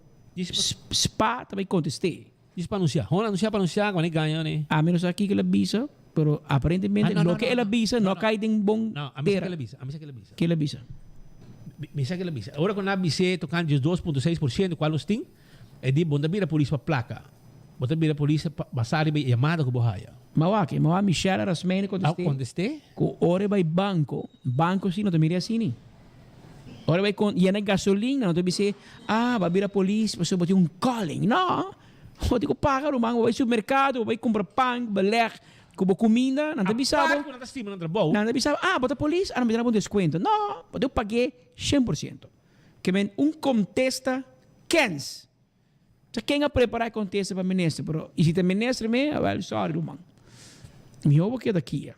SPA também contestar. Diz para anunciar. Vamos anunciar para anunciar quando ele ganha, né? A menos aqui que ele avisa, pero aparentemente lo que ele avisa não cai em bom terra. A mim que ele avisa. Que ele avisa? Me que ele avisa. Agora quando ele avisa, tocando 2,6%, qual os tem? É de bom da polícia para placa. Bota a polícia para basar e chamada com borraia. Mawaki, Michelle Rasmeni contesté. Contesté? Ko ore vai banco sim não te mira assim. Ore vai com e na gasolina não te dizer, vai vir a polícia, você botar um calling. Não. Você tem que pagar o mango, vai ao supermercado, vai comprar pão, beleg, como comida, não te bisava. Não te estima, não te bom. Não te bisava, bota a polícia, não me dá um desconto. Não, eu paguei 100%. Que men contesta 15. Então quem a preparar contesta para ministro, pero e se te ministro me, sorry, man. Me ouvo que daqui.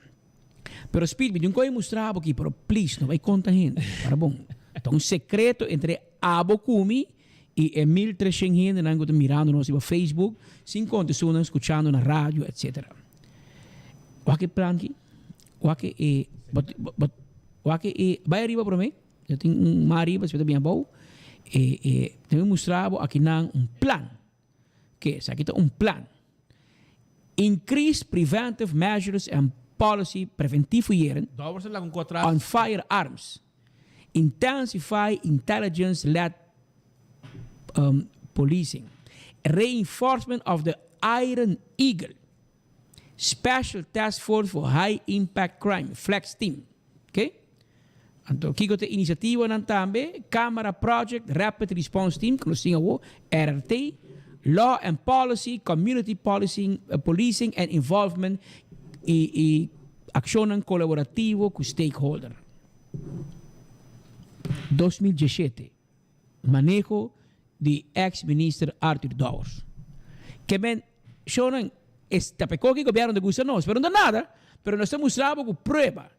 Pero speed, eu não mostrar aqui, pero please, não vai contar gente, para bom. Então um secreto entre Abokumi e 1.300 gente não estão mirando no Facebook, 50 pessoas escutando na rádio, etc. O que plan aqui? O que vai arriba para mim? Eu tenho uma arriba, se bem bom. Tenho mostrado aqui um plan. Que é? Aqui está um plan. Increase preventive measures and policy preventivo on firearms. Intensify intelligence-led policing. Reinforcement of the Iron Eagle. Special Task Force for High Impact Crime, Flex Team. Okay? Então, aqui tem iniciativa também, Camera Project, Rapid Response Team, que nós temos RRT, Law and Policy, Community Policing, Policing and Involvement e ação colaborativa com stakeholder. 2017, manejo de ex-ministro Arthur Dowers. Que ben, shonan, tapecó que gobierno de gusta nos, pero no nada, pero nos estamos mostrando con prueba.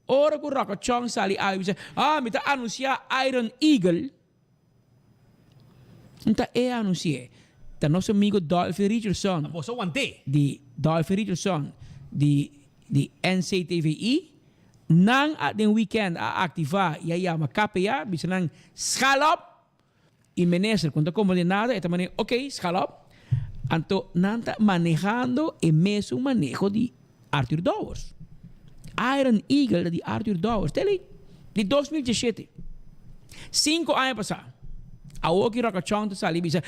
Ora con Rocochon sali a dice, me está anunciar Iron Eagle. Então anunciar. Tá nosso amigo Dolphy Richardson. De Dolphy Richardson de NCTVI. Nang den weekend a ativar e aí a KPA, bisa nang scalop e minister quando como de nada, esta maneira, ok, scalop. Anto nanta manejando e mesmo manejo de Arthur Dowers. Iron Eagle de Arthur Dowers. Tele de 2017. 5 anos passados. A Oki Rocochon sali bisa,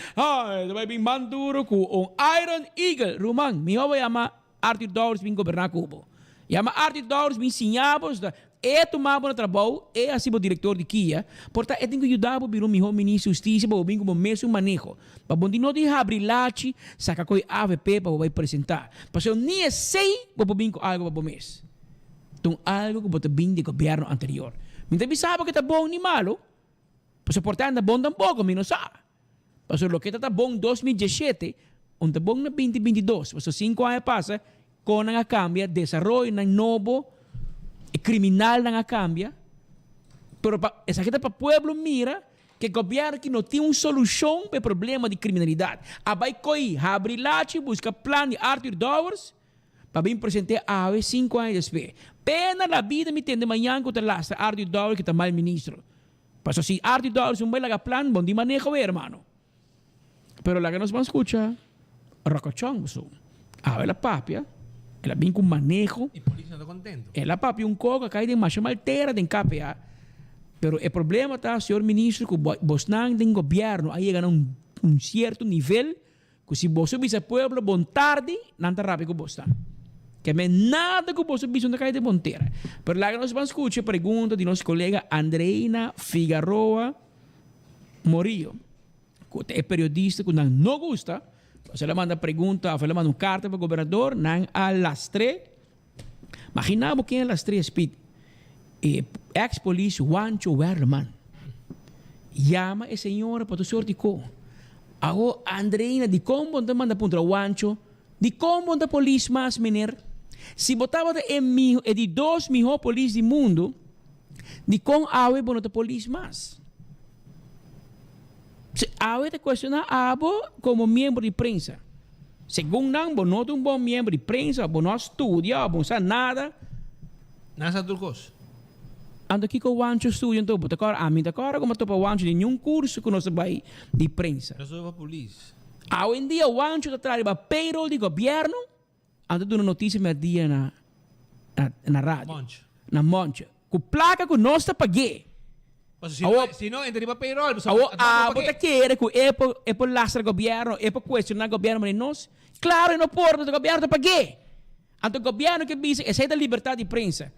vai vir manduro com um Iron Eagle, Rumang, mi vai ama Arthur Dowers vim governar Cuba. Chama Arthur Dowers, me ensinava, tomava no trabalho, assim o diretor de Kia, portanto, eu tenho que ajudar a vir o meu ministro de Justiça, para vir como mesmo manejo. Para bom, não de abrir lache, sacar com AVP para apresentar. Porque eu nem sei para vir com algo para o mês. Então, algo que pode vir do governo anterior. Mas também sabe que está bom nem malo. Porque, portanto, está bom tampouco, mas não sabe. Porque o que está bom em 2017, está bom em 2022. Porque 5 anos passam, com a cambia, desenvolvimento ng novo, criminal ng cambia, pero essa aqui para o pueblo mira que o governo que não tem uma solução para o problema de criminalidade. Abai coi, abre lache, busca plano de Arthur Dowers, para vir apresentar a 5 anos depois. Pena na vida me tem de manhã contra lastra Arthur Dowers que está mal ministro. Pero se Arthur Dowers não vai lagar plano, bom de manejo, hermano. Pero la que nos van a escuchar, Rocochon, la papia, ela vem com manejo. E a polícia não está contente. Ela papi um coco, cai de macho maltera, de KPA. Pero o problema está, senhor ministro, que vos não tem governo, aí chega um certo nível, que se vos subis a pueblo, bom tarde, não está rápido que vos está. Que é nada que você precisa cair de ponteira. Pero lá que nós vamos escutar a pergunta de nosso colega Andreina Figueroa Morillo, que é periodista que não gosta. Você le manda pergunta, você le manda carta para o governador, não a lastre. Imaginamos quem é lastre, Speed. Ex-polícia Juancho Werleman. Llama a senhora para tu sortico. Agora, Andreina, de como te manda punta Juancho, de como te polícia mais, menino. Se botava de 2 melhores polícias do mundo, de como awe bono te polícia mais. Se awe te questiona abo como membro de prensa. Segundo não, bono te bom membro de prensa, bono estudia, bono sabe nada. Nasa Turcos. Ando aqui com o Wancho estudio, então, but agora, a mim agora como estou para o Wancho de nenhum curso que nós vai de prensa. Resolve a polícia. Hoje em dia, o Wancho está trabalhando para payroll do governo. Ando dando notícia meu dia na rádio. Na Monte. Com placa que nós está pagando. Se não, entra para payroll. Você quer que é por lastre o governo, é por questionar o governo, mas nós, claro, não pode, o governo está pagando. Então, o governo que diz, essa é a liberdade de prensa.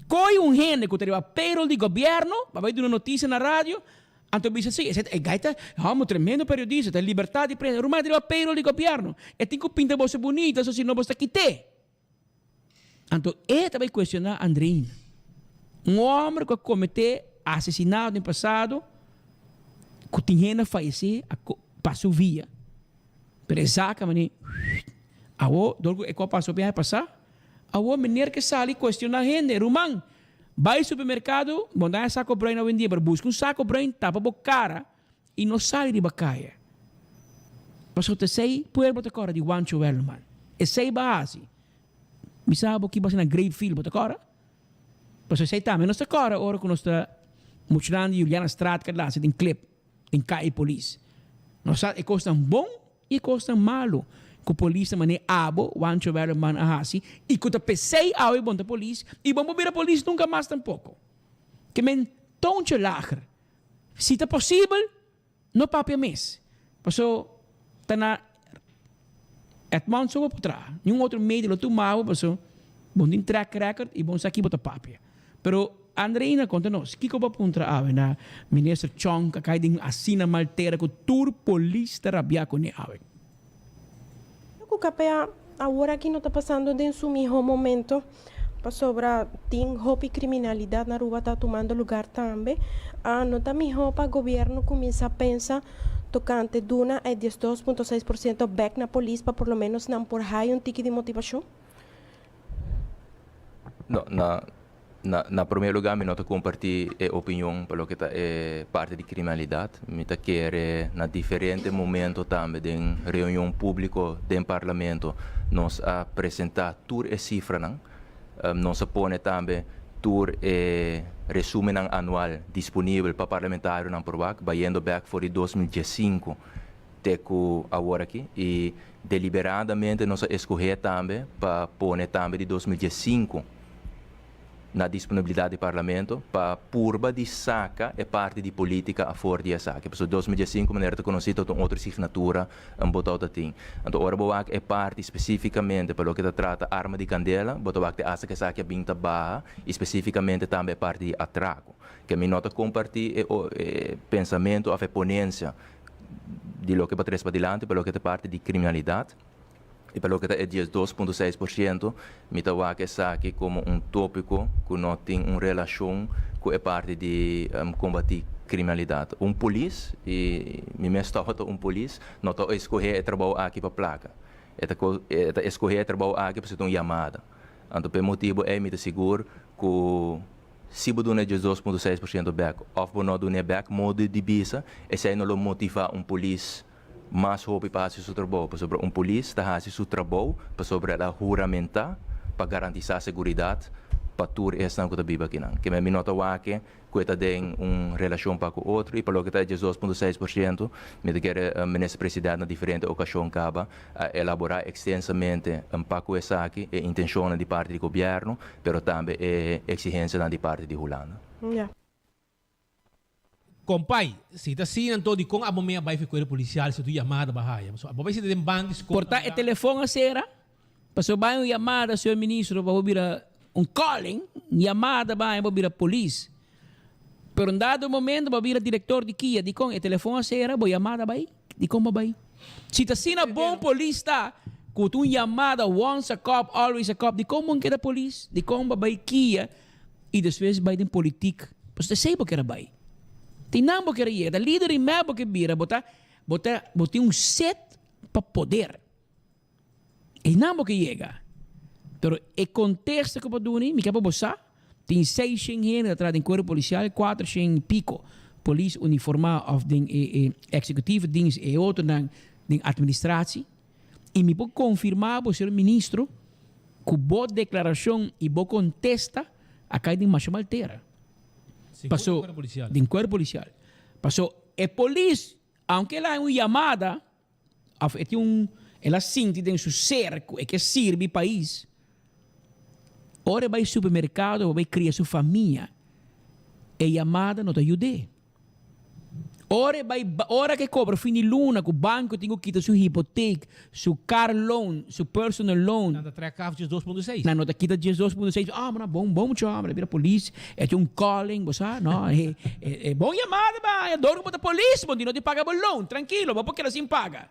Coi gente que tem payroll do governo, vai dar uma notícia na rádio, então diz assim, esse é gaita, um tremendo periodista, tem liberdade de prensa, mas tem payroll do governo, e tem que pintar você bonita, se não você quite. Então, ele vai questionar Andreina. Homem que cometeu assassinato no passado, que tinha gente falecido, passou via. Pero exatamente, agora, o que passou bem a passar? A menina que sai questiona a gente, Román, vai ao supermercado, mandar saco brain na vendia, pero busca saco brain, tapa a cara e não sai de bacaia. Pasó te sei, pueblo te cora de Juancho Werleman. E sei base. Mi sabe que vai na great field, te cora? Pasó sei também, não te cora, ora que nós está mostrando Juliana Strat, que lá, se tem clip, em CAI Police. Nós sabe, costa bom e costa malo. Que a polícia mané abo, Juancho Werleman ahasi, e que a pesei ao e bom da polícia, e bom a polícia nunca mais tampouco. Que men tonche lager. Se é possível, não papia mes. Passou, tá na Edmond só por trás. Nenhum outro meio lo tomava, passou, bom tem track record e bom aqui bota papia. Pero Andreina conta-nos, que eu puntra ave na ministro Chong, que cai de assina maltera que tur polícia rabia com ne ave. O capea agora aqui não está passando de um mesmo momento para sobre tem roupa e criminalidade na rua está tomando lugar também. Não está melhor para o governo começar a pensar tocante duna é 12,6% back na polícia para pelo menos não por high tique de motivação? Não, na primeiro lugar, eu não compartilho a opinião pelo que é parte de criminalidade. Eu quero, na diferente momento também, em reunião pública do parlamento, nós apresentar todas as cifras, nós põe também todo o resumo anual disponível para parlamentário na PROVAC, vai back for 2015, até agora aqui, e deliberadamente nós escolher também para pôr também de 2015 na disponibilidade do parlamento para purba de saca é parte de política a fora de saca. Porque 2015 maneira de conhecido com outra assinatura um botão da tem. Então ora boa é parte especificamente pelo que trata arma de candela, botão que asa que saca binta barra, especificamente também parte de atraco. Que me nota compartilhar pensamento a ponência de lo que para trás para diante, pelo que é parte de criminalidade. E pelo que é 12,6%, me tawa que saque como tópico que não tem uma relação com a parte de combater criminalidade. Polícia, e me mesmo polícia, não está escolher trabalho aqui para placa. Está escolher trabalho aqui para ser uma chamada. Então, pelo motivo é me seguro que se você não é 12,6% back, ou você não é back, modo de visa, esse não motiva polícia mais roupa para fazer seu trabalho, para sobre polícia está fazendo seu trabalho, para sobre a juramentar, para garantir a segurança para tudo essa que está viva aqui não. Que me nota que está tem uma relação para o outro e para o que está 12,6%, me quer ministro presidente na diferente ocasião acaba elaborar extensamente para essa aqui a intenção de parte do governo, mas também a exigência da parte de Holanda. Compai, se está assim, então, de como a momento vai ficar policial, se tu chamada, bahia. A momento se tem bandes... Portar o telefone a cera, Passou bem uma chamada, senhor ministro, para vir um calling, chamada bem para vir a polícia. Pero em dado momento, para vir a diretor de Kia, de com o telefone a ser, vou chamada bem, de como bem. Se está sendo bom polícia, com uma chamada once a cop, always a cop, de como que é a polícia, de como vai Kia, e depois vai em política. Você sabe que era bem. Tem não que era ir, da líder em meio que vira, botar um set para poder. E não que chega. Pero o contexto que eu estou dando, me quer para tem 6 gente atrás do corpo policial, 4 gente pico, polícia uniformada of den executieve dienst e outro na administratie. E me pode confirmar, senhor ministro, que boa declaração e boa contesta a caída de macho maltera. Passou do corpo policial. Passou a polícia, aunque ela é uma chamada, ela sente dentro do cerco e que serve o país. Ora vai ao supermercado, vai criar sua família. E chamada não te ajuda. Ora que cobra fim de luna, que o banco tem que quitar sua hipoteca, seu car loan, seu personal loan. Nada treca de 2.6. Não te quita de 2.6. Ah, mas bom, chama, vira polícia. É um calling, você não? É bom chamada, é dor para a polícia, bom, não te paga o loan, tranquilo, vou porque ela sim paga.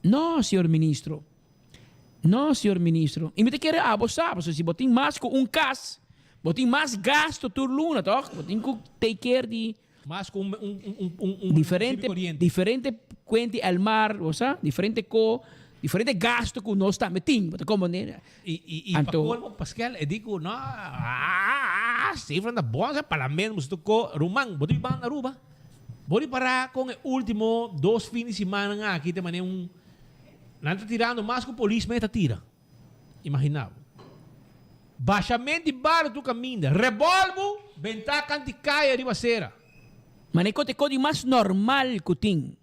Não, senhor ministro. Não, senhor ministro. E me te quer abusar, se botem mais com caso, botem mais gasto por luna, toch? Botem que take care de mais com diferente cuente al mar, osa, diferente gasto que nós estamos metendo, como né? E para colmo, Pascal, eu digo, não, cifra na bolsa, para menos do que rumang, botem bang na ruba. Botem para com o último 2 fins de semana aqui tem maneira não está tirando mais que o polícia está tira. Imaginava. Baixamento de barro do caminho. Revolvo, ventar canticai arriba cera. Mas é coisa mais normal que tem.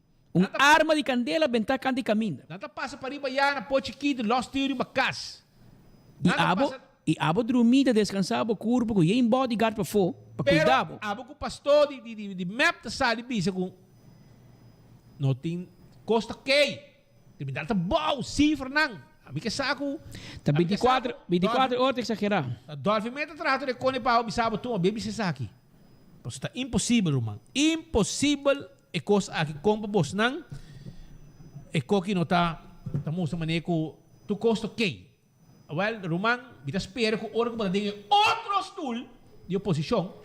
Arma de candela, ventar canti caminho. Nada passa para arriba já na pochiquita, lost tiro em bacas. E abo dormida, descansava o corpo, com um bodyguard para fora, para cuidar. Pero, abo com o pastor de map da sala de bisa com não tem costa que me dá bom, cifra não. A mim que saco. Tá 24 horas exagerar. Dormimento trato de cone para o bisabo tu, baby se saque. Porque está impossível, irmão. Impossível é coisa aqui compra bos não. É coisa que não tá mostrando maneira que tu costa que. Well, Roman, kita espera que hora que você tenha outro stool de oposição.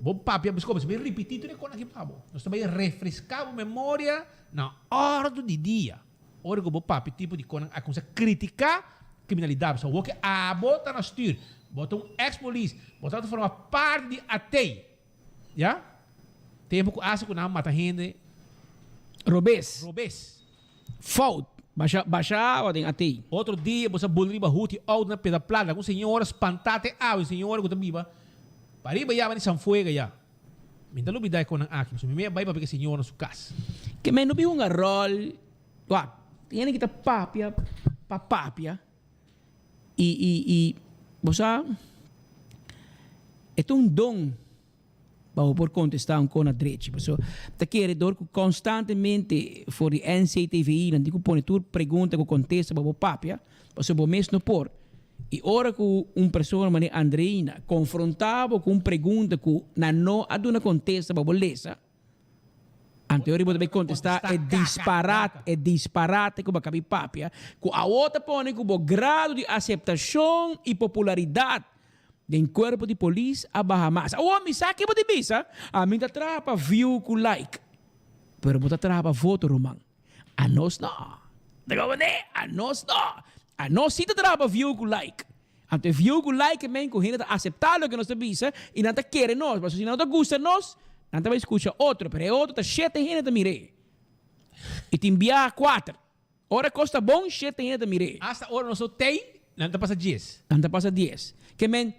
Bom papi, biscoito, você vai repetir tudo com aqui pabo. Nós também refrescar a memória na ordem de dia. Ora que o papi tipo de coisa a começar a criticar criminalidade, só o que a bota na styr, bota ex-polícia, bota de forma parte de atei, já? Tempo que acha que não mata gente. Robes. Fault. Baixa o atei. Outro dia você bolriba huti out na peda plata com senhora espantate ao senhora que também va. Pariba já vai sanfuega já. Me dá lubida com aqui, me vai para porque senhora na sua casa. Que me não vi um rol. Uau. Tem que estar papia. E você é um dom para por contestar com a direita. Você quer dor constantemente for the NCTVI, não digo põe tu pergunta que contesta para o papia, você vou mesmo não por. E ora que pessoa mané Andreina confrontava com pergunta que não há uma contesta para beleza. Anterior você vai contestar é disparate que vai caber papia, que a outra põe que o grado de aceitação e popularidade do corpo de polícia a Bahamas. O homem sabe que você bisa, a mim tá trapa view com like, pero você trapa voto romang. A nós não. A nós sim trapa view com like. Ante view com like men que gente aceitar o que nós bisa e não tá querer nós, mas se não tá gusta nós não vai escutar outro, pero outro tá 7 gente tá mire. E te enviar 4. Ora custa bom 7 gente tá mire. Hasta hora nós tem, não tá passa 10. Não tá passa 10. Que men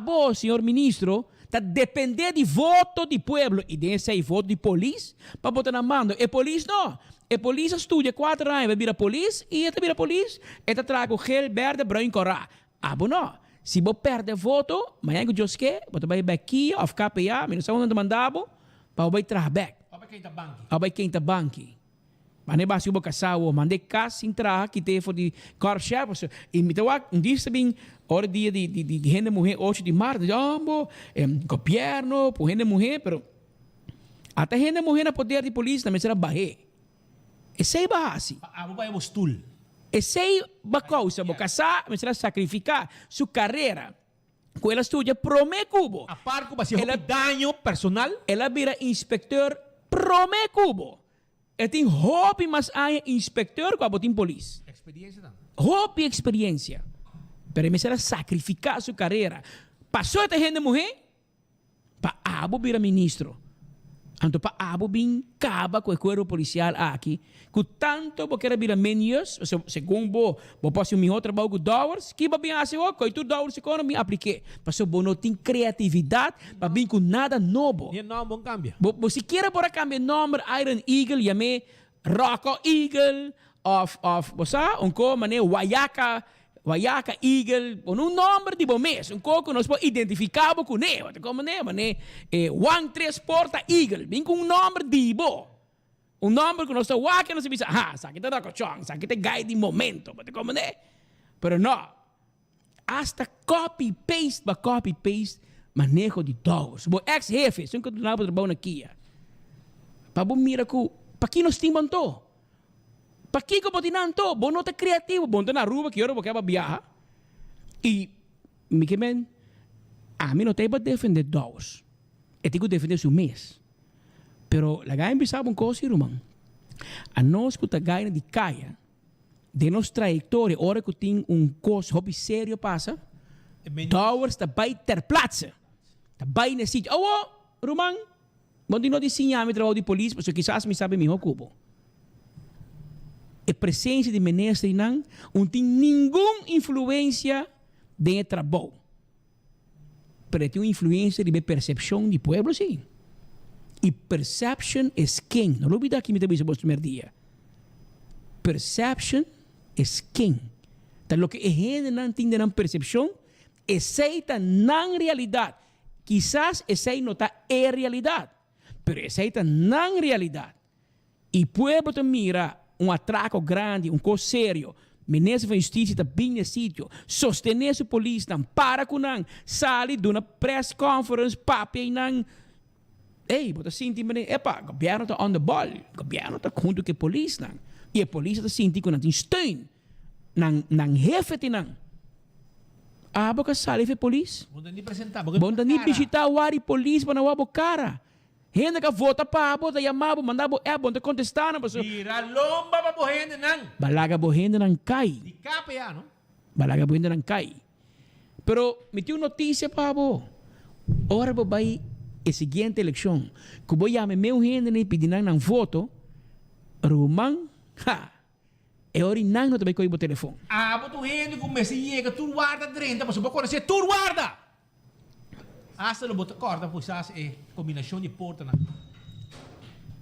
bom, senhor ministro, tá depender de voto do povo e desse voto de polícia para botar na mão. E polícia não. E polícia estuda 4 anos, vai virar polícia e esta vira polícia, esta traga o gel verde, branco e corá. Bom não. Se você perde voto, amanhã que eu quero, você vai aqui, ou ficar para aí, não sei onde mandava, para você trazer back. Ou vai quem tá banque. Mane basi ubo kasawo, mande kas intra que te for de corp chef. E me tawak, disse bem, hora dia de gente mulher 8 de março, jambo, governo, por gente mulher, pero até gente mulher na poder de polícia, mas será barre. Esse aí bahasi. Abo ba yung stool? Esse aí bacausa, bocasa, mas será sacrificar sua carreira. Com ela estuda prome cubo. A par ko ba siya danyo personal? Ela vira inspector prome cubo. Ela tem hobby mas aí inspector com a botim polícia. Experiência não. Hobby experiência. Pero mas ela sacrificar sua carreira. Passou esta gente morrer? Pa abo vira ministro. Então pa abo bin caba com o corpo policial aqui. Com tanto porque era vira menios, segundo bo posso um outro trabalho com dollars, que ba bem assim, ok, tu dollars economy apliquei. Passou bo não tem criatividade, para bem com nada novo. Niya na bom cambio. Bo se quer por cambiar nome Iron Eagle, yame Rocco Eagle of bosa, co mané Wayaka Eagle, um nome de bom mês, coco nós podemos identificar com ele, como mané One Transporta Eagle, bem com nome de bo. Nome que nós estamos aqui, nós pensamos, aqui está cochão, aqui tem guide de momento, como né? Pero não, hasta copy-paste, manejo de dogs. Bo ex-jefe, se continuar para trabalhar aqui, para bom mira que, para que nós temos to? Para que que botinan to? Bo não tá criativo, bo na rua que eu vou querer viajar. E me que men, a mim não tem para defender dogs. Eu tenho que defender seu mês. Pero la gana empezaba un cosa, irmão. A nós que tá ganhando de caia, de nossa trajetória, hora que tem coisa hobby sério passa, dollars tá vai ter plaza. Tá vai nesse sítio. Romão, quando não desenhar meu trabalho de polícia, porque quizás me sabe melhor cubo. A presença de ministro não tem nenhuma influência de trabalho. Pero tem uma influência de percepção do povo, sim. E perception is king. Não olvida que me te disse no primeiro dia. Perception is king. Então, o que a gente não tem na percepção, aceita na realidade. Quizás essa não está em realidade, mas aceita na realidade. E o povo te mira atraco grande, coisa sério. Ministro da Justiça está bem nesse sítio. Sostener a polícia, não para com não. Sale de uma press conference, papi, não. Ei, bota sinti mané, epa, governo tá on the ball, governo tá junto com a polícia, não. E a polícia tá sinti que não tem steun, não jefe tem não. Boca sale fe polícia. Bunda ni apresentar, bunda ni visitar o ari polícia para não abo cara. Gente que vota para abo, tá chamado, mandava bonda contestar na pessoa. Tira lomba para bohende não. Balaga bohende não cai. Di capa ya, no? Balaga bohende não cai. Pero me tiu notícia para abo. Ora babai a seguinte eleição, que vou chamar meu gente e pedir um voto, Romão, é hora não também com o telefone. Mas tu gente começa a chegar, tu guarda 30, mas você conhecer, tu guarda! Hasta lo bota corta, pois é combinação de porta, né?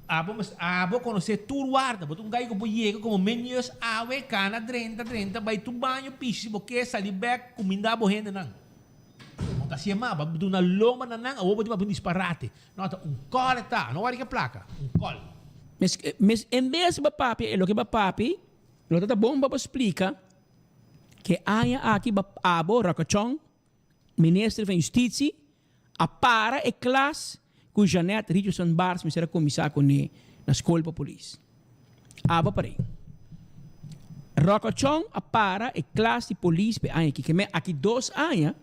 Mas conhecer, tu guarda, mas gajo que pode chegar como menus, ave, cana, 30, vai tu banho, piso, porque sair back, comida, a gente, não. Kasi ma, babdo na loma na nang, awo ba di disparate. Nota, call ta, não wari ka placa, call. Mas em vez de papi, é o que papi, lo tá bom para explicar que há aqui abo Rocachong, ministro da Justiça, a para a classe com Janet Richardson Bars, me será comissário com ele na escola para polícia. Abo para aí. Rocachong a para a classe de polícia aqui, que aqui 2 anos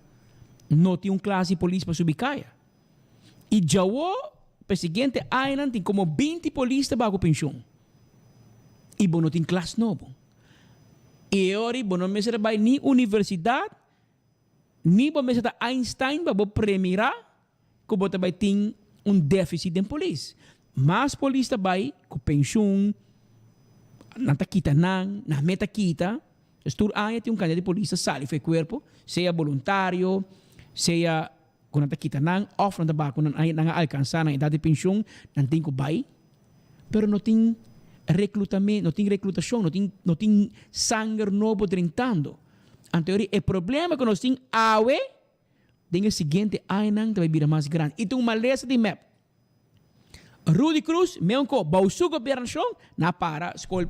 não tem classe de polícia para subir caia. E já o presidente ainda tem como 20 polícias bago pensão. E não tem classe novo. E agora, não me será vai nem universidade, nem para me será Einstein para premiar, que você vai ter déficit de polícia. Mas polícia vai com pensão, na taquita não, na meta quita. Estou aí tem candidato de polícia sale foi corpo, seja voluntário, seja quando kita nang off na tabako nang alcançar na idade de pensão, não tem que vai, pero não tem recrutamento, não tem recrutação, não tem sangue novo drentando. Então, o problema que nós temos awe, tem o seguinte, ai nang vai virar mais grande. Então, uma lesa de map. Rudy Cruz, meu ko, bausu governação, na para, escola,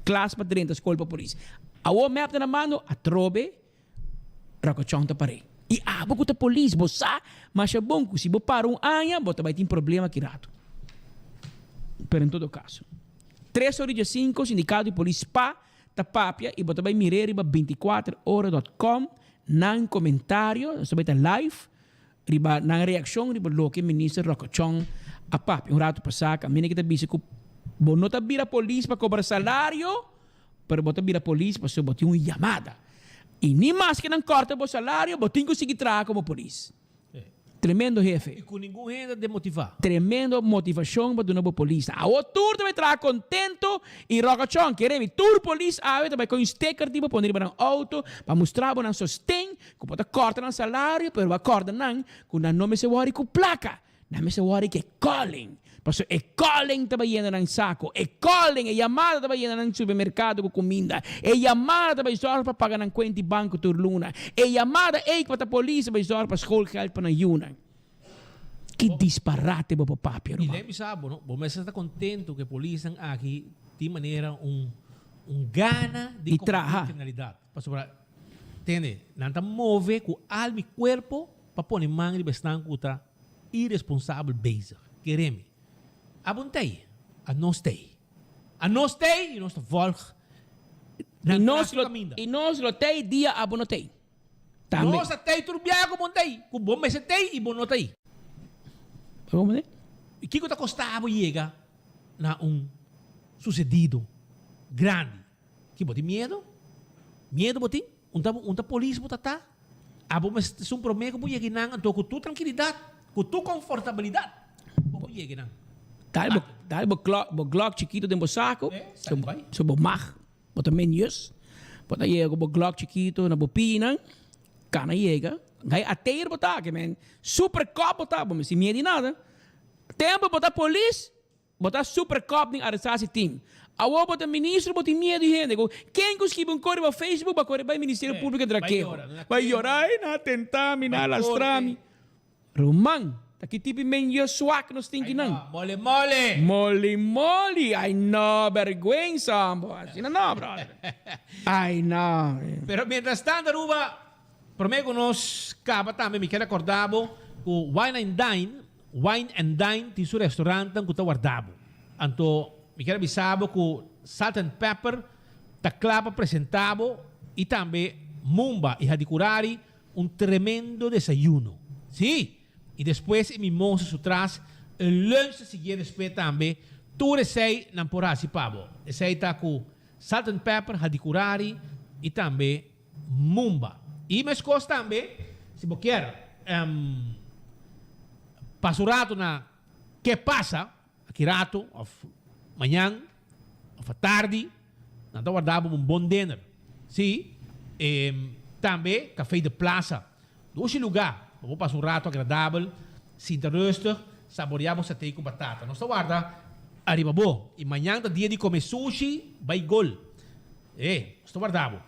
classe para dentro, escola para polícia. Awo map na mano, a trobe, Rocochon ta pare. E abo ko ta polícia, bosa, mas é bom que se bo para anya, bota vai ter problema aqui rato. Pero em todo caso. 3 horas e 5, sindicato de polícia pa, ta papia, e bota vai mirar riba 24horas.com, nan comentário, sobre ta live, riba nan reação, riba lo que ministro Rocochon a papia. Um rato passar, a mina que ta bisa ko, bo não ta vira polícia para cobrar salário, pero bota vira polícia para botar uma chamada. E nem mais que não corta o salário, botem que conseguir trabalhar como polícia. Tremendo jefe. E com nenhum renda de motivar. Tremendo motivação para uma polícia. A outro também trabalha contento e Rocochon, queremos tur polícia, a também com um sticker tipo para pôr no auto, para mostrar para sostém, que pode cortar o salário, pero vai cortar não, com não me se worry com placa, não me se worry que calling. Paso e calling trabalhando ng saco, e calling e chamada trabalhando ng supermercado com comida, e chamada trabalhando para pagar ng kwenti banco turluna, e chamada e para a polícia trabalhando para schoolgeld para yuna. Que disparate bo papia, E lembra sabo, no? Bom, mas está contento que a polícia aqui de maneira gana de combater criminalidade. Paso para entende, nanta move com alma e corpo para pôr em mão de bastante contra irresponsável base. Queremos. Abuntei, a nós tem. A nós tem e nós volg. E nós lo tem dia abonotei. Nós tem tudo bem como tem. Com bom mês tem e bom não tem. Como é? E que está custava chega na sucedido grande. Que botem medo? Medo botem? Unta polícia botata? Abo mas um promessa que chega nang com tu tranquilidade, com tu confortabilidade. Como chega nang? Dai bo Glock chiquito dentro do saco, so bo mag, bota menus, bota chega bo Glock chiquito na bo pina, cana chega, gai ateir bota que men, super cop bota, bo se medo nada. Tempo bota polícia, bota super cop ning arrestasi team. Awo bota ministro bota medo gente, quem conseguiu um corre no Facebook, ba corre vai Ministério Público de Raquel. Vai llorar na tentar mina lastrami. Romang que tipo de swak nos tem que não. Mole. Ai não, vergüenza, assim não, brother. Ai não. Pero mientras tanto, Aruba, prometo nos capa também, me quero acordar o Wine and Dine, tem seu restaurante que está guardado. Então, me quero avisar que o Salt and Pepper está claro apresentado e também Mumba e Hadicurari tremendo desayuno. Sim. E depois, em mimosa atrás, o lanche seguinte depois também, tudo isso não porá se pavo. Esse aí está com Salt and Pepper, Hadicurari e também Mumba. E mais coisas também, se você quer, passa o rato na que passa, aqui rato, amanhã, à tarde, não está guardado bom dinner. Sim, também café de praça, dois lugares. Vamos passar um rato agradável, sinta rustig, saboreamos até com batata. Nós guarda, arriba bom. E amanhã é dia de comer sushi, vai gol. Nós guardamos.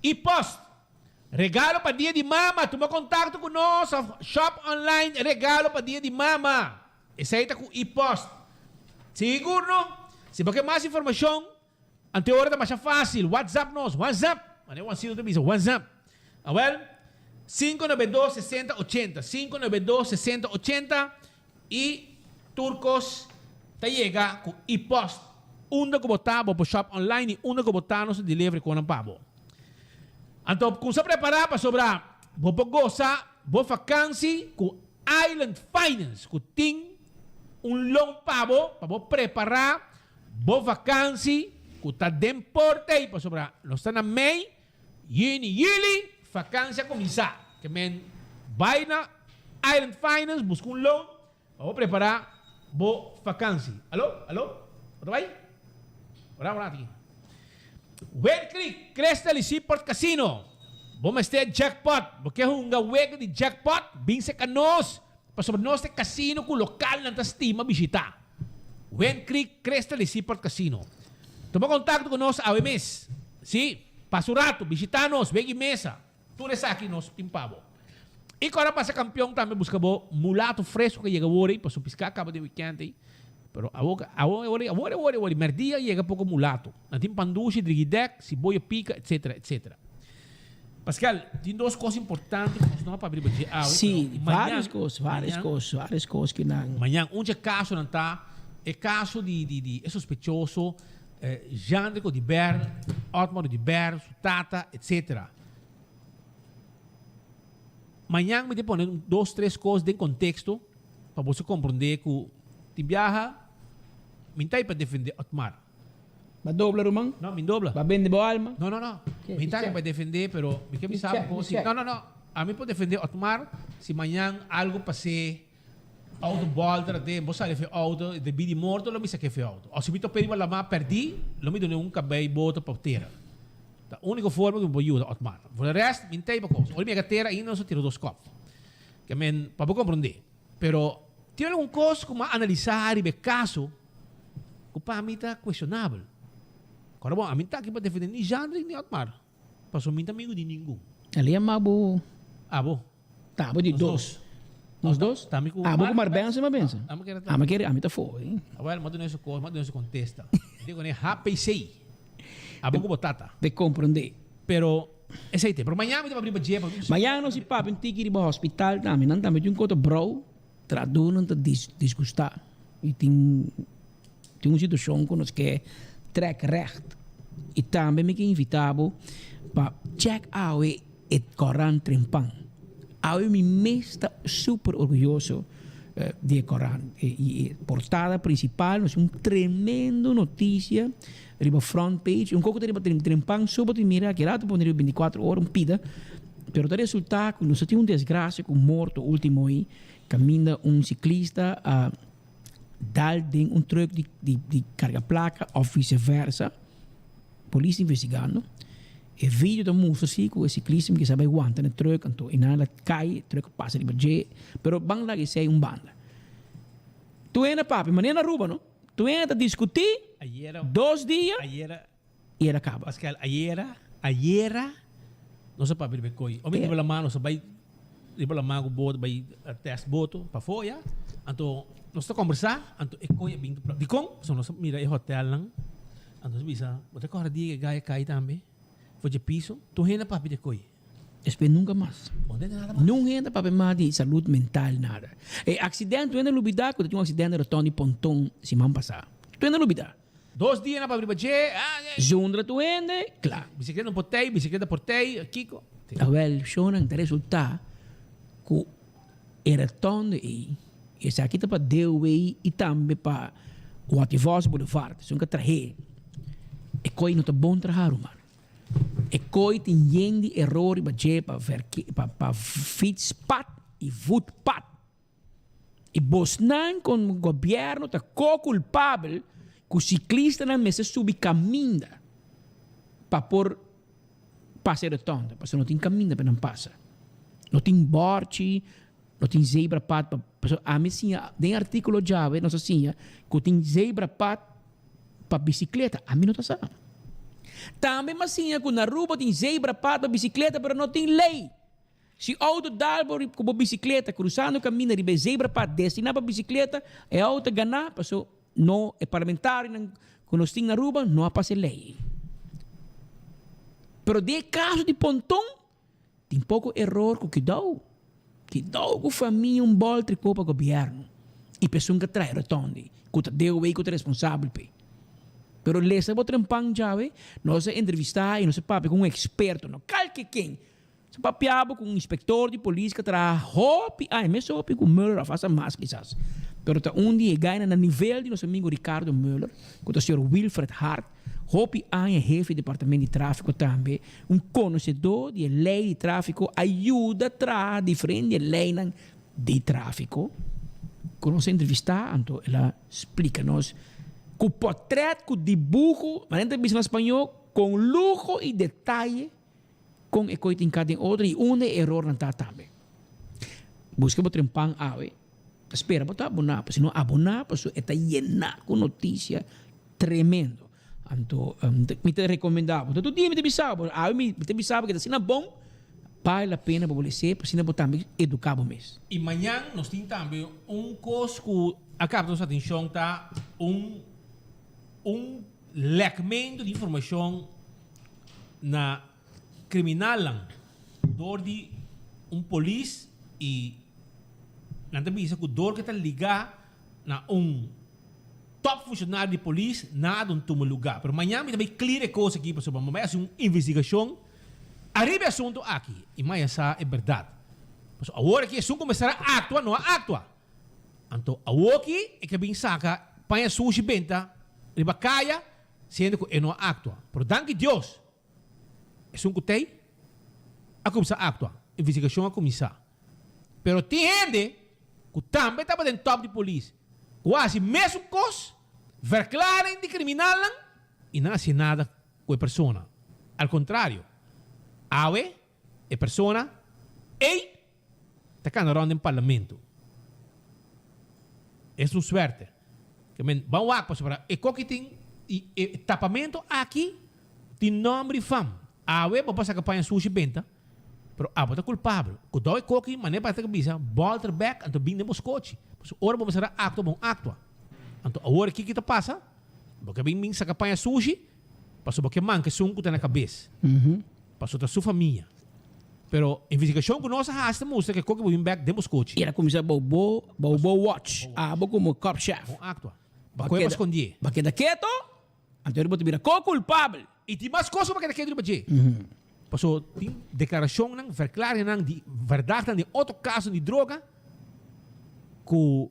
E post, regalo para dia de mama. Toma contato com nós, shop online, regalo para dia de mama. Esse aí está com e-post. Seguro, não? Se você quer mais informação, ante hora está mais fácil. WhatsApp nós, WhatsApp. WhatsApp. Well, 592-6080, 592-6080 e Turcos te chega com e-post. Uma que botava para o shop online e uma que botava no delivery com o pabo. Então, kung sa preparar para sobrar, vou gozar, vou vacância com Island Finance, que tem long pabo para preparar, vou vacância, que está deporte para sobrar. Nós estamos na May, Yuli, vacância começar. Que men vai na Island Finance, busca loan, vou preparar, vou vacância. Alô? Vai? Ora aqui. Well Creek, Crystal e Seaport Casino. Vamos ter jackpot. Porque é wega de jackpot, bem se canos. Para sobre nós ter casino com local na estima visitar. Well Creek, Crystal e Seaport Casino. Toma contato com nós ao mês. Sim, passo rato, visitar-nos, vem mesa. Tudo isso aqui nós timpamos. E agora para ser campeão também buscamos mulato fresco que chega hoje, para supiscar acaba de weekend. Pero agora, merdia chega pouco mulato. Tem panduche, driguidec, ciboia pica, etc, etc. Pascal, tem duas coisas importantes que nós não para abrir budget. Sim, várias coisas que não. Amanhã, onde é caso não tá, é caso de é suspeitoso, Jandrico de Ber, Otmar de Ber, Tata, etc. Amanhã me pôr 2, 3 coisas de contexto para você compreender que te viaja, me tá para defender Otmar. Mas dobla, Romão? Não, me dobla. Vai vender boa alma? Não. Me tá para defender, pero me que me sabe como não. A mim pode defender Otmar se amanhã algo passe auto volta de você sabe auto de vida morto, lo me saque fe auto. Ou se me tô pedindo lá mais perdi, lo me dou um cabelo bota para ter. A única forma que eu vou ajudar Otmar. For the rest, me tá para coisa. Olha minha carteira ainda não só tiro 2 copos. Que men para compreender. Pero tem alguma coisa como analisar e ver caso que para mim tá questionável. Agora, bom, a mim tá aqui para defender nem Jandrick nem Otmar. Passou mim amigo de nenhum. Ali é mabo. Ah, bom. Tá, vou de 2. Nós dois? Tá, amigo. Ah, vou com benção, mas benção. Ah, mas quer, a mim tá fora, hein? Agora, mas não é coisa, mas não é contesta. Digo, né, happy sei. A boca botata. De compreender. Pero, esse aí tem. Pero amanhã me vai abrir budget. Amanhã não se papo, tem que ir para o hospital, também não também tem um coto bro, traduz não tá disgustar. E tem uma situação que nós quer track recht. E também me que invitado para check out e Coran Trempang. Eu me está super orgulhoso de Coran. E portada principal, é uma tremenda notícia, riba front page, um pouco de riba Trempang, sobre de mira que lá tu poderia 24 horas, pida, pero o resultado, nós temos desgraça com morto último aí, caminha ciclista a dar um truque de carga placa ou vice-versa. Polícia investigando. E vídeo da mostra assim, com o ciclista que sabe aguentar no truque, então, e nada cai, o truque passa de budget, pero bang lá que sei banda. Tu ainda, papi, mas nem na rua, não? Tu ainda discutir, 2 dias, e era acaba. Pascal, ayer, não se pode ver coi. O mesmo mano, não se vai, riba la mano, vai test voto, para fora, então, nós estamos conversar, então, e coi, de com, só nós mira, e hotel lang, então, bisa, você corre dia que gaya cai também. Foi de piso, tu renda para pedir coi. Espero nunca mais. Não renda para mais de saúde mental, nada. E acidente, tu ainda lubida, quando tinha um acidente de rotonda de pontão, semana passada. Tu ainda lubida. 2 dias na para budget. Zundra tu ainda, claro. Bicicleta não portei, bicicleta portei, Kiko. Well, shonan, te resulta que era rotonda e esse aqui tá para Dewey e também para o Ativos Boulevard. São que trazer. E coi não tá bom trabalhar, mano. E coi tem gente erro para fietspat e voetpad. E bosnan com o governo tá co-culpável que o ciclista não me se subir caminho para por passar rotonda, porque não tem caminho para não passar. Não tem borte, não tem zebra pad. A mim sim, tem artigo já, não sei que tem zebra pad para bicicleta. A mim não tá sabendo. Também mas sim, que na rua tem zebra pad para bicicleta, mas não tem lei. Se auto dá com bicicleta cruzando o caminho de zebra pad destinado para bicicleta, é auto ganhar, porque não é parlamentar, quando nós temos na rua, não há para lei. Pero de caso de pontão, tem pouco erro que dá com a família bol tricô para o governo. E pessoa que traz rotonde, que deu aí que é responsável. Pero lesa bo trempang jave, nós entrevistar e nós papo com um experto, não calque quem. Se papiabo com um inspector de polícia que traz hopi, mesmo hopi com Müller faz mais quizás. Pero tá dia ganha na nível de nosso amigo Ricardo Müller, com o senhor Wilfred Hart, hopi é chefe do departamento de tráfico também, conhecedor de lei de tráfico, ajuda a trazer diferente lei de tráfico. Quando nós entrevistar, então ela explica-nos com o portrait, com o dibujo, mas não em espanhol, com luxo e detalhe, com a coisa em cada outra, e onde erro não está também. Busca o trempang ave, espera para abonar, se não abonar, está llenar com notícia tremendo. Então, me te recomendava, tu dia me te bisava, me te bisava que assim é bom, vale a pena para você, para você também educar mesmo. E amanhã nós temos também curso que acaba de nossa atenção, tá? Lequemento de informação na criminal door de polícia e não também isso que door que está ligado na top funcionário de polícia nada um lugar. Pero amanhã me também clear coisa aqui para sobre mas uma investigação arriba assunto aqui e mais essa é verdade. Mas agora que assunto começar a actuar não atua. Então agora aqui é que bem saca panha sushi benta riba caia sendo que não atua. Pero danke Deus assunto tem a começar a actuar. Investigação a começar. Pero tem gente que também estava dentro top de polícia. Quase mesmo coisa, verklarem de criminal e não faz nada com a pessoa. Ao contrário, awe a pessoa está canarando no parlamento. É uma suerte. Vamos lá para o que tem tapamento aqui de nome e fama. Awe vou passar a campanha sushi benta. Pero bota culpável. O dói coque, mané para ter cabeça, volta back, então bem nemos coche. Pues ora vamos a acto bom actua. Então agora que kita passa, porque bem sa campanha sushi, passou porque manca sunco tá na cabeça. Passou da sua família. Pero investigação que nós hasta mostra que coque bem back demos coche. Era começar bobo watch. Como cop chef. Bom actua. Bacoe para esconder. Baque da quieto, então ele bota vira co-culpável. E tem mais coisa para que querer bater. Passou tem declaração não, verklaring não de verdade de outro caso de droga que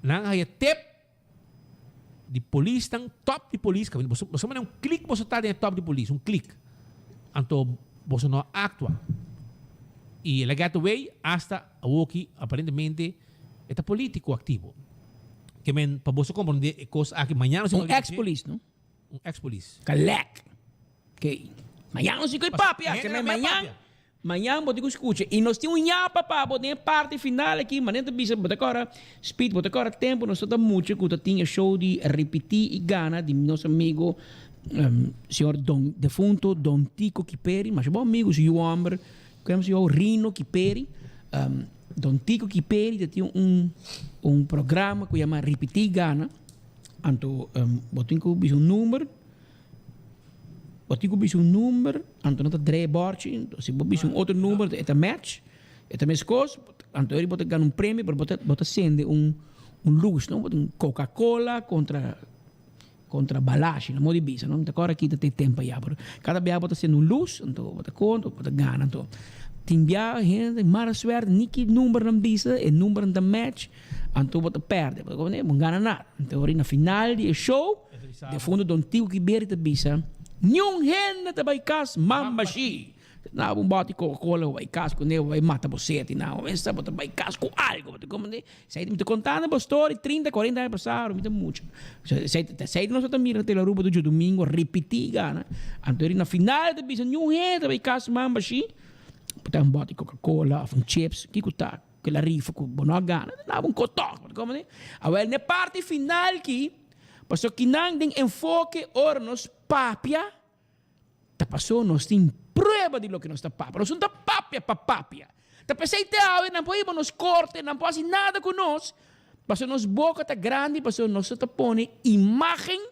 não há tip de polícia top de polícia. Você manda clique você está dentro top de polícia, clique. Então você não atua. E legato way hasta aqui aparentemente é político ativo. Que men para você compreender coisa aqui amanhã ex-polícia, não? Ex-polícia. Calec. Ok. Amanhã não se coi papia, que amanhã vou te escutar. E nós temos papá, vou ter parte final aqui, mas não bisa, bota agora speed, bota agora tempo, nós estamos muito, que tinha show de repetir e gana de nosso amigo senhor defunto Don Tico Kiperi, mas bom amigo, se o homem, como se o Rino Kiperi, Don Tico Kiperi tinha programa que chama Repetir e Gana, então vou ter que número. Wat ik op een nummer, en dan het 3 bordje, dus ik op een ander nummer, het een match, het een miskoos, en dan moet ik gaan een premie, maar moet zenden een luz, no, een Coca-Cola contra balagem, não pode bisa, não. Agora aqui tem tempo já, pero cada vez moet zenden een luz, en dan moet conto, moet gaan, en dan tem via gente, maar suerte, niki nummer dan bisa, en nummer dan match, en dan moet perde, porque não ganha nada. Então na final de show, de fundo Don Tico Kiperi te bisa. Nenhum gente te vai cas mambashi. Não, bate Coca-Cola, vai cas com ele, vai matar você, não. Mas você vai cas com algo, como né? Sai me te contando a história, 30, 40 anos passaram, muito muito. Sai nós também na tela ruba do domingo, repetir, gana. Então na final te bisa nenhum gente vai cas mambashi. Então bate Coca-Cola, chips, que custa, que la rifa com bono gana, não cotoc, como né? Agora na parte final aqui, passou que não tem enfoque ornos papia, ta passou nós tem prova de lo que nós está papia, nós não está papia para papia. Ta pensei te não podemos nos corte, não pode nada com nós, passou nos boca tá grande, passou nós tá põe imagem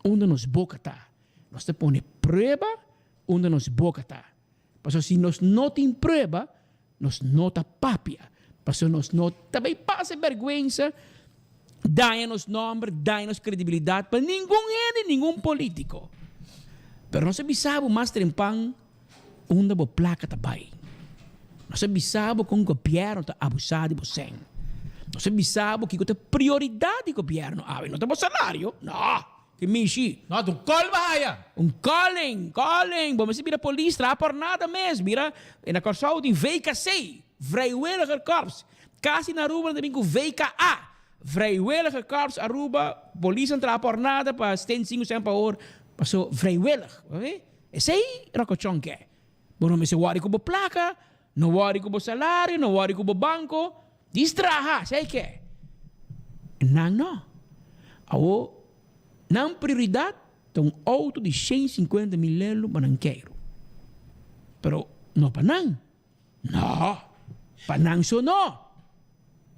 onde nos boca tá, nós tá põe prova onde nos boca tá, passou se nós não tem prova, nós não tá papia, passou nós não também passa vergonha. Dá-nos nome, dá-nos credibilidade para nenhum político. Pero não se bisabo mais trempang onde a placa também. Não se bisabo com o governo está abusado de você. Não se bisabo que tem prioridade do governo. Não tem salário? Não. Que michi. Não, um call bahaya. Calling. Vamos se vira polícia, não por nada mesmo. Mira, na Corsau tem VK6, Vrijwilliger Korps. Kasi na rua também com VKA. Vrijwillige korps Aruba, politie entra por nada para 5 cent per uur, passou vrijwillig, okay? Esse aí rocochonque. Bueno, me se wari com placa, não wari com salário, não wari com banco, distraha, sei que. Não. Não prioridade, tem auto de 150 mil euros para não quero. Pero No, panang. No. Panang so no.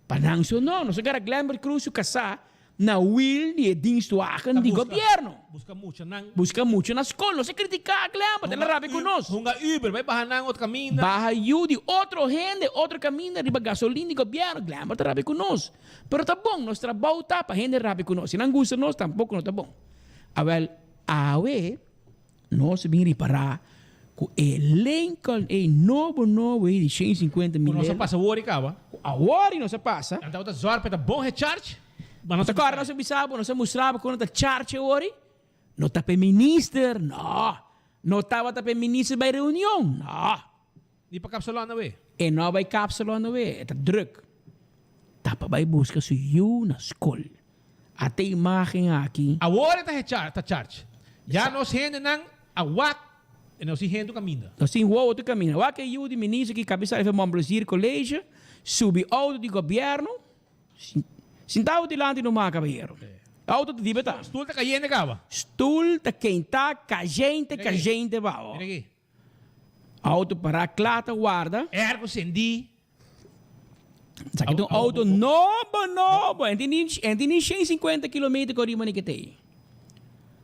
Panang so no. No se gara Glamber Cruz casa na will de dienstwagen di gobyerno. Busca mucho na escola. No se critica a Glamber. Te la rabe con nos. Hunga Uber, vai bajar nang outro caminho. Baja you de outro gente, outro caminho, riba gasolina de gobyerno. Glamber te rabe con nos. Pero tá bom, nós trabalho tá para gente rabe con nos. Se não gusta nos, tampouco não tá bom. Awel, awe, nós vim reparar com o Lincoln, novo, de 150 mil. Não se passa o Wari, cava? A Wari não se passa. Então, outra zorpa, tá bom recharge? Mas não se corre, não se bisabo, não se mostrava quando tá charge o Wari. Não tá para minister, não. Não estava para minister by reunião, não. Di pa kapsula na we? E não vai cápsula na we, tá druk. Tá para vai buscar su you na school. Até imagem aqui. A Wari tá charge. Já nos gente nang awak e nós gente do caminho. Nós sim outro caminho. O que eu de ministro que cabeça de membros colégio, subi auto de governo, sentado de lá no mar caballero. Auto de dibeta. Stoel tá caindo cava. Stoel tá quenta, cagente va. Auto para clata guarda. Ergo sendi. Aqui tem um auto novo. Tem 150 km corrima ni que tem.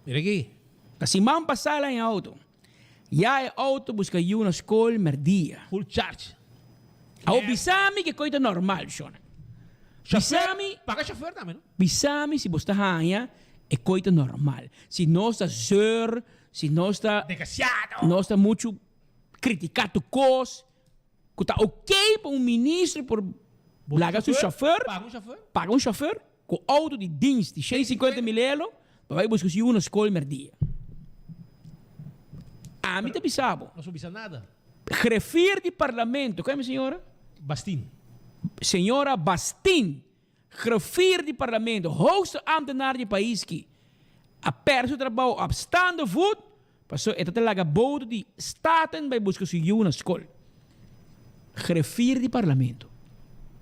Mira aqui. Kasi man pasala em auto. Já é auto busca you na escola merdia. Full charge. Ao bisami que coisa normal, Shona. Bisami, paga chauffeur também, não? Bisami se você hanha é coisa normal. Se nós está zero, se nós está desgraciado, nós está muito criticado cos, que está ok para ministro por largar seu chauffeur, paga um chauffeur com auto de dienst de 150 mil euros, para buscar you na escola merdia. A mim tá bisabo. Não subisa nada. Grefir de parlamento, qual é a senhora? Bastin. Senhora Bastin, grefir de parlamento, hoogste ambtenaar de país que a perso trabalho op staande voet, passou é até laga bodo de staten bij buscar su na escola. Grefir de parlamento.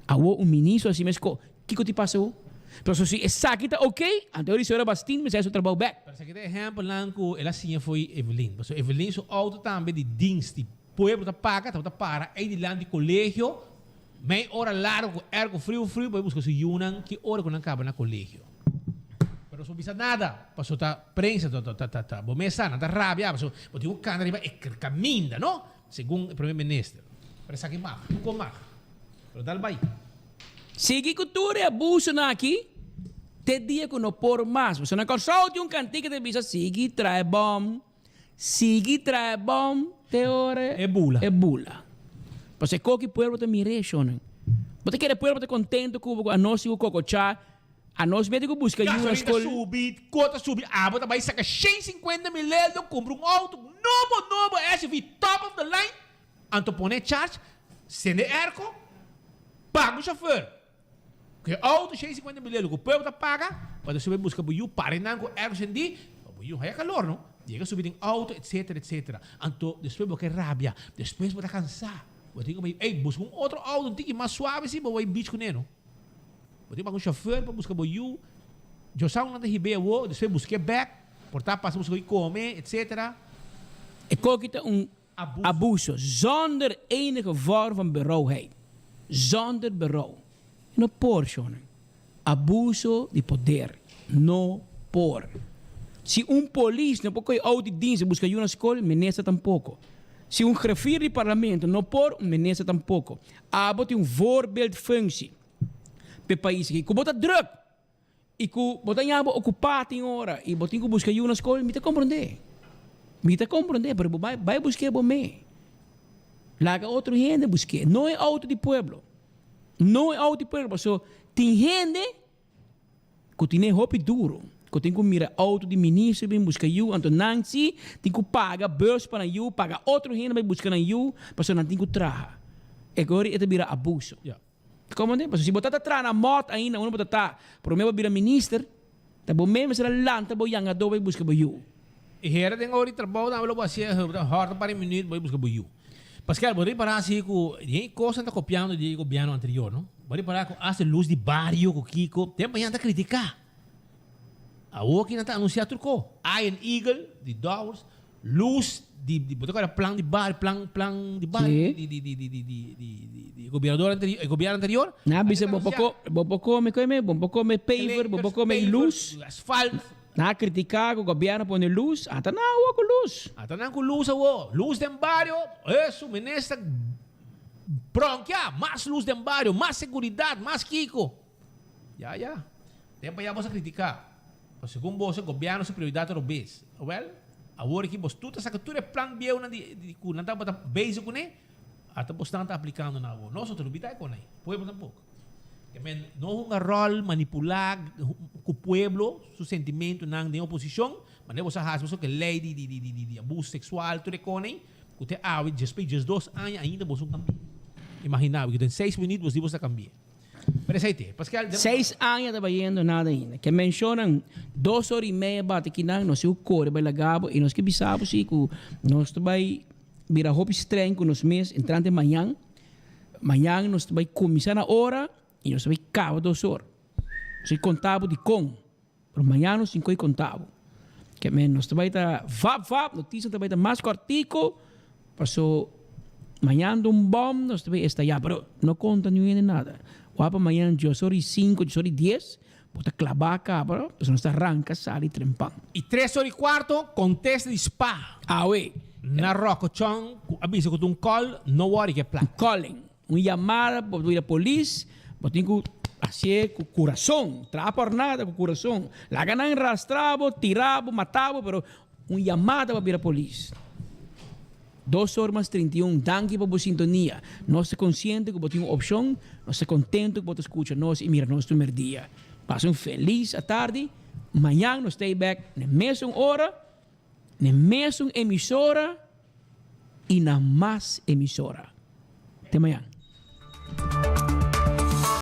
Awo ministro assim mesmo, que te passou? Pero se essa aqui tá ok, então a senhora Bastin me seu trabalho back. Para que exemplo lá com ela sim foi Evelyn. Porque Evelyn seu auto também de dienst, de pueblo tá paga, tá para aí de lá de colégio. Meia hora largo, ergo frio, vai buscar su yunan, que hora que não acaba na colégio. Pero não bisa nada, passou tá prensa, tá bomesa, não tá rabia, passou, botou um cana riba, caminha, não? Segundo o primeiro-ministro. Parece que mais, não com mais. Pero dá vai. Sigue cultura e abuso na aqui, te dia que não por mais. Você não console de cantiga de bisa, sigue trai bom, te hora. É bula. Porque qualquer pueblo te mire, Shonen. Você quer pueblo te contento com a nós e o cocochá, a nós mesmo que busca uma escola. Cota subir, bota vai sacar 150 mil euros, compra auto novo, SUV top of the line, antopone charge, sende erco, paga o chauffeur. Que auto 150 mil euros, o pueblo te paga, para subir busca buiu, para não com erco sendi, buiu é calor, não? Chega subir em auto, etc. Anto, depois você rabia, depois você cansar. Busca um outro auto, um tique mais suave, assim, vai bicho com ele. Você vai com um chauffeur, para buscar boiu. Eu saio na ribeira, depois busquei back, portar, passa, buscar comer, etc. E qualquer abuso, zonder enige vorm van berouwheid. Zonder berouw. No por, Shonen. Abuso de poder. No por. Se police não pode auto de dienst busca uma escola, menesa tampouco. Se grefir de parlamento não por, menesa tampouco. Abo tem voorbeeldfunctie. Pe país que bota druk. E que bota nhabo ocupado em hora. E bota que busca uma escola, me te compreender. Pero vai buscar bom me. Laga outro gente buscar. Não é auto de pueblo. So, tem gente que tem roupa duro. Que tem que mirar auto de ministro, bem buscar you, então não se tem que pagar bus para you, pagar outro gente para buscar na you, para não tem que trabalhar. E agora é virar abuso. Como é? Se botar atrás na moto ainda, não botar, por o meu virar ministro, tá bom mesmo será lanta, bom yang ado vai buscar you. E era tem agora trabalho, não vou fazer, hora para minuto vai buscar you. Pascal, vou reparar assim que coisa está copiando do governo anterior, não? Vou reparar que as luz de barrio, com Kiko, tem para ainda criticar. A outra não está anunciado turco. Iron Eagle, de Dowers, luz di plan di bar, plan di bar Sì. di governador anterior. Na bisa bobo come paver, bobo come luz. Asfalto. Na criticar o governo põe luz, ata na água com luz. Atanan com luz awo. Luz dem barrio. Isso, menesta. Pronto, ya. Mais luz dem barrio, mais seguridade, mais kiko. Ya. Tempo ya você criticar. Segundo você, governo se prioridade do base. Well, agora que você tudo saca tudo é plano bieu na de não tá bota base com né. Até você não tá aplicando na agora. Nós outro bitai com né. Pueblo tampouco. Que men não um rol manipular com o pueblo, seu sentimento não de oposição, mas você has você que lei de abuso sexual tudo com né. Que te just 2 anos ainda você cambia. Imaginava que em 6 minutos você cambia. Presente, Pascal. 6 anos trabalhando nada ainda. Que mencionam 2 horas e meia bate aqui não sei o core vai lagabo e nós que bisamos que nós vai virar roupa estranho com os meses entrante amanhã. Amanhã nós vai começar na hora e nós vai cabo 2 horas. Nós contavo de com. Pero amanhã nós vai contavo. Que nós vai estar vap notícia vai estar mais cortico. Passou amanhã bom nós vai estar já, pero não conta nem nada. Wapa amanhã, 5, 10, bota clavar a cabra, pues não está arranca, sale e trempão. E 3h15, contesta de spa. Ah, ué. Na Rocochon, avisa que tu call, no worry que é plan. Calling. Uma chamada, pode ir a polícia, pode ir assim, com o coração. Traga por nada com o coração. Lá ganan rastravo, tiravo, matavo, pero uma chamada para ir a polícia. 2 horas mais 31, danke por sintonia. Nós estamos conscientes que temos uma opção, nós estamos contentes que você escuta nós e mira nós no primeiro dia. Passam feliz à tarde, amanhã nós estamos back na mesma hora, na mesma emissora e na mais emissora. Até amanhã.